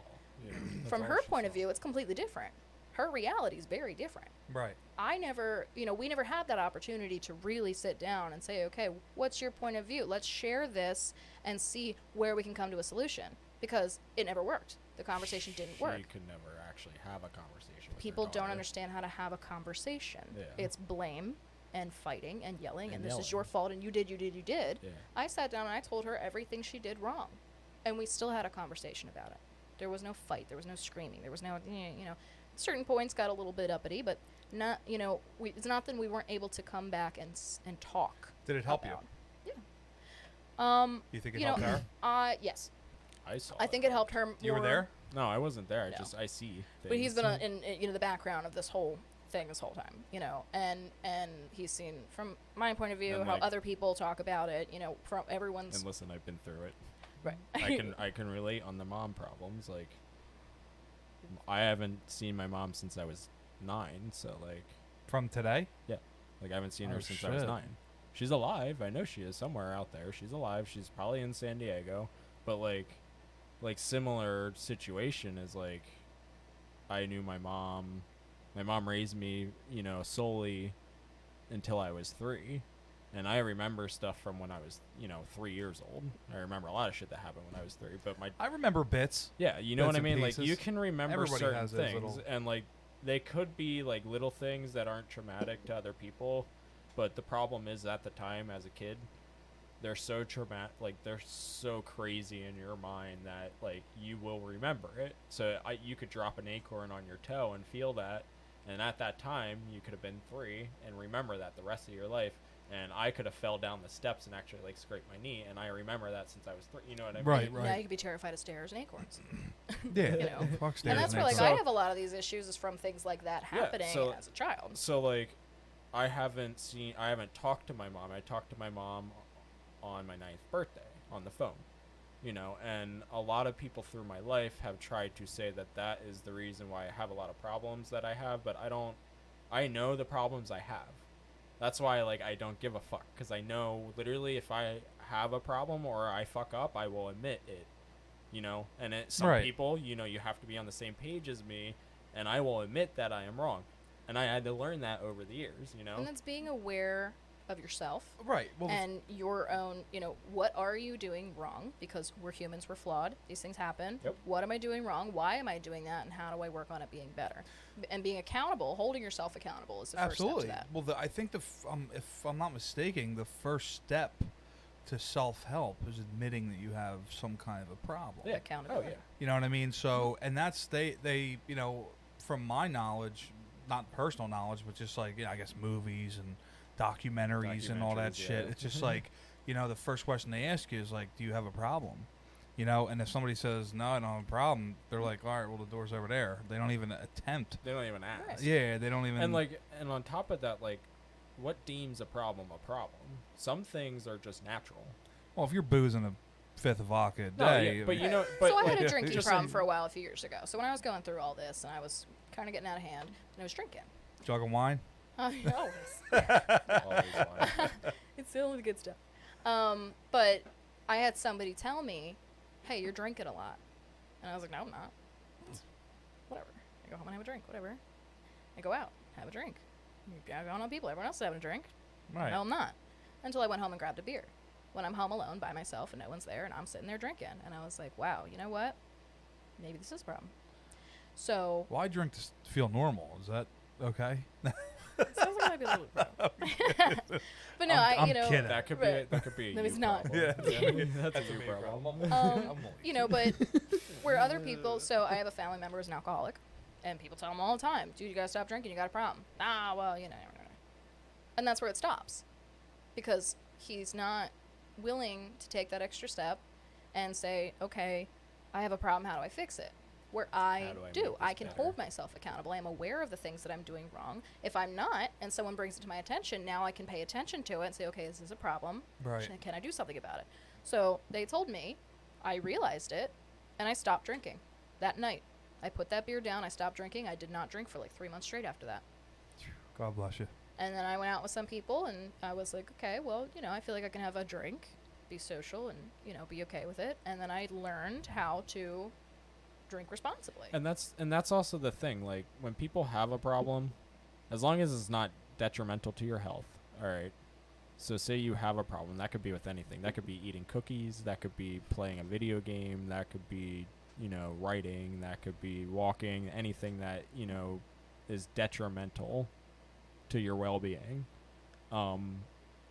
Yeah, From her point of view, it's completely different. Her reality is very different. Right. I never, you know, we never had that opportunity to really sit down and say, okay, what's your point of view? Let's share this and see where we can come to a solution. Because it never worked. The conversation didn't work. You could never actually have a conversation with People your don't daughter. understand how to have a conversation. Yeah. It's blame and fighting and yelling and this is yelling. your fault and you did. Yeah. I sat down and I told her everything she did wrong. And we still had a conversation about it. There was no fight. There was no screaming. There was no, you know, certain points got a little bit uppity, but not, you know, it's not that we weren't able to come back and talk. Did it help about. you? Yeah. You think it You helped know, her? Yes. I saw. I think it helped her more. You were there? No, I wasn't there. No. I see. But he's things. been in you know the background of this whole thing this whole time, you know, and he's seen from my point of view And, how like- other people talk about it, you know, from everyone's And listen, I've been through it. right. I can relate on the mom problems. Like, I haven't seen my mom since I was 9. So like, From today? I haven't seen Oh, her since I was shit. 9. She's alive. I know she is somewhere out there. She's alive. She's probably in San Diego. But like similar situation is like, I knew my mom. My mom raised me, you know, solely until I was 3. And I remember stuff from when I was, you know, 3 years old. I remember a lot of shit that happened when I was 3. But I remember bits. yeah, you know Bits what I and mean? Like, pieces. you can remember Everybody certain has those things. little- And, like, they could be, like, little things that aren't traumatic to other people. But the problem is, at the time, as a kid, they're so traumatic. Like, they're so crazy in your mind that, like, you will remember it. So, you could drop an acorn on your toe and feel that. And at that time, you could have been 3 and remember that the rest of your life. And I could have fell down the steps and actually like scraped my knee, and I remember that since I was 3. You know what I mean? Right, Now you could be terrified of stairs and acorns. Yeah. You know. Fuck stairs And that's where like acorns. I have a lot of these issues is from things like that Yeah, happening so- as a child. So like, I haven't talked to my mom. I talked to my mom on my 9th birthday on the phone, you know, and a lot of people through my life have tried to say that that is the reason why I have a lot of problems that I have, but I know the problems I have. That's why, like, I don't give a fuck, because I know literally if I have a problem or I fuck up, I will admit it, you know? And some Right. people, you know, you have to be on the same page as me, and I will admit that I am wrong. And I had to learn that over the years, you know? And that's being aware of yourself Right. Well, and your own, you know, what are you doing wrong? Because we're humans, we're flawed. These things happen. Yep. What am I doing wrong? Why am I doing that? And how do I work on it being better? And being accountable, holding yourself accountable is the absolutely. first step to that. Well, I think if I'm not mistaken, the first step to self-help is admitting that you have some kind of a problem. Yeah. Accountability. Oh, yeah. You know what I mean? So, and that's they you know, from my knowledge, not personal knowledge, but just like, you know, I guess movies and documentaries and all that Documentaries, shit. yeah. It's just like, you know, the first question they ask you is like, do you have a problem? You know, and if somebody says, no, I don't have a problem, they're like, all right, well, the door's over there. They don't even attempt. They don't even ask. Right. Yeah, they don't even. And on top of that, like, what deems a problem a problem? Some things are just natural. Well, if you're boozing a fifth of vodka a No, day. yeah, but you know, So I like, had a drinking just problem in- for a while a few years ago. So when I was going through all this and I was kind of getting out of hand, and I was drinking. Jug of wine? Always. Always lying. It's the only good stuff. But I had somebody tell me, hey, you're drinking a lot. And I was like, no, I'm not. Whatever. I go home and have a drink. Whatever. I go out, have a drink. I go on people. Everyone else is having a drink. Right. No, I'm not. Until I went home and grabbed a beer. When I'm home alone by myself and no one's there and I'm sitting there drinking. And I was like, wow, you know what? Maybe this is a problem. So. Well, I drink to feel normal. Is that okay? It sounds like it might be a little problem. But no, I'm you know. kidding. That could Right. be. No, you it's not. problem. Yeah. That's a you problem. You know, but where other people, so I have a family member who's an alcoholic, and people tell him all the time, dude, you gotta stop drinking, you got a problem. Ah, well, you know. And that's where it stops. Because he's not willing to take that extra step and say, okay, I have a problem, how do I fix it? Where I do I do. make this I can better? hold myself accountable. I'm aware of the things that I'm doing wrong. If I'm not, and someone brings it to my attention, now I can pay attention to it and say, okay, this is a problem. Right. Can I do something about it? So they told me, I realized it, and I stopped drinking that night. I put that beer down, I stopped drinking. I did not drink for like 3 months straight after that. God bless you. And then I went out with some people, and I was like, okay, well, you know, I feel like I can have a drink, be social, and, you know, be okay with it. And then I learned how to drink responsibly. And that's also the thing. Like, when people have a problem, as long as it's not detrimental to your health, all right. So say you have a problem, that could be with anything. That could be eating cookies, that could be playing a video game, that could be, you know, writing, that could be walking, anything that, you know, is detrimental to your well-being.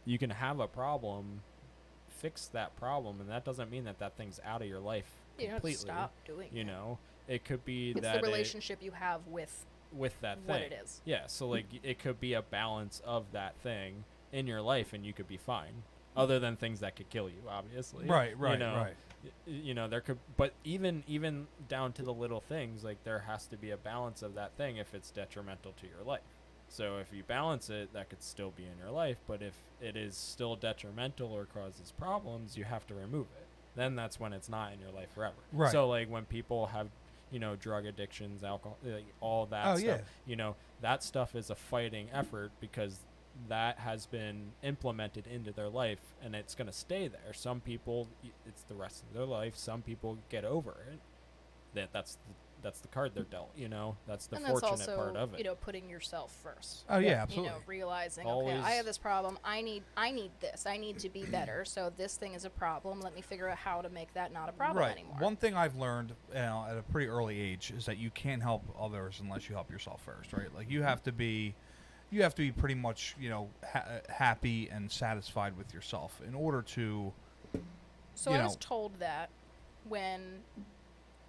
You can have a problem, fix that problem, and that doesn't mean that thing's out of your life You know, completely. stop doing You it. know, it could be It's that the relationship you have with that what thing. it is. Yeah, so like it could be a balance of that thing in your life, and you could be fine. Other than things that could kill you, obviously. Right, You know, right. You know, there could, but even down to the little things, like there has to be a balance of that thing if it's detrimental to your life. So if you balance it, that could still be in your life. But if it is still detrimental or causes problems, you have to remove it. Then that's when it's not in your life forever. Right. So like when people have, you know, drug addictions, alcohol, like all that Oh, stuff, yeah. you know, that stuff is a fighting effort because that has been implemented into their life and it's going to stay there. Some people, it's the rest of their life. Some people get over it. That's the card they're dealt, you know. That's the And that's fortunate also, part of it. you know, putting yourself first. Oh, yeah, You absolutely. know, realizing, Always. okay, I have this problem. I need this. I need to be better. So this thing is a problem. Let me figure out how to make that not a problem Right. anymore. One thing I've learned at a pretty early age is that you can't help others unless you help yourself first, right? Like you have to be pretty much, you know, happy and satisfied with yourself in order to. So you I was know- told that when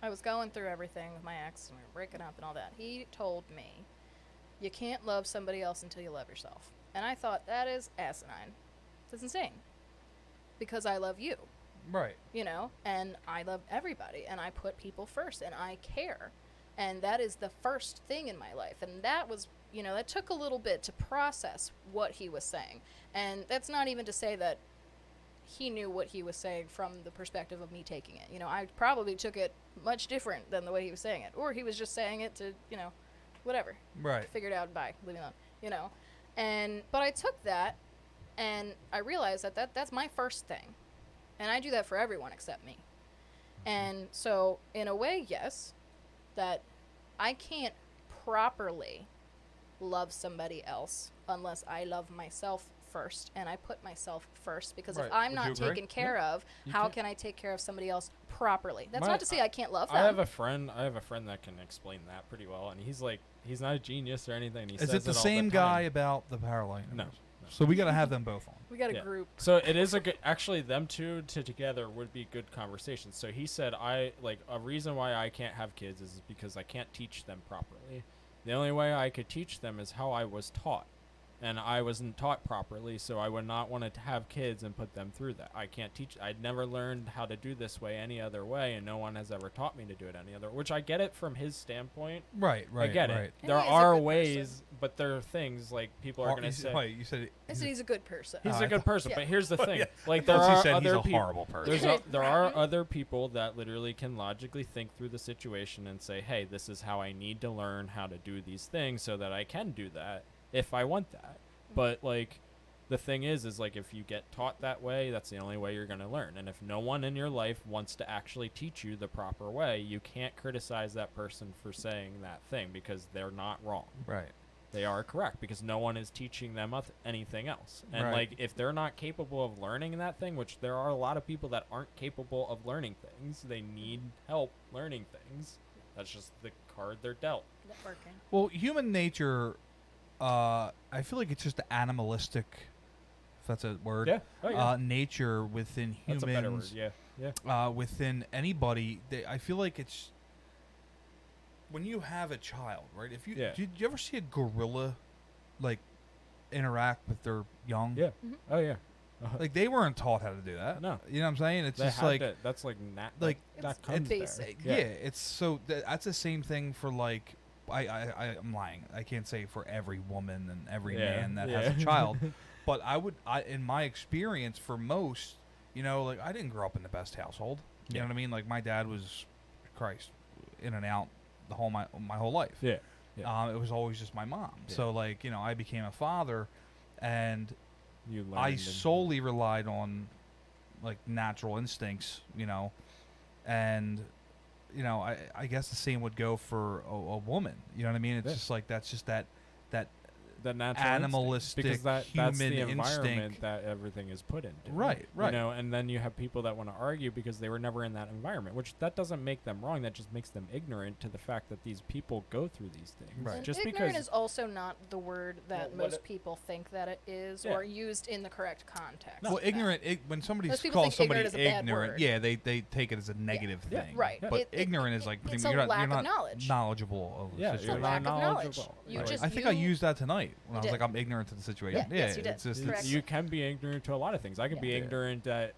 I was going through everything with my ex and we were breaking up and all that. He told me, you can't love somebody else until you love yourself. And I thought, that is asinine. That's insane. Because I love you, Right. you know, and I love everybody, and I put people first, and I care. And that is the first thing in my life. And that was, you know, that took a little bit to process what he was saying. And that's not even to say that he knew what he was saying from the perspective of me taking it. You know, I probably took it much different than the way he was saying it. Or he was just saying it to, you know, whatever. Right. Figured out, bye, leave me alone, you know. But I took that, and I realized that that's my first thing. And I do that for everyone except me. And so, in a way, yes, that I can't properly love somebody else unless I love myself first, and I put myself first, because Right. if I'm Would not you agree? taken care of, You how can't- can I take care of somebody else properly? That's My- not to say I can't love them. I have a friend that can explain that pretty well, and he's not a genius or anything. He Is says it the all same time. guy about the Powerline? No. So we got to have them both on. We got a Yeah. group. So it is a good. Actually, them two together would be good conversations. So he said, a reason why I can't have kids is because I can't teach them properly. The only way I could teach them is how I was taught. and I wasn't taught properly, so I would not want to have kids and put them through that. I can't teach. I'd never learned how to do this way any other way, and no one has ever taught me to do it any other. Which I get it from his standpoint. Right. I get right. it. And There he is a are good ways, person. but there are things like people are going to say. Wait, you said I said he's a good person. He's Oh, a I good person, Yeah. but here's the thing: Yeah. like I there thought you are said he's other a people. horrible person. There are other people that literally can logically think through the situation and say, "Hey, this is how I need to learn how to do these things so that I can do that if I want that." But like, the thing is like if you get taught that way, that's the only way you're going to learn. And if no one in your life wants to actually teach you the proper way, you can't criticize that person for saying that thing because they're not wrong. Right. They are correct because no one is teaching them anything else. And Right. like if they're not capable of learning that thing, which there are a lot of people that aren't capable of learning things, they need help learning things. That's just the card they're dealt. Networking. Well, human nature, I feel like it's just the animalistic, if that's a word, Yeah. Oh, yeah. nature within humans. That's a better word. Yeah. Yeah. Within anybody, I feel like it's when you have a child, right? If you Yeah. did you ever see a gorilla like interact with their young? Yeah. Mhm. Oh yeah. Like they weren't taught how to do that. No. You know what I'm saying? It's They just had like to, that's like like, that It's comes basic. there. yeah. It's so that's the same thing for like I'm lying. I can't say for every woman and every Yeah, man that yeah. has a child, but in my experience, for most, you know, like I didn't grow up in the best household. You Yeah. know what I mean? Like my dad was, Christ, in and out my whole life. Yeah. Yeah. It was always just my mom. Yeah. So like you know, I became a father, and You learned I and- solely relied on like natural instincts, you know, and you know, I guess the same would go for a woman. You know what I mean? It's Yeah. just like that's just that the natural animalistic instinct, because that's the human environment instinct. that everything is put into. Right, right. You know, and then you have people that want to argue because they were never in that environment, which that doesn't make them wrong. That just makes them ignorant to the fact that these people go through these things. Right. And Just ignorant because is also not the word that Well, what most people think that it is, Yeah. or used in the correct context. well, of that. ignorant. When somebody Most people calls think somebody ignorant is a bad ignorant, word. yeah, they take it as a negative Yeah. thing. Right. Yeah. But It- ignorant is like it's you're a not, lack you're of not knowledge. knowledgeable of Yeah, the It's a you're situation. lack not of knowledge. knowledgeable. You Right. just I think I you- used that tonight when You I was did. like, I'm ignorant to the situation. Yeah, yes, you did. It's just Correct. You can be ignorant to a lot of things. I could be Yeah. ignorant that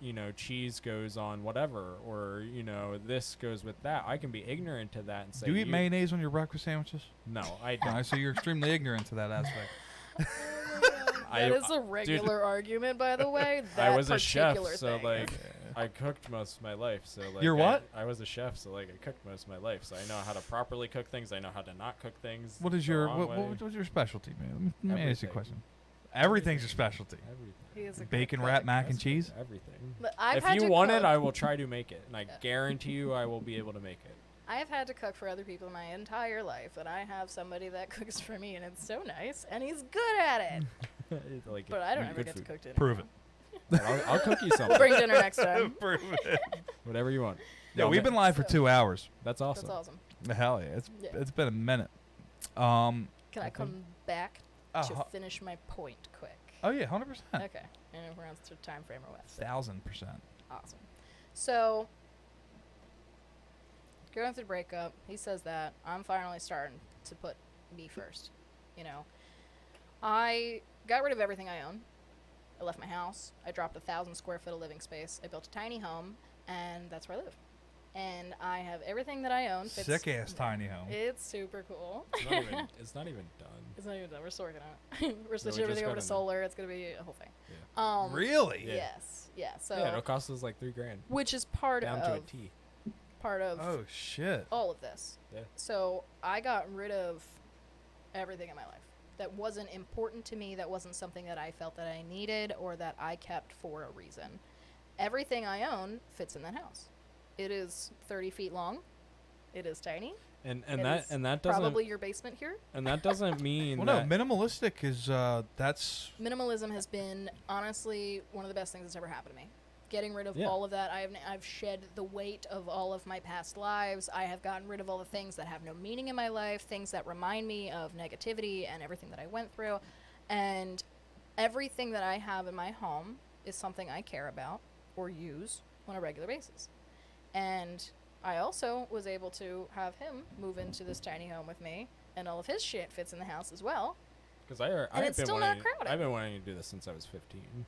you know cheese goes on whatever, or you know this goes with that. I can be ignorant to that and say. Do you eat mayonnaise on your breakfast sandwiches? No, I No, don't. so you're extremely ignorant to that aspect. I- That is a regular argument, by the way. I That was a chef, particular so thing. like I cooked most of my life. So like You're what? I was a chef, so like I cooked most of my life. So I know how to properly cook things. I know how to not cook things. What is the your wrong way. what's your specialty, man? Let me ask you a Everything. question. Everything's your specialty. Everything. He is a good Bacon cook. wrap mac and That's cheese. Everything. But I've If had you to want cook. it, I will try to make it, and I Yeah. guarantee you I will be able to make it. I have had to cook for other people my entire life, and I have somebody that cooks for me, and it's so nice, and he's good at it. It's like But I don't good ever get food. to cook dinner. Prove it. But I'll cook you We'll something. bring dinner next time. Prove it. Whatever you want. Yeah, I'll we've ma- been live for So- 2 hours. That's awesome. That's awesome. Hell yeah, Yeah. it's been a minute. Can I Okay. come back Oh, to hu- finish my point quick? oh yeah, 100%. Okay. And if we're on the time frame or what? So, 1,000%. awesome. So, going through the breakup, he says that I'm finally starting to put me first. You know, I got rid of everything I own. I left my house. I dropped 1,000 square foot of living space. I built a tiny home, and that's where I live. And I have everything that I own. Sick ass tiny home. It's super cool. It's not even done. It's not even done. We're still working on it. We're switching just everything over got to in. solar. It's gonna be a whole thing. Yeah. Really? Yeah. Yes. Yeah. So, Yeah, it'll cost us like $3,000 which is part down to a of T. Oh shit. all of this. Yeah. So I got rid of everything in my life that wasn't important to me, that wasn't something that I felt that I needed or that I kept for a reason. Everything I own fits in that house. It is 30 feet long. It is tiny. And It that is and that doesn't Probably your basement here. and that doesn't mean Well, that no, minimalistic is that's Minimalism has been honestly one of the best things that's ever happened to me. Getting rid of Yeah. all of that. I've shed the weight of all of my past lives. I have gotten rid of all the things that have no meaning in my life, things that remind me of negativity and everything that I went through. And everything that I have in my home is something I care about or use on a regular basis. And I also was able to have him move into this tiny home with me, and all of his shit fits in the house as well. Because And it's still not crowded. I've been wanting to do this since I was 15.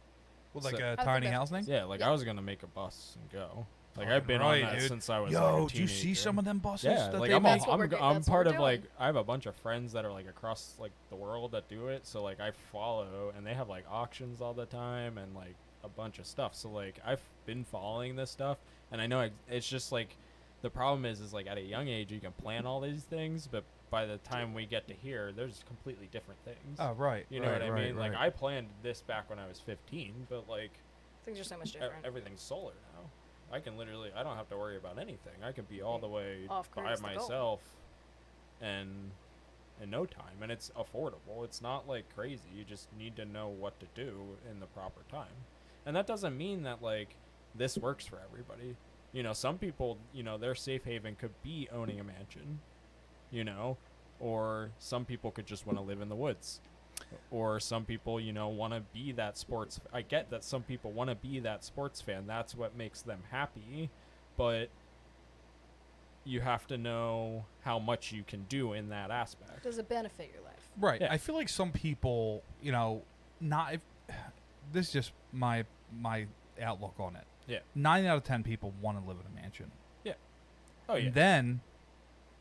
Well, So- like a How's the tiny best house thing. Yeah, like Yeah. I was gonna make a bus and go. Like Fucking I've been right, on that dude. since I was Yo, like a do you see teenager. some of them buses? Yeah, that like they I'm, make? That's what we're I'm that's what part we're of like doing. I have a bunch of friends that are like across like the world that do it. So like I follow, and they have like auctions all the time and like a bunch of stuff. So like I've been following this stuff, and I know it's just like the problem is like at a young age you can plan all these things, but by the time we get to here, there's completely different things. Oh, right. You know right, what I right, mean? Like right. I planned this back when I was 15, but like Things are so much different. everything's solar now. I can literally, I don't have to worry about anything. I can be all the way Off-grid by is the goal. myself, and in no time, and it's affordable. It's not like crazy. You just need to know what to do in the proper time, and that doesn't mean that like this works for everybody. You know, some people, you know, their safe haven could be owning a mansion, you know, or some people could just want to live in the woods. Or some people, you know, want to be that sports. I get that some people want to be that sports fan. That's what makes them happy. But you have to know how much you can do in that aspect. Does it benefit your life? Right. Yeah. I feel like some people, you know, not if this is just my outlook on it. Yeah. 9 out of 10 people want to live in a mansion. Oh, yeah. And then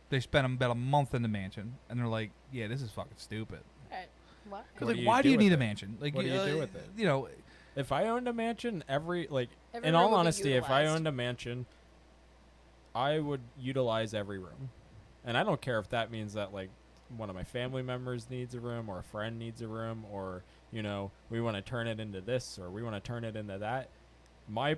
they spend about a month in the mansion, and they're like, "Yeah, this is fucking stupid." Right. What? Because What like, do you why do do you with need a it? mansion? Like, What do you do with it? You know, If I owned a mansion, Every in room all would be honesty, if I utilized. owned a mansion, I would utilize every room. And I don't care if that means that, like, one of my family members needs a room, or a friend needs a room, or, you know, we want to turn it into this, or we want to turn it into that. My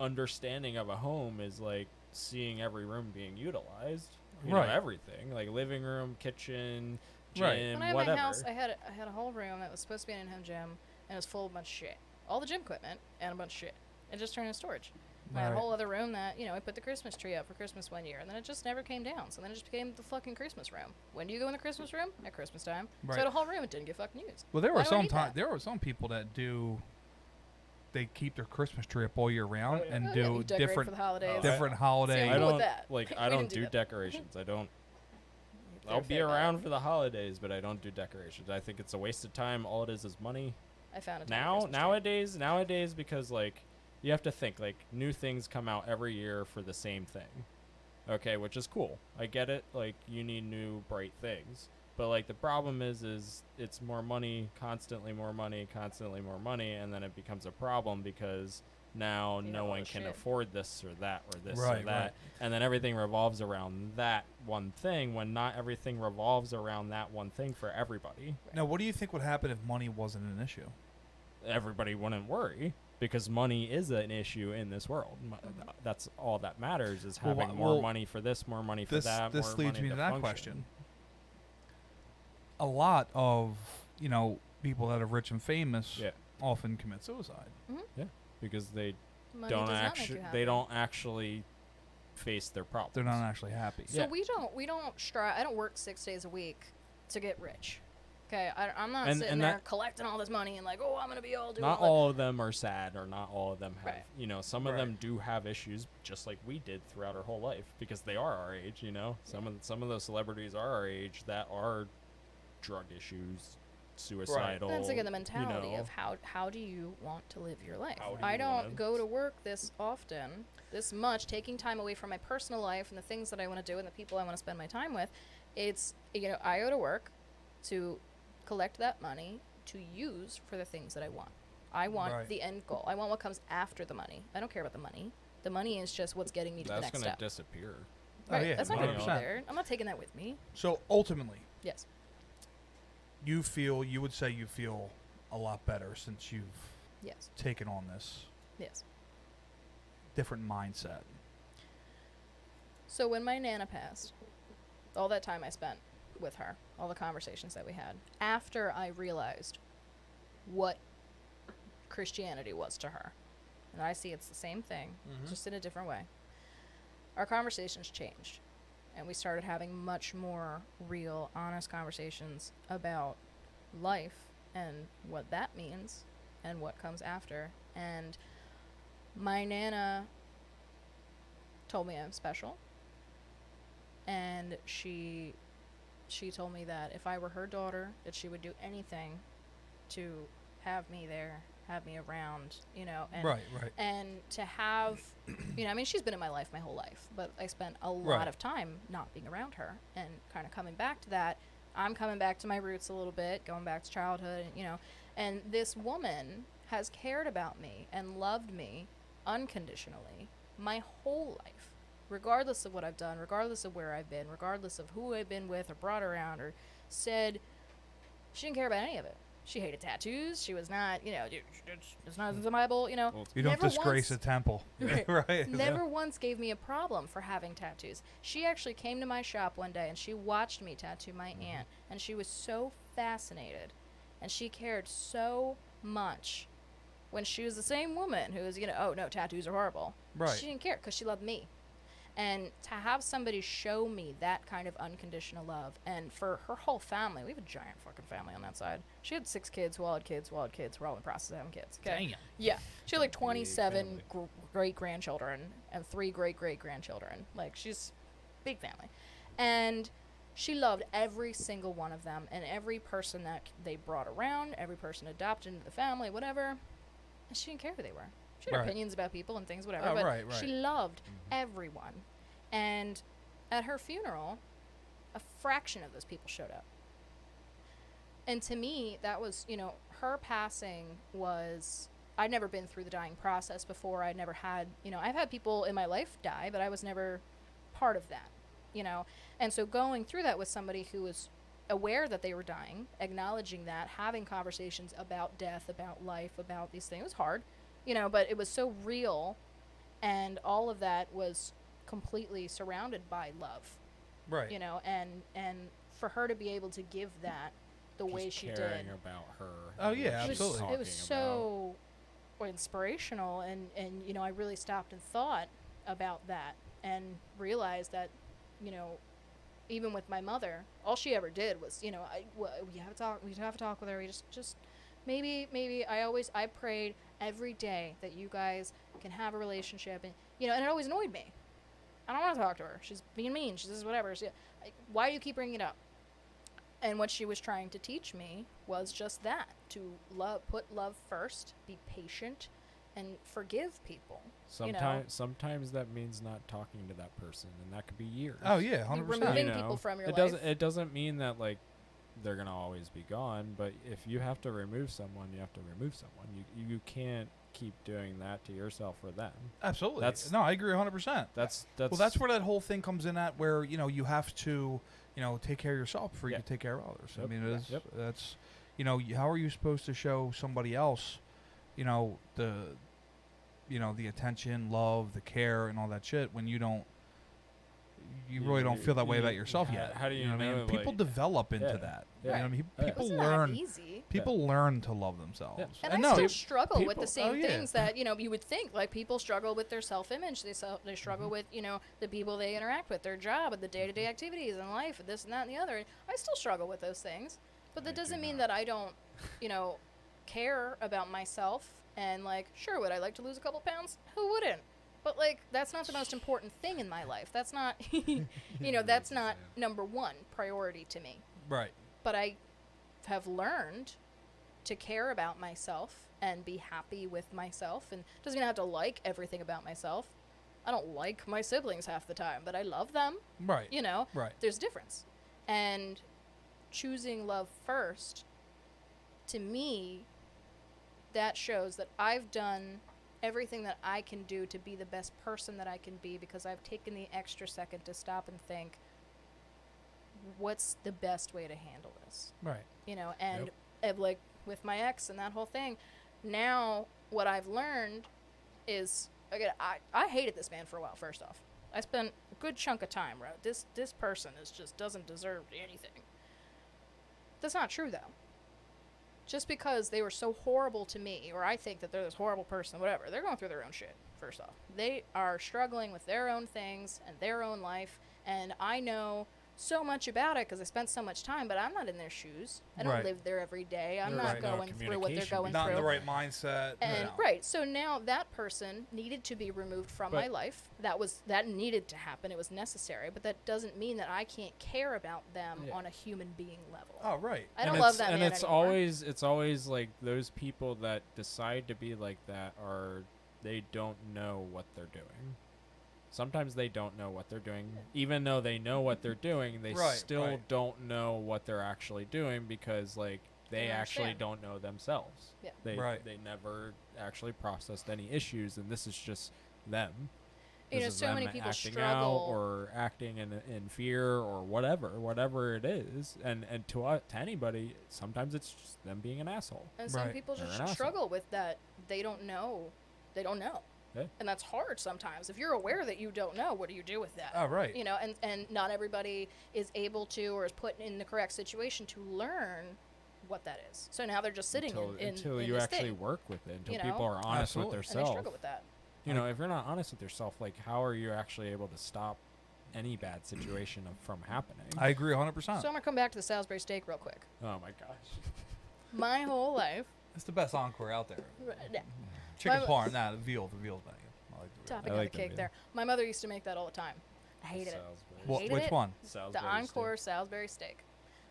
understanding of a home is, like, seeing every room being utilized. You Right. know, everything. Like, living room, kitchen, Right. gym, When I had whatever. my house, I had a whole room that was supposed to be an in-home gym, and it was full of a bunch of shit. All the gym equipment and a bunch of shit. It just turned into storage. And I had a Right. whole other room that, you know, I put the Christmas tree up for Christmas one year, and then it just never came down. So then it just became the fucking Christmas room. When do you go in the Christmas room? At Christmas time. So I Right. had a whole room that didn't get fucking used. well, there Why were do I some need time, that? there were some people that do. They keep their Christmas tree up all year round Oh, yeah. and Oh, yeah, do you decorate different for the holidays. different holiday. See, I I'm cool don't with that. like. We I don't didn't do do that. decorations. I don't. They're I'll be fake around art. for the holidays, but I don't do decorations. I think it's a waste of time. All it is money. I found a tiny Christmas tree. Nowadays, because like you have to think like new things come out every year for the same thing. Okay, which is cool. I get it. Like you need new bright things, but like the problem is it's more money, constantly more money, constantly more money, and then it becomes a problem because now You no know, one all can shit. afford this or that or this or Right, that, right. and then everything revolves around that one thing when not everything revolves around that one thing for everybody. Now, what do you think would happen if money wasn't an issue? Everybody wouldn't worry because money is an issue in this world. That's all that matters is Well, having wha- more well, money for this, more money for This that. this more leads money me to that function. question. A lot of people that are rich and famous Yeah, often commit suicide. because they Money don't does not make actually you happy. they don't actually face their problems. They're not actually happy. So Yeah. we don't strive. I don't work 6 days a week to get rich. Okay, I'm not And- sitting and there that- collecting all this money and like, oh, I'm gonna be all doing. Not all all of them are sad, or not all of them have. Right. You know, some of Right. them do have issues, just like we did throughout our whole life, because they are our age. You know, some of those celebrities are our age that are drug issues, suicidal. That's again the mentality you know, of how do you want to live your life? How do I you don't wanna- go to work this often, this much, taking time away from my personal life and the things that I want to do and the people I want to spend my time with. It's I go to work to collect that money to use for the things that I want. I want Right. the end goal. I want what comes after the money. I don't care about the money. The money is just what's getting me to the that's next gonna step. disappear. Oh, Right, yeah, that's not going to be 100%. there. I'm not taking that with me. So ultimately, Yes. you would say you feel a lot better since you've Yes. taken on this Yes. different mindset. So when my Nana passed, all that time I spent with her, all the conversations that we had, after I realized what Christianity was to her, and I see it's the same thing, just in a different way, our conversations changed. And we started having much more real, honest conversations about life and what that means and what comes after. And my Nana told me I'm special. And she she told me that if I were her daughter, that she would do anything to have me there, have me around, you know, and Right. and to have, you know, I mean, she's been in my life my whole life, but I spent a lot Right. of time not being around her, and kind of coming back to that. I'm coming back to my roots a little bit, going back to childhood, you know, and this woman has cared about me and loved me unconditionally my whole life, regardless of what I've done, regardless of where I've been, regardless of who I've been with or brought around or said. She didn't care about any of it. She hated tattoos. She was not, you know, it's not in the Bible, you know. Well, You don't Never disgrace once- a temple. Right. Right. Never once gave me a problem for having tattoos. She actually came to my shop one day and she watched me tattoo my aunt, and she was so fascinated, and she cared so much when she was the same woman who was, you know, oh no, tattoos are horrible. Right. She didn't care because she loved me. And to have somebody show me that kind of unconditional love, and for her whole family, we have a giant fucking family on that side. She had 6 kids, who all had kids, We're all in the process of having kids. Okay? Damn. Yeah. She had like Big 27 family. great grandchildren and 3 great great grandchildren. Like, she's big family. And she loved every single one of them, and every person that they brought around, every person adopted into the family, whatever. And she didn't care who they were. She had Right. opinions about people and things, whatever. Oh, but right. she loved everyone. And at her funeral, a fraction of those people showed up. And to me, that was, you know, her passing was, I'd never been through the dying process before. I'd never had, you know, I've had people in my life die, but I was never part of that, you know. And so going through that with somebody who was aware that they were dying, acknowledging that, having conversations about death, about life, about these things, it was hard, you know, but it was so real, and all of that was completely surrounded by love, Right. you know, and for her to be able to give that the way Just she caring did, about her. Oh, and yeah, what she's absolutely. it was talking about. so inspirational, and you know, I really stopped and thought about that and realized that, you know, even with my mother, all she ever did was, you know, we have a talk with her. We just maybe I prayed every day that you guys can have a relationship, and you know, and it always annoyed me. I don't want to talk to her. She's being mean. She says whatever. Why do you keep bringing it up? And what she was trying to teach me was just that, to put love first, be patient, and forgive people. Sometimes that means not talking to that person, and that could be years. Oh yeah, Be 100%. removing You know, people from your it life. doesn't mean that like they're gonna always be gone, but if you have to remove someone, you have to remove someone. You can't keep doing that to yourself or them. Absolutely. That's- No, I agree 100%. That's Well, that's where that whole thing comes in at, where you know you have to, you know, take care of yourself before you Yeah. can take care of others. I Yep. mean, it's, Yep. that's, you know, how are you supposed to show somebody else, you know, the attention, love, the care, and all that shit when you don't, you really don't feel that way about yourself yet. How do you know what I mean? know, People like- develop into Yeah. that. Yeah. You know what I mean? Yeah. People It's learn. not easy. People learn to love themselves. Yeah. And no, I still you- struggle with people- the same oh, yeah. things that, you know, you would think. Like, people struggle with their self-image. They struggle with, you know, the people they interact with, their job, and the day-to-day activities in life, and this and that and the other. I still struggle with those things. But that I do doesn't mean not. that I don't, you know, care about myself. And, like, sure, would I like to lose a couple pounds? Who wouldn't? But, like, that's not the most important thing in my life. That's not, you know, that's not number one priority to me. Right. But I have learned to care about myself and be happy with myself, and doesn't mean I have to like everything about myself. I don't like my siblings half the time, but I love them, Right. you know. Right. There's a difference. And choosing love first, to me, that shows that I've done everything that I can do to be the best person that I can be, because I've taken the extra second to stop and think, what's the best way to handle this? Right. You know, and like with my ex and that whole thing, now what I've learned is, again, I hated this man for a while. First off, I spent a good chunk of time, right? This person just doesn't deserve anything. That's not true, though. Just because they were so horrible to me, or I think that they're this horrible person, whatever, they're going through their own shit. First off, they are struggling with their own things and their own life, and I know so much about it because I spent so much time, but I'm not in their shoes. I don't Right. live there every day. I'm There not was no going through what they're communication going Not in through. the right mindset. And no. right, so now that person needed to be removed from my But- life. That needed to happen. It was necessary, but that doesn't mean that I can't care about them Yeah. on a human being level. Oh, right. I don't and love it's, that and man it's anymore. always like those people that decide to be like that they don't know what they're doing. Sometimes they don't know what they're doing. Even though they know what they're doing, they Right, still right. don't know what they're actually doing because like they don't actually understand. don't know themselves. Yeah. They Right. they never actually processed any issues, and this is just them. You know, This is so many them people acting struggle. out or acting in fear or whatever it is. And to anybody, sometimes it's just them being an asshole. And some Right. people They're just an asshole. struggle with that. They don't know. They don't know. Yeah. And that's hard sometimes. If you're aware that you don't know, what do you do with that? Oh, right. You know, and not everybody is able to or is put in the correct situation to learn what that is. So now they're just sitting until in you this actually thing, work with it, until you people know? are honest Absolutely. with and they themselves. struggle with that. You know, if you're not honest with yourself, like how are you actually able to stop any bad situation from happening? I agree 100%. So I'm gonna come back to the Salisbury steak real quick. Oh my gosh. My whole life, It's the best encore out there. yeah, Chicken My- parm, nah, the veal's better. I like the veal. topic I of like the the cake veal. there. My mother used to make that all the time. I hated it. Salisbury. Hated Which it. one? The Salisbury Encore steak. Salisbury steak.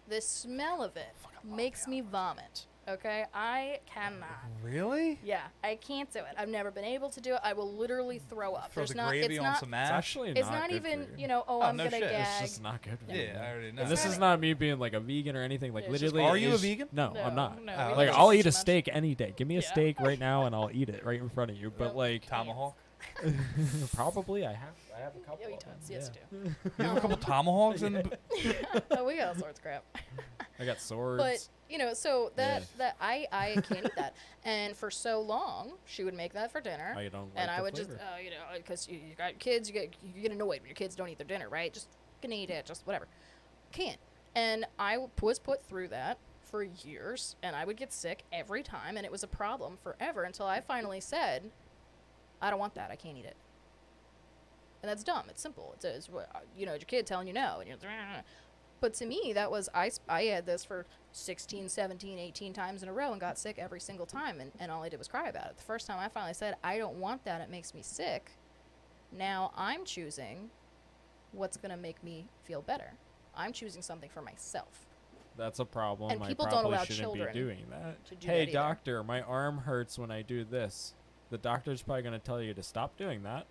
The smell of it makes me vomit. Okay, I cannot. Really? Yeah, I can't do it. I've never been able to do it. I will literally throw up. Throw There's the not. gravy It's on not. some It's mash? actually It's not not good even. for You know. Oh, Oh, I'm no gonna shit. gag. It's just not good for you. Yeah, I already know. And this is not me being like a vegan or anything. Like It's just- literally, Are you a it's- vegan? No, No, I'm not. no, Oh, we like, don't I'll eat eat a too much. steak any day. Give me a Yeah. steak right now, and I'll eat it right in front of you. But Yep. like, Tomahawk? probably I have a couple. Yeah, we of tons. them, Yes, yeah. you do. You have a couple tomahawks in. Oh, we got all sorts of crap. I got swords. But you know, so that Yeah. that I can't eat that. And for so long, she would make that for dinner. I don't like and the I would flavor. just, you know, because you got kids, you get annoyed when your kids don't eat their dinner, right? Just can eat it, just whatever. Can't. And I was put through that for years, and I would get sick every time, and it was a problem forever until I finally said, I don't want that. I can't eat it. And that's dumb. It's simple. It's you know, your kid telling you no, and you're. But to me, that was I had this for 16, 17, 18 times in a row and got sick every single time, and all I did was cry about it. The first time I finally said, I don't want that, it makes me sick, now I'm choosing what's going to make me feel better. I'm choosing something for myself. That's a problem. And I people don't probably allow shouldn't children be doing that. to do Hey, that either. doctor, my arm hurts when I do this. The doctor's probably going to tell you to stop doing that,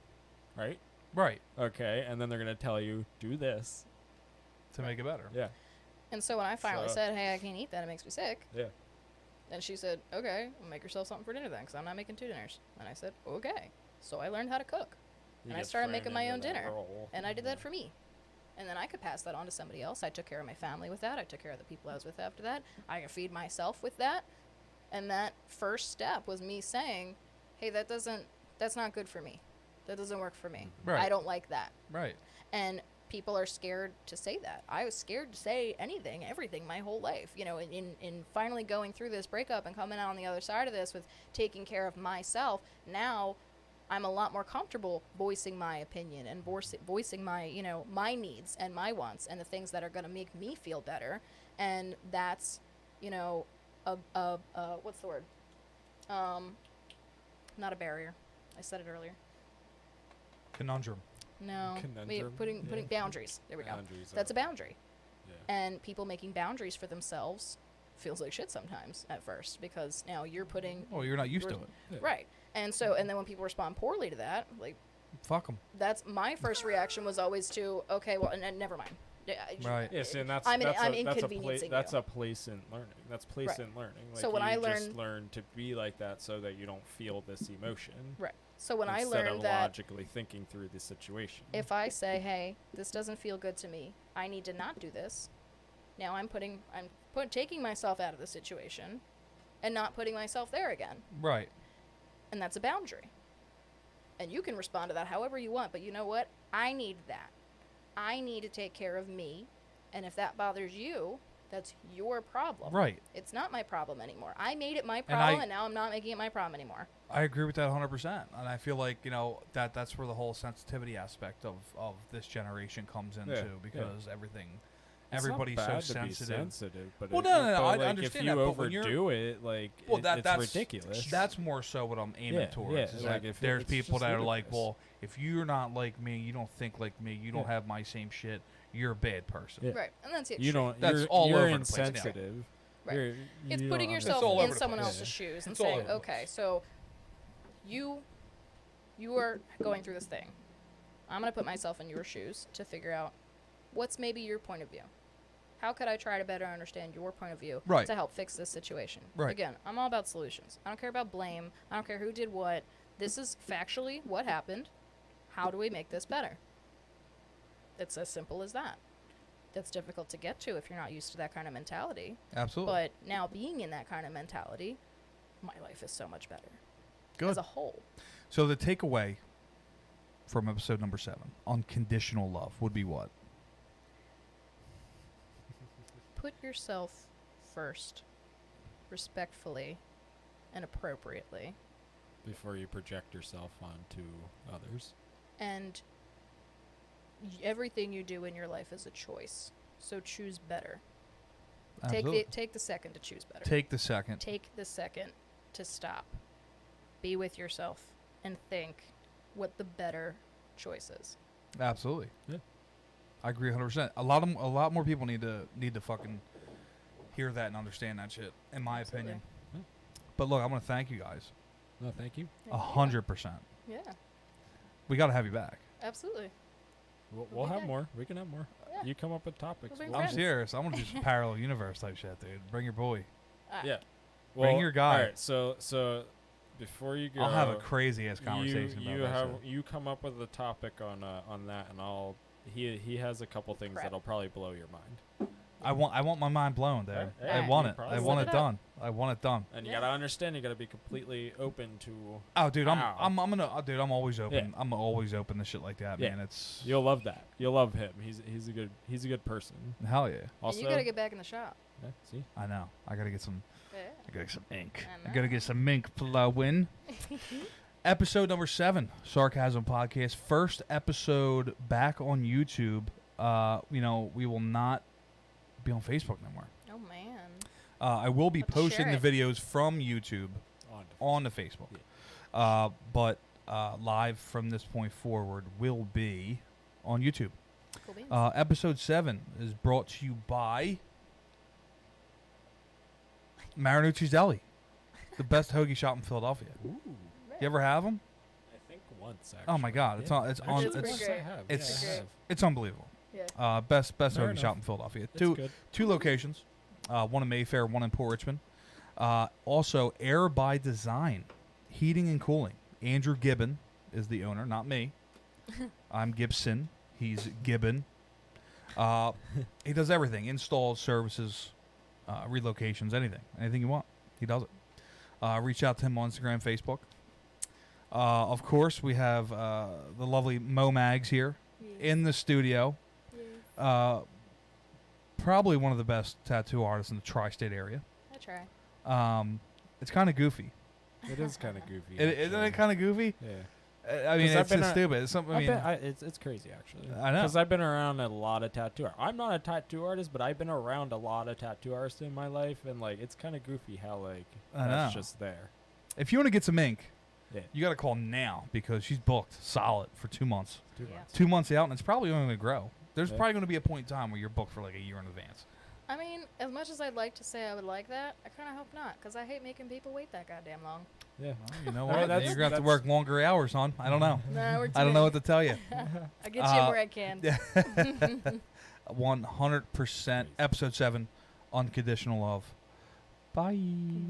right? Right. Okay, and then they're going to tell you, do this. To make it better. Yeah, And so when I finally So- said, hey, I can't eat that, it makes me sick, yeah. and she said, okay, well, make yourself something for dinner then, because I'm not making 2 dinners. And I said, okay. So I learned how to cook. You And I get started thrown making my into own that dinner. role. And I did that for me. And then I could pass that on to somebody else. I took care of my family with that. I took care of the people I was with after that. I could feed myself with that. And that first step was me saying, hey, that's not good for me. That doesn't work for me. Right. I don't like that. Right. And people are scared to say that. I was scared to say anything, everything, my whole life. You know, in finally going through this breakup and coming out on the other side of this with taking care of myself, now I'm a lot more comfortable voicing my opinion and voicing my, you know, my needs and my wants and the things that are going to make me feel better. And that's, you know, what's the word? Not a barrier. I said it earlier. Conundrum. No, Conundrum? putting Yeah. boundaries. There we go. Boundaries That's a are- boundary. Yeah. And people making boundaries for themselves feels like shit sometimes at first, because now you're putting Oh, you're not used to it. Yeah. right. And so, and then when people respond poorly to that, like, Fuck them. that's my first reaction was always to, okay, well, and never mind. Yeah, Right. Yeah, see, and that's I'm that's inconveniencing that's you. a place in learning. That's place Right. in learning. Like So when you I just learned- learn to be like that so that you don't feel this emotion. right. So when I instead learned of that logically thinking through the situation. if I say, hey, this doesn't feel good to me, I need to not do this. Now I'm taking myself out of the situation and not putting myself there again. Right. And that's a boundary. And you can respond to that however you want, but you know what? I need that. I need to take care of me. And if that bothers you, that's your problem. Right. It's not my problem anymore. I made it my And problem, and now I'm not making it my problem anymore. I agree with that 100%. And I feel like, you know, that's where the whole sensitivity aspect of this generation comes into, Yeah, because everything everybody's it's not so bad to be sensitive. sensitive, but Well, if, no, but, I like, understand if you that, but when you're- overdo it, like Well, it's that's ridiculous. That's more so what I'm aiming Yeah, towards. yeah, Is like, that if there's it's people just that are like, ludicrous. well, if you're not like me, you don't think like me, you don't Yeah. have my same shit, you're a bad person. Yeah. Right, and that's the You extreme. don't. That's you're, all you're over the place now. insensitive. Right. You're- It's you putting don't yourself all over in the someone place. else's shoes and It's all saying, over the okay, place. so you are going through this thing. I'm going to put myself in your shoes to figure out what's maybe your point of view. How could I try to better understand your point of view Right. to help fix this situation? Right. Again, I'm all about solutions. I don't care about blame. I don't care who did what. This is factually what happened. How do we make this better? It's as simple as that. That's difficult to get to if you're not used to that kind of mentality. Absolutely. But now being in that kind of mentality, my life is so much better Good. as a whole. So the takeaway from episode number 7, unconditional love, would be what? Put yourself first, respectfully and appropriately, before you project yourself onto others. and everything you do in your life is a choice. So choose better. Absolutely. Take the second to choose better. Take the second. Take the second to stop. Be with yourself and think what the better choice is. Absolutely. Yeah. I agree 100%. A lot more people need to fucking hear that and understand that shit, in my Absolutely. opinion. Yeah. But look, I want to thank you guys. No, thank you. 100%. Yeah, We got to have you back. absolutely. We'll We'll be have back. more. We can have more. Yeah. You come up with topics. We'll bring we'll I'm friends. do- serious. I'm gonna do some parallel universe type shit, dude. Bring your boy. Yeah. Bring your guy. All right. So before you go, I'll have a crazy ass conversation You about that shit. you come up with a topic on that, and I'll. He has a couple things Crap. that'll probably blow your mind. I want my mind blown, dude. Alright, I yeah, want you it. probably I will. want Flip it it up. done. I want it done. And you Yeah. gotta understand, you gotta be completely open to. Oh, dude, Wow. I'm gonna, dude, I'm always open. Yeah. I'm always open to shit like that, Yeah. man. It's You'll love that. You'll love him. He's a good person. hell yeah. Also, and you gotta get back in the shop. yeah, see, I know. I gotta get some. Yeah. I gotta get some ink. I I gotta get know. some ink flowing. Episode number 7, Sarcasm Podcast. First episode back on YouTube. We will not be on Facebook no more. Oh man. I will be Have to posting share the it. videos from YouTube on to on the Facebook. But live from this point forward will be on YouTube. Cool beans. Episode 7 is brought to you by Marinucci's Deli, the best hoagie shop in Philadelphia. Ooh, You ever have them? I think once. Actually. Oh my God, it's on. It's Actually, on. It's It's pretty once great. I have. It's- yeah, I have. it's unbelievable. yeah. Best Fair hoagie enough. shop in Philadelphia. It's Two good. locations, one in Mayfair, one in Port Richmond. Also, Air by Design, heating and cooling. Andrew Gibbon is the owner, not me. I'm Gibson. He's Gibbon. He does everything: installs, services, relocations, anything you want. He does it. Reach out to him on Instagram, Facebook. Of course, we have the lovely Mo Mags here in the studio. Probably one of the best tattoo artists in the tri-state area. I try. It's kind of goofy. It is kind of goofy. Isn't it kind of goofy? Yeah. I mean, 'Cause I've it's been just a- stupid. It's something. I mean, it's crazy actually. I know. Because I've been around a lot of tattoo. I'm not a tattoo artist, but I've been around a lot of tattoo artists in my life, and like it's kind of goofy how like I that's know. just there. if you want to get some ink, Yeah. you got to call now because she's booked solid for 2 months. 2 Yeah. months. 2 months out, and it's probably only going to grow. There's Yeah. probably going to be a point in time where you're booked for like a year in advance. I mean, as much as I'd like to say I would like that, I kind of hope not, because I hate making people wait that goddamn long. Yeah. Well, you know Well, what? that's- You're going to have to that's- work longer hours, hon. I don't know. No, we're I don't know what to tell you. I get you where I can. 100% episode 7, Unconditional Love. Bye. Bye.